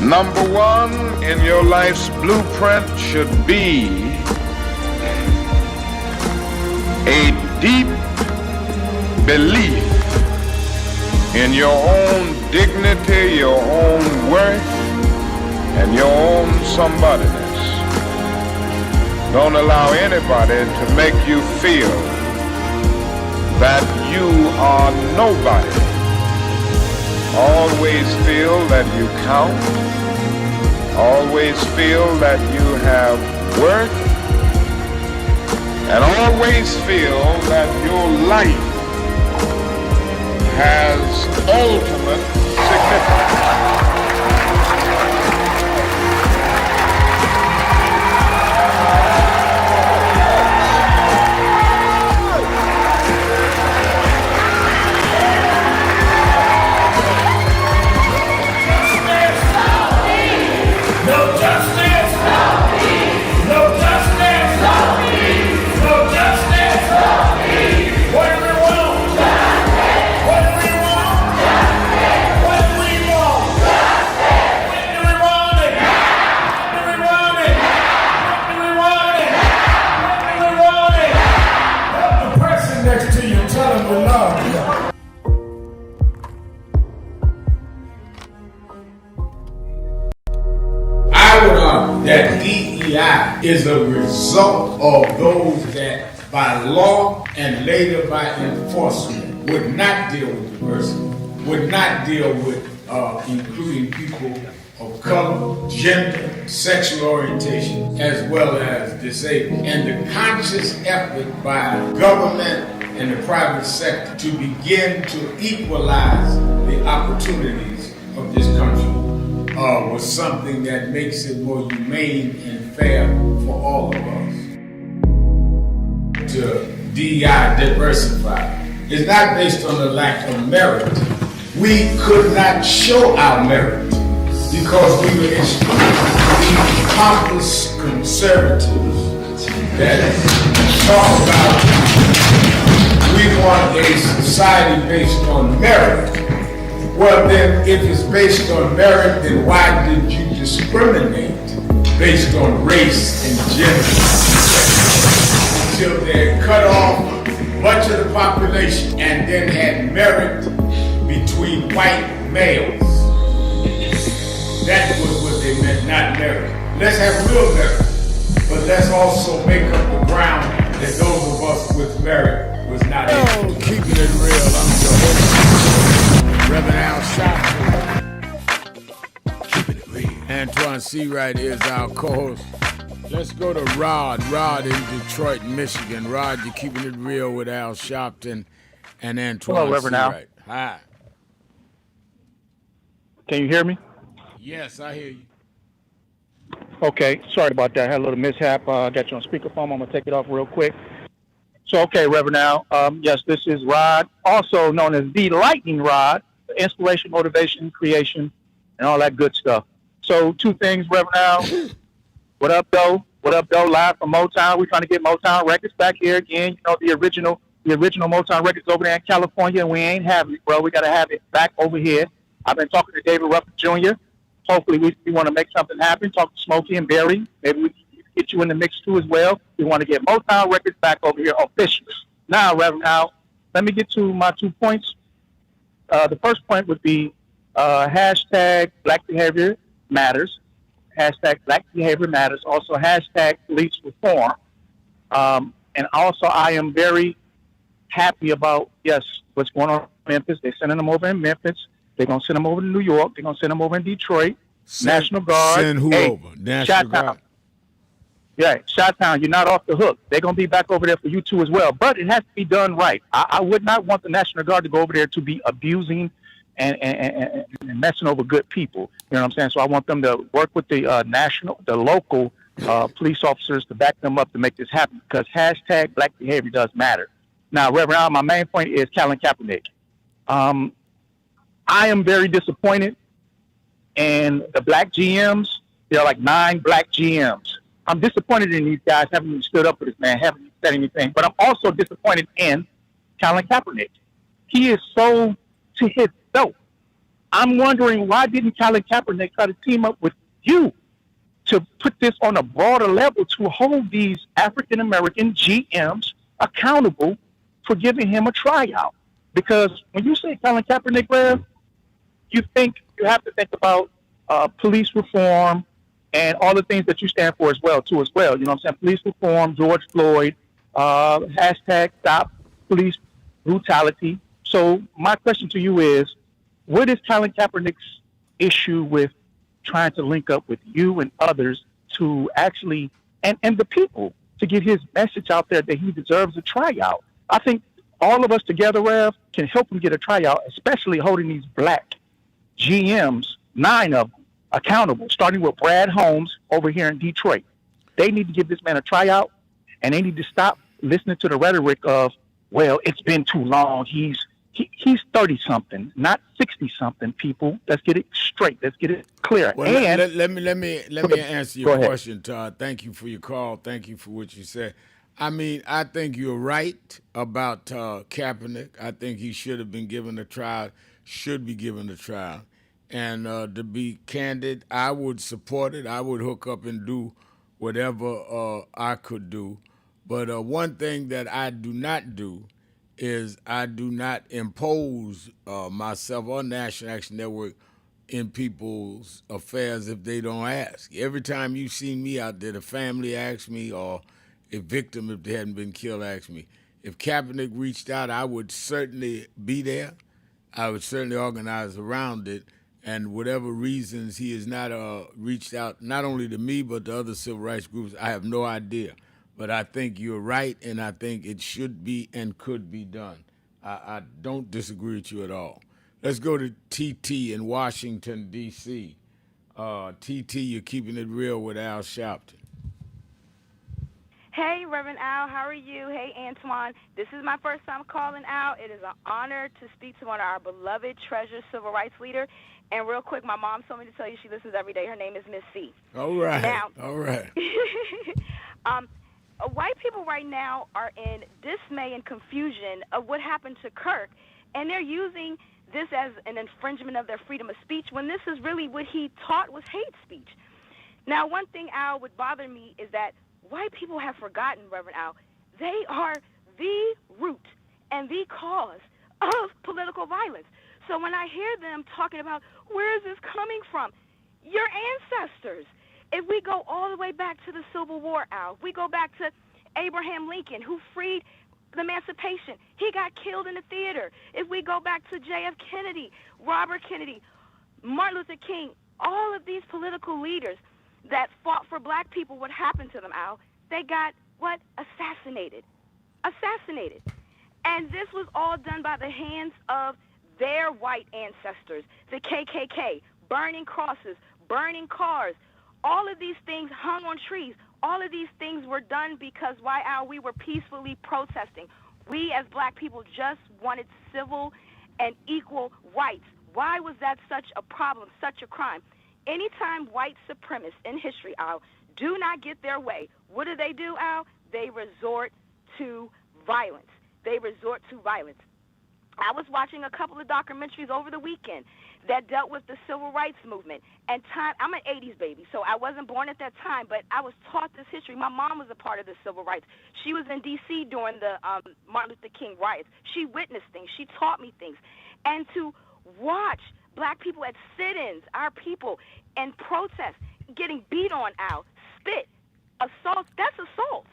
Number one in your life's blueprint should be a deep belief in your own dignity, your own worth, and your own somebodyness. Don't allow anybody to make you feel that you are nobody. Always feel that you count. Always feel that you have worth. And always feel that your life has ultimate significance. What do we want? is a result of those that by law and later by enforcement would not deal with diversity, would not deal with including people of color, gender, sexual orientation, as well as disabled. And the conscious effort by government and the private sector to begin to equalize the opportunities of this country was something that makes it more humane and fair for all of us. To DEI diversify. It's not based on the lack of merit. We could not show our merit because we were extremely pompous conservatives that talk about we want a society based on merit. Well then, if it's based on merit, then why did you discriminate based on race and gender? Until they cut off much of the population and then had merit between white males. That was what they meant, not merit. Let's have real merit, but let's also make up the ground that those of us with merit was not able to. Keeping it real, I'm your host, Reverend Al Sharpton. Keeping it real. Antoine Seawright is our co-host. Let's go to Rod. Rod in Detroit, Michigan. Rod, you're keeping it real with Al Sharpton and Antoine Hello, Reverend Al. Seawright. Hi. Can you hear me? Yes, I hear you. Okay, sorry about that. I had a little mishap. I got you on speakerphone. I'm going to take it off real quick. So, okay, Reverend Al. Yes, this is Rod, also known as the Lightning Rod, inspiration, motivation, creation, and all that good stuff. So, two things, Reverend Al. What up, though? What up, though? Live from Motown. We're trying to get Motown Records back here again. You know, the original Motown Records over there in California, and we ain't having it, bro. We got to have it back over here. I've been talking to David Ruffin Jr. Hopefully, we want to make something happen. Talk to Smokey and Barry. Maybe we can get you in the mix, too, as well. We want to get Motown Records back over here officially. Now, Reverend Al, let me get to my 2 points. The first point would be hashtag Black Behavior Matters. Hashtag Black Behavior Matters. Also, hashtag police reform. And also, I am very happy about, yes, what's going on in Memphis. They're sending them over in Memphis. They're going to send them over to New York. They're going to send them over in Detroit. National Guard. Send who over? National Guard. Yeah, Chi-Town, you're not off the hook. They're going to be back over there for you, too, as well. But it has to be done right. I would not want the National Guard to go over there to be abusing and messing over good people. You know what I'm saying? So I want them to work with the local police officers to back them up to make this happen, because hashtag Black behavior does matter. Now, Reverend Al, my main point is Colin Kaepernick. I am very disappointed in the black GMs. There are like 9 black GMs. I'm disappointed in these guys haven't even stood up for this man, haven't even said anything. But I'm also disappointed in Colin Kaepernick. He is so to his dope. I'm wondering, why didn't Colin Kaepernick try to team up with you to put this on a broader level to hold these African-American GMs accountable for giving him a tryout? Because when you say Colin Kaepernick, Rev, you have to think about police reform and all the things that you stand for as well. You know what I'm saying? Police reform, George Floyd, hashtag stop police brutality. So my question to you is, what is Colin Kaepernick's issue with trying to link up with you and others to actually, and the people, to get his message out there that he deserves a tryout? I think all of us together, Rev, can help him get a tryout, especially holding these black GMs, 9 of them, accountable, starting with Brad Holmes over here in Detroit. They need to give this man a tryout, and they need to stop listening to the rhetoric of, well, it's been too long. He's 30-something, not 60-something, people. Let's get it straight. Let's get it clear. Well, and let me answer your question, Todd. Thank you for your call. Thank you for what you said. I mean, I think you're right about Kaepernick. I think he should have been given a trial, should be given a trial. And to be candid, I would support it. I would hook up and do whatever I could do. But one thing that I do not do is I do not impose myself on National Action Network in people's affairs if they don't ask. Every time you see me out there, the family asks me, or a victim, if they hadn't been killed, asks me. If Kaepernick reached out, I would certainly be there. I would certainly organize around it. And whatever reasons he has not reached out, not only to me, but to other civil rights groups, I have no idea. But I think you're right, and I think it should be and could be done. I don't disagree with you at all. Let's go to TT in Washington, D.C. TT, you're keeping it real with Al Sharpton. Hey, Reverend Al, how are you? Hey, Antoine. This is my first time calling out. It is an honor to speak to one of our beloved, treasured civil rights leader. And real quick, my mom told me to tell you she listens every day. Her name is Miss C. All right. Now, all right. White people right now are in dismay and confusion of what happened to Kirk, and they're using this as an infringement of their freedom of speech when this is really what he taught was hate speech. Now, one thing, Al, would bother me is that white people have forgotten, Reverend Al, they are the root and the cause of political violence. So when I hear them talking about where is this coming from, your ancestors. If we go all the way back to the Civil War, Al, if we go back to Abraham Lincoln, who freed the Emancipation, he got killed in the theater. If we go back to J.F. Kennedy, Robert Kennedy, Martin Luther King, all of these political leaders that fought for black people, what happened to them, Al? They got, what? Assassinated. Assassinated. And this was all done by the hands of their white ancestors, the KKK, burning crosses, burning cars. All of these things hung on trees. All of these things were done because, why, Al? We were peacefully protesting. We, as black people, just wanted civil and equal rights. Why was that such a problem, such a crime? Anytime white supremacists in history, Al, do not get their way, what do, Al? They resort to violence. They resort to violence. I was watching a couple of documentaries over the weekend that dealt with the civil rights movement. And I'm an 80s baby, so I wasn't born at that time, but I was taught this history. My mom was a part of the civil rights. She was in D.C. during the Martin Luther King riots. She witnessed things. She taught me things. And to watch black people at sit-ins, our people, and protest, getting beat on, Al, spit, assault, that's assault.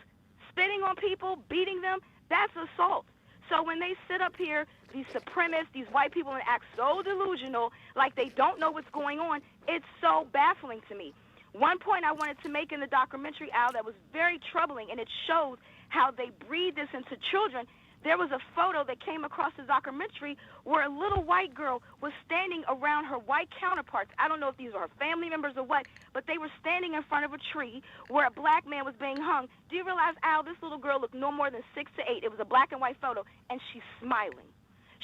Spitting on people, beating them, that's assault. So when they sit up here, these supremacists, these white people, and act so delusional, like they don't know what's going on, it's so baffling to me. One point I wanted to make in the documentary, Al, that was very troubling, and it shows how they breed this into children. There was a photo that came across the documentary where a little white girl was standing around her white counterparts. I don't know if these were her family members or what, but they were standing in front of a tree where a black man was being hung. Do you realize, Al, this little girl looked no more than 6 to 8. It was a black and white photo, and she's smiling.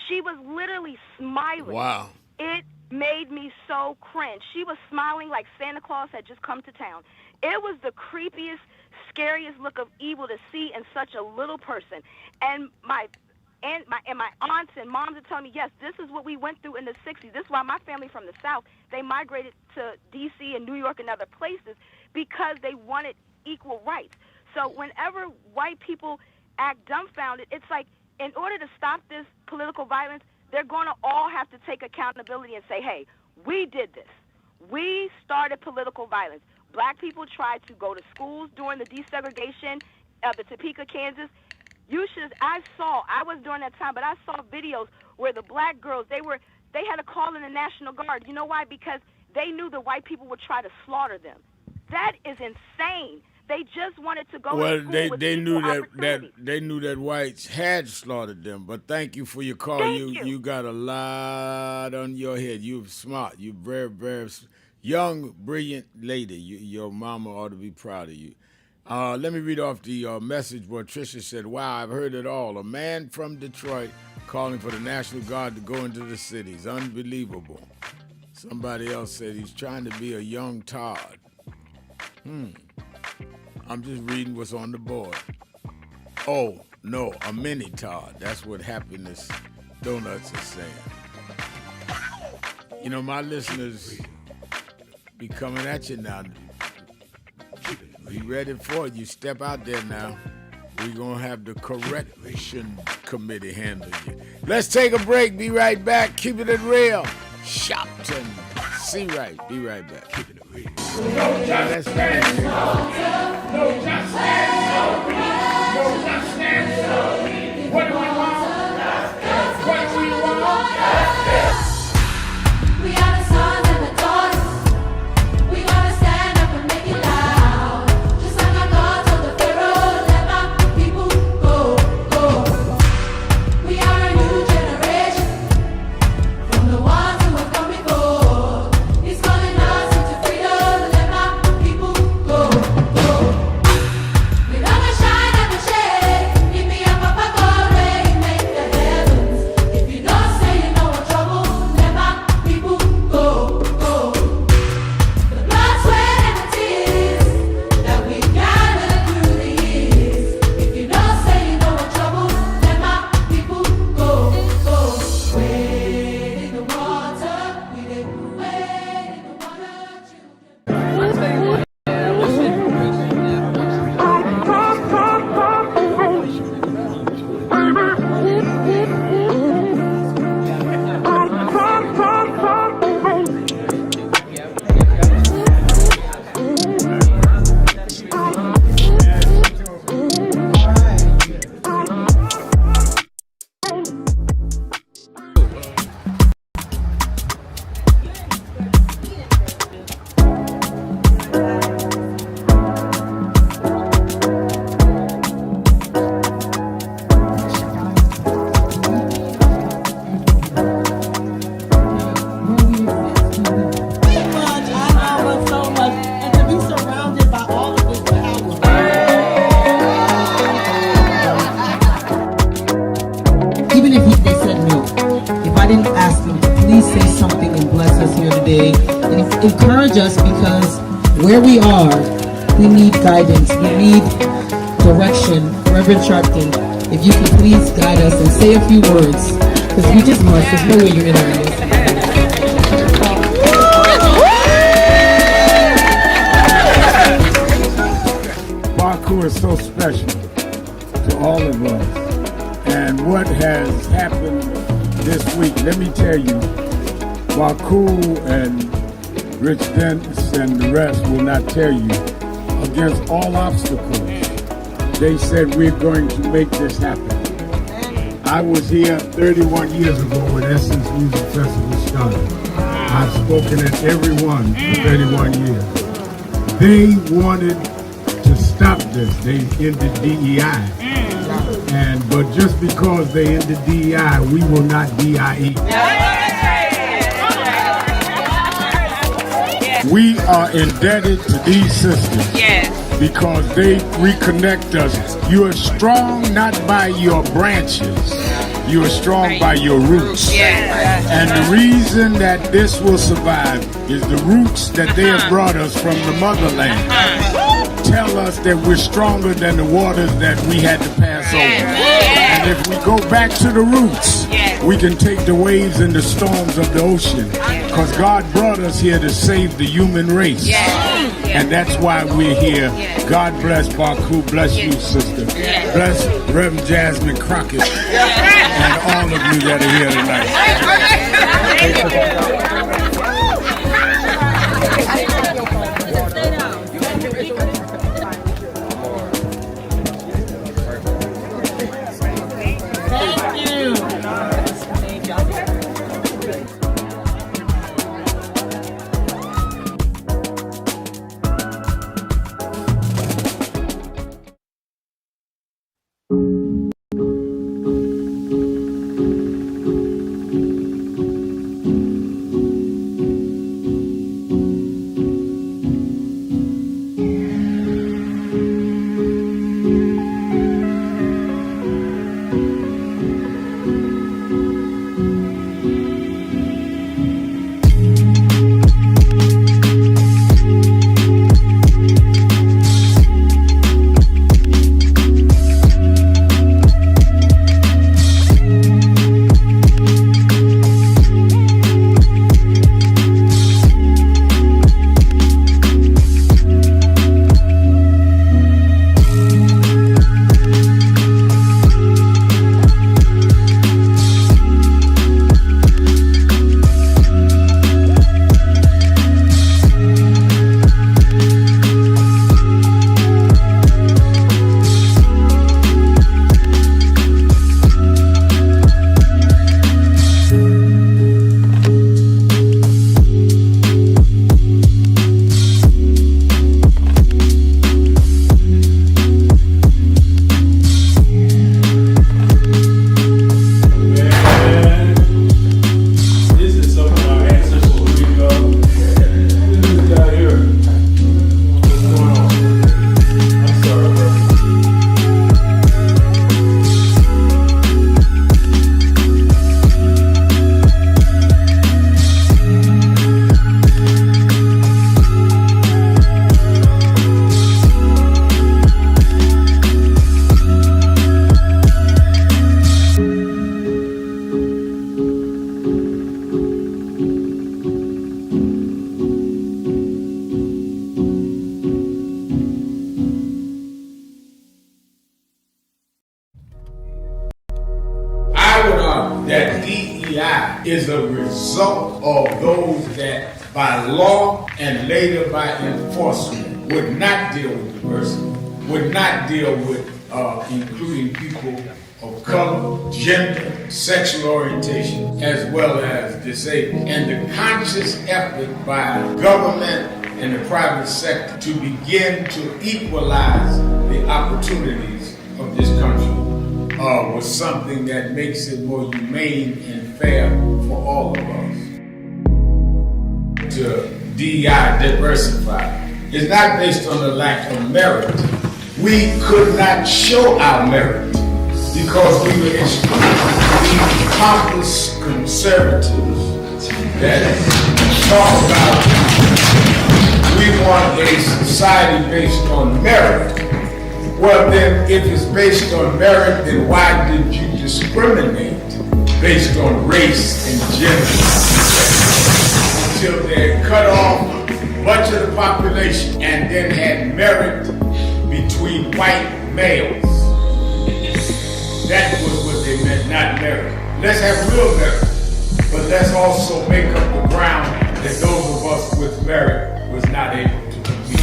She was literally smiling. Wow. It made me so cringe. She was smiling like Santa Claus had just come to town. It was the creepiest, scariest look of evil to see in such a little person. And my aunts and moms are telling me, yes, this is what we went through in the 60s. This is why my family from the South, they migrated to D.C. and New York and other places because they wanted equal rights. So whenever white people act dumbfounded, it's like, in order to stop this political violence, they're going to all have to take accountability and say, hey, we did this. We started political violence. Black people tried to go to schools during the desegregation of the Topeka, Kansas. I was during that time, but I saw videos where the black girls, they had to call in the National Guard. You know why? Because they knew the white people would try to slaughter them. That is insane. They just wanted to go to school with they knew opportunity. they knew that whites had slaughtered them. But thank you for your call. You got a lot on your head. You're smart. You're very, very young, brilliant lady. Your mama ought to be proud of you. Let me read off the message where Tricia said, wow, I've heard it all. A man from Detroit calling for the National Guard to go into the cities. Unbelievable. Somebody else said he's trying to be a young Todd. I'm just reading what's on the board. Oh, no, a mini Todd. That's what Happiness Donuts is saying. You know, my listeners be coming at you now. Be ready for it. You step out there now. We're going to have the correction committee handle you. Let's take a break. Be right back. Keeping it real. Sharpton See right. Be right back. Keeping it real. No justice, no justice, what do we want? What do we want? We are the sons and the daughters. We gotta stand up and make it loud. Just like our God told the Pharaoh, let my people go, go. We are a new generation from the ones who have come before. He's calling us into freedom, let my people go, go. We never shine, never shade. Give me a papa God, rain, make the heavens. If you don't say you know what trouble, let my people go, go. The blood, sweat, and the tears that we gathered through the years. If you don't say you know what trouble, let my people go, go. Wade in the water, we did wade in the water, children. Even if they said no, if I didn't ask them to please say something and bless us here today and encourage us, because where we are, we need guidance, we need direction. Reverend Sharpton, if you can please guide us and say a few words, because we just must. There's no way you're entering this. Baku is so special to all of us. And what has happened this week, let me tell you, Baku and Rich Dennis and the rest will not tell you, against all obstacles, they said we're going to make this happen. I was here 31 years ago when Essence Music Festival started. I've spoken at every one for 31 years. They wanted to stop this. They ended DEI. But just because they ended DEI, we will not DIE. We are indebted to these sisters because they reconnect us. You are strong not by your branches, you are strong by your roots. And the reason that this will survive is the roots that they have brought us from the motherland. Tell us that we're stronger than the waters that we had to pass over. And if we go back to the roots, we can take the waves and the storms of the ocean. Because God brought us here to save the human race. And that's why we're here. God bless Baku. Bless you, sister. Bless Reverend Jasmine Crockett and all of you that are here tonight. is a result of those that by law and later by enforcement would not deal with diversity, would not deal with including people of color, gender, sexual orientation, as well as disabled. And the conscious effort by government and the private sector to begin to equalize the opportunities of this country was something that makes it more humane and fair for all of us. To DEI, diversify, is not based on the lack of merit. We could not show our merit because we were pompous conservatives that talk about we want a society based on merit. Well then, if it's based on merit, then why did you discriminate based on race and gender? Until they cut off much of the population and then had merit between white males. That was what they meant, not merit. Let's have real merit, but let's also make up the ground that those of us with merit was not able to compete.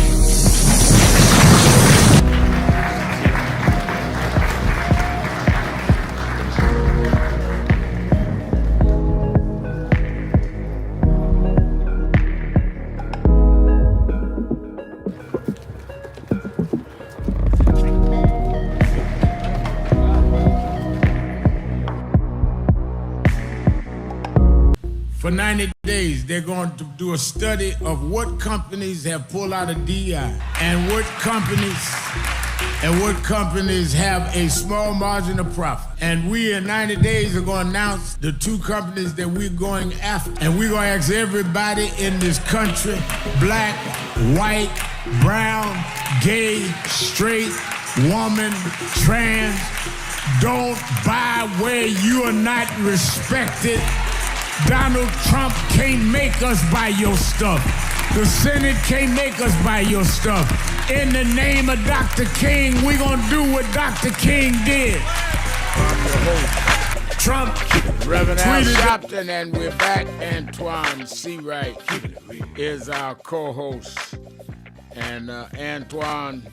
For 90 days, they're going to do a study of what companies have pulled out of DI and what companies have a small margin of profit. And we in 90 days are going to announce the 2 companies that we're going after. And we're going to ask everybody in this country, black, white, brown, gay, straight, woman, trans, don't buy where you are not respected. Donald Trump can't make us buy your stuff. The Senate can't make us buy your stuff. In the name of Dr. King, we're going to do what Dr. King did. Trump Reverend Al Sharpton, and we're back. Antoine Seawright is our co-host. And Antoine,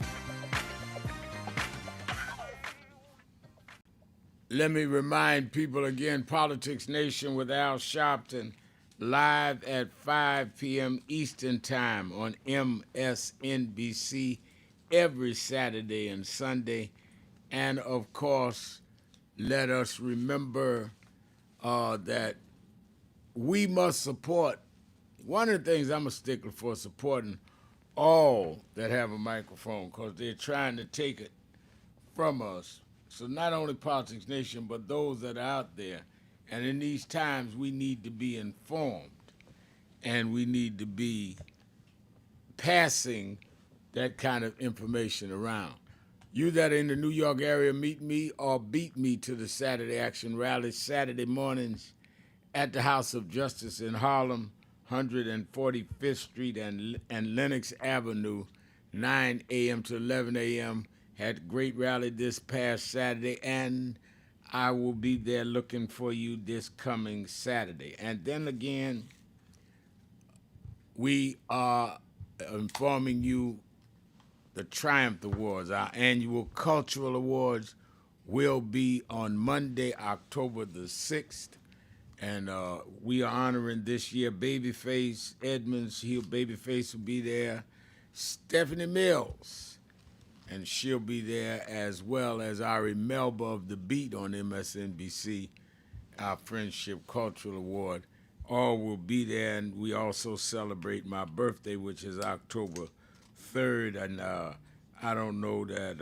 let me remind people again, Politics Nation with Al Sharpton, live at 5 p.m. Eastern Time on MSNBC every Saturday and Sunday. And of course, let us remember that we must support. One of the things I'm a stickler for, supporting all that have a microphone, because they're trying to take it from us. So not only Politics Nation, but those that are out there. And in these times, we need to be informed, and we need to be passing that kind of information around. You that are in the New York area, meet me or beat me to the Saturday Action Rally Saturday mornings at the House of Justice in Harlem, 145th Street and Lenox Avenue, 9 a.m. to 11 a.m. Had a great rally this past Saturday, and I will be there looking for you this coming Saturday. And then again, we are informing you the Triumph Awards, our annual cultural awards, will be on Monday, October the 6th. And we are honoring this year Babyface Edmonds. Babyface will be there. Stephanie Mills. And she'll be there, as well as Ari Melba of The Beat on MSNBC, our Friendship Cultural Award. All will be there, and we also celebrate my birthday, which is October 3rd. And I don't know that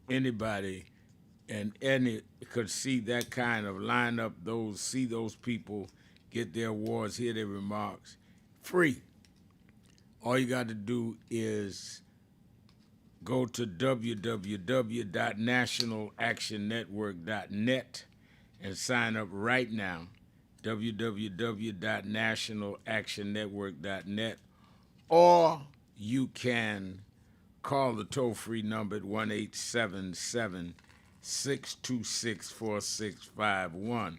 anybody and any could see that kind of lineup, see those people get their awards, hear their remarks, free. All you got to do is go to www.nationalactionnetwork.net and sign up right now, www.nationalactionnetwork.net, or you can call the toll-free number at 1-877-626-4651.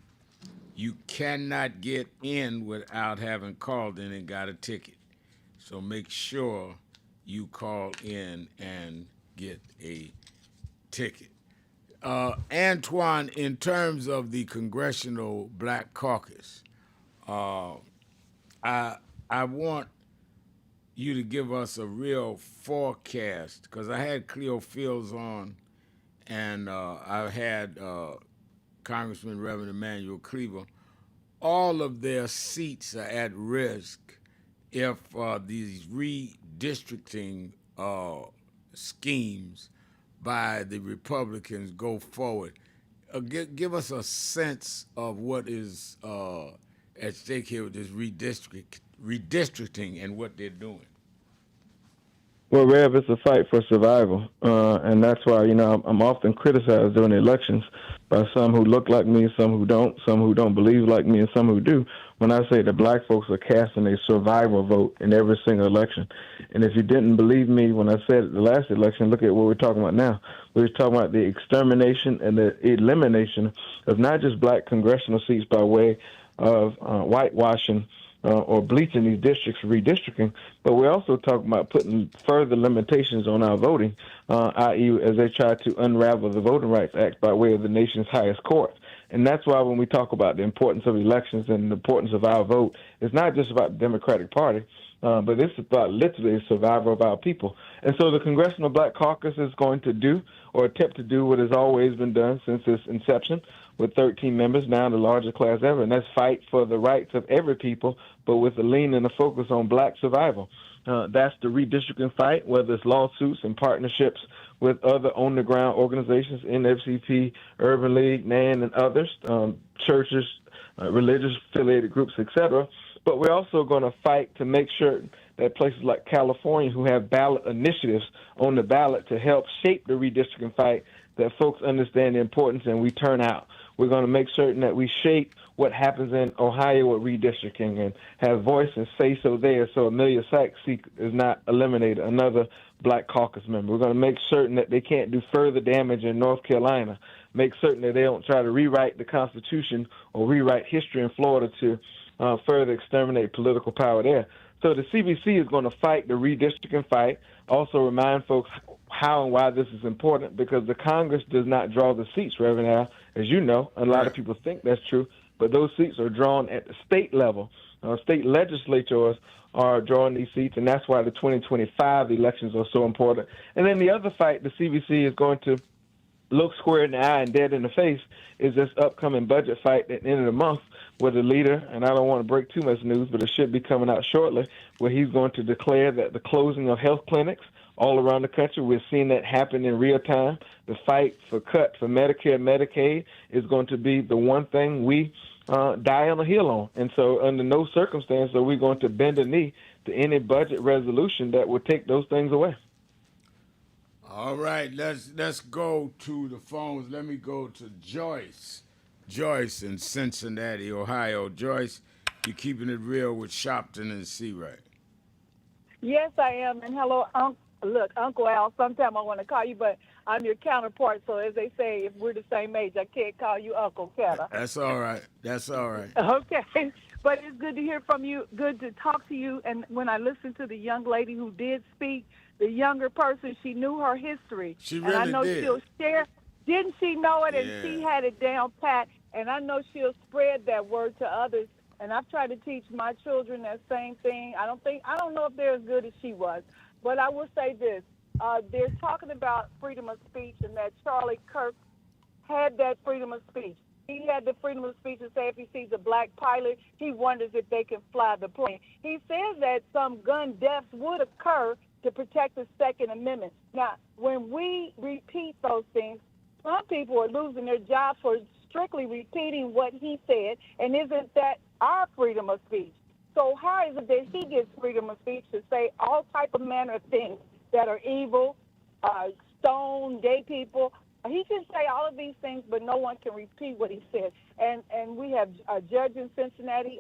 You cannot get in without having called in and got a ticket. So make sure you call in and get a ticket. Antoine, in terms of the Congressional Black Caucus, I want you to give us a real forecast, because I had Cleo Fields on, and I had Congressman Reverend Emmanuel Cleaver. All of their seats are at risk if these redistricting schemes by the Republicans go forward. Give us a sense of what is at stake here with this redistricting and what they're doing. Well, Rev, it's a fight for survival, and that's why I'm often criticized during the elections by some who look like me, some who don't believe like me, and some who do. When I say that black folks are casting a survival vote in every single election, and if you didn't believe me when I said it the last election, look at what we're talking about now. We're talking about the extermination and the elimination of not just black congressional seats by way of whitewashing or bleaching these districts, redistricting, but we're also talking about putting further limitations on our voting, i.e., as they try to unravel the Voting Rights Act by way of the nation's highest court. And that's why when we talk about the importance of elections and the importance of our vote, it's not just about the Democratic Party, but it's about literally the survival of our people. And so the Congressional Black Caucus is going to do or attempt to do what has always been done since its inception, with 13 members, now the largest class ever, and that's fight for the rights of every people, but with a lean and a focus on black survival. That's the redistricting fight, whether it's lawsuits and partnerships with other on-the-ground organizations, NFCP, Urban League, NAN, and others, churches, religious affiliated groups, etc. But we're also going to fight to make sure that places like California, who have ballot initiatives on the ballot to help shape the redistricting fight, that folks understand the importance and we turn out. We're going to make certain that we shape what happens in Ohio with redistricting and have voice and say so there, so Amelia Sachs is not eliminated, another black caucus member. We're going to make certain that they can't do further damage in North Carolina, make certain that they don't try to rewrite the Constitution or rewrite history in Florida to further exterminate political power there. So the CBC is going to fight the redistricting fight, also remind folks how and why this is important, because the Congress does not draw the seats, Reverend Al, as you know, and a lot of people think that's true, but those seats are drawn at the state level. State legislatures are drawing these seats, and that's why the 2025 elections are so important. And then the other fight the CBC is going to look square in the eye and dead in the face is this upcoming budget fight at the end of the month, where the leader, and I don't want to break too much news, but it should be coming out shortly, where he's going to declare that the closing of health clinics all around the country, we're seeing that happen in real time. The fight for cuts for Medicare and Medicaid is going to be the one thing we die on the hill on. And so under no circumstance are we going to bend a knee to any budget resolution that would take those things away. All right, let's go to the phones. Let me go to Joyce. Joyce in Cincinnati, Ohio. Joyce, you're keeping it real with Sharpton and C-Right. Yes, I am. And hello, look, Uncle Al, sometime I want to call you, but I'm your counterpart. So as they say, if we're the same age, I can't call you Uncle, can I? That's all right. That's all right. Okay. But it's good to hear from you, good to talk to you. And when I listened to the young lady who did speak, the younger person, she knew her history. She really and I know did. She'll share. Didn't she know it? Yeah. And she had it down pat. And I know she'll spread that word to others. And I've tried to teach my children that same thing. I don't know if they're as good as she was. But I will say this. They're talking about freedom of speech, and that Charlie Kirk had that freedom of speech. He had the freedom of speech to say if he sees a black pilot, he wonders if they can fly the plane. He says that some gun deaths would occur to protect the Second Amendment. Now, when we repeat those things, some people are losing their jobs for strictly repeating what he said, and isn't that our freedom of speech? So how is it that he gets freedom of speech to say all type of manner of things that are evil, stone, gay people? He can say all of these things, but no one can repeat what he said. And we have a judge in Cincinnati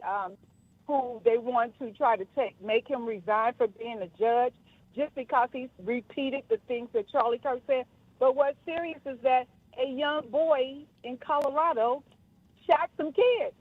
who they want to try to make him resign for being a judge just because he's repeated the things that Charlie Kirk said. But what's serious is that a young boy in Colorado shocked some kids.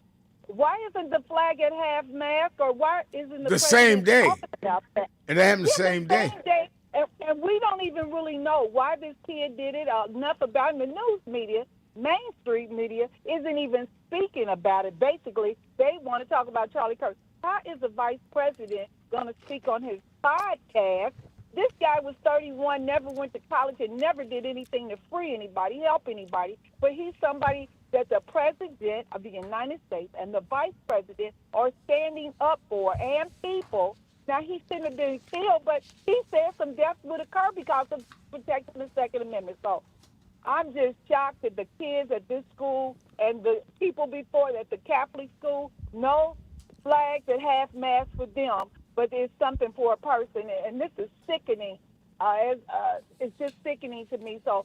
Why isn't the flag at half-mast, or why isn't the same day? About that? And they happened the Yeah, same day. And we don't even really know why this kid did it. Enough about it. The news media, mainstream media, isn't even speaking about it. Basically, they want to talk about Charlie Kirk. How is the vice president going to speak on his podcast? This guy was 31, never went to college, and never did anything to free anybody, help anybody. But he's somebody that the president of the United States and the vice president are standing up for, and people. Now, he shouldn't have been killed, but he said some deaths would occur because of protecting the Second Amendment. So I'm just shocked that the kids at this school and the people before at the Catholic school, no flags at half-mast for them, but there's something for a person, and this is sickening. It's just sickening to me. So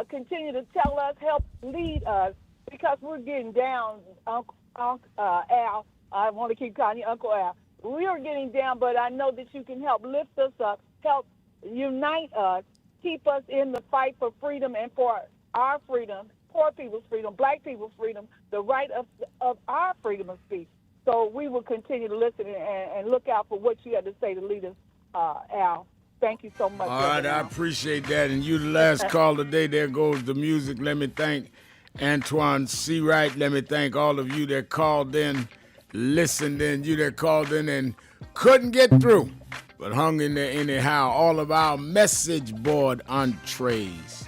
continue to tell us, help lead us, because we're getting down, Uncle Al. I want to keep calling you Uncle Al. We are getting down, but I know that you can help lift us up, help unite us, keep us in the fight for freedom and for our freedom, poor people's freedom, black people's freedom, the right of our freedom of speech. So we will continue to listen and look out for what you have to say to lead us, Al. Thank you so much. All right, I appreciate that. And you the last call today. There goes the music. Let me thank Antoine Seawright. Let me thank all of you that called in, listened in, you that called in and couldn't get through, but hung in there anyhow. All of our message board entrees.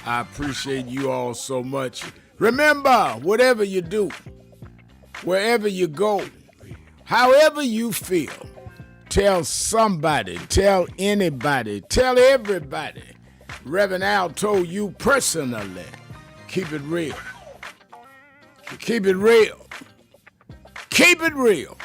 I appreciate you all so much. Remember, whatever you do, wherever you go, however you feel, tell somebody, tell anybody, tell everybody. Reverend Al told you personally, keep it real. Keep it real. Keep it real.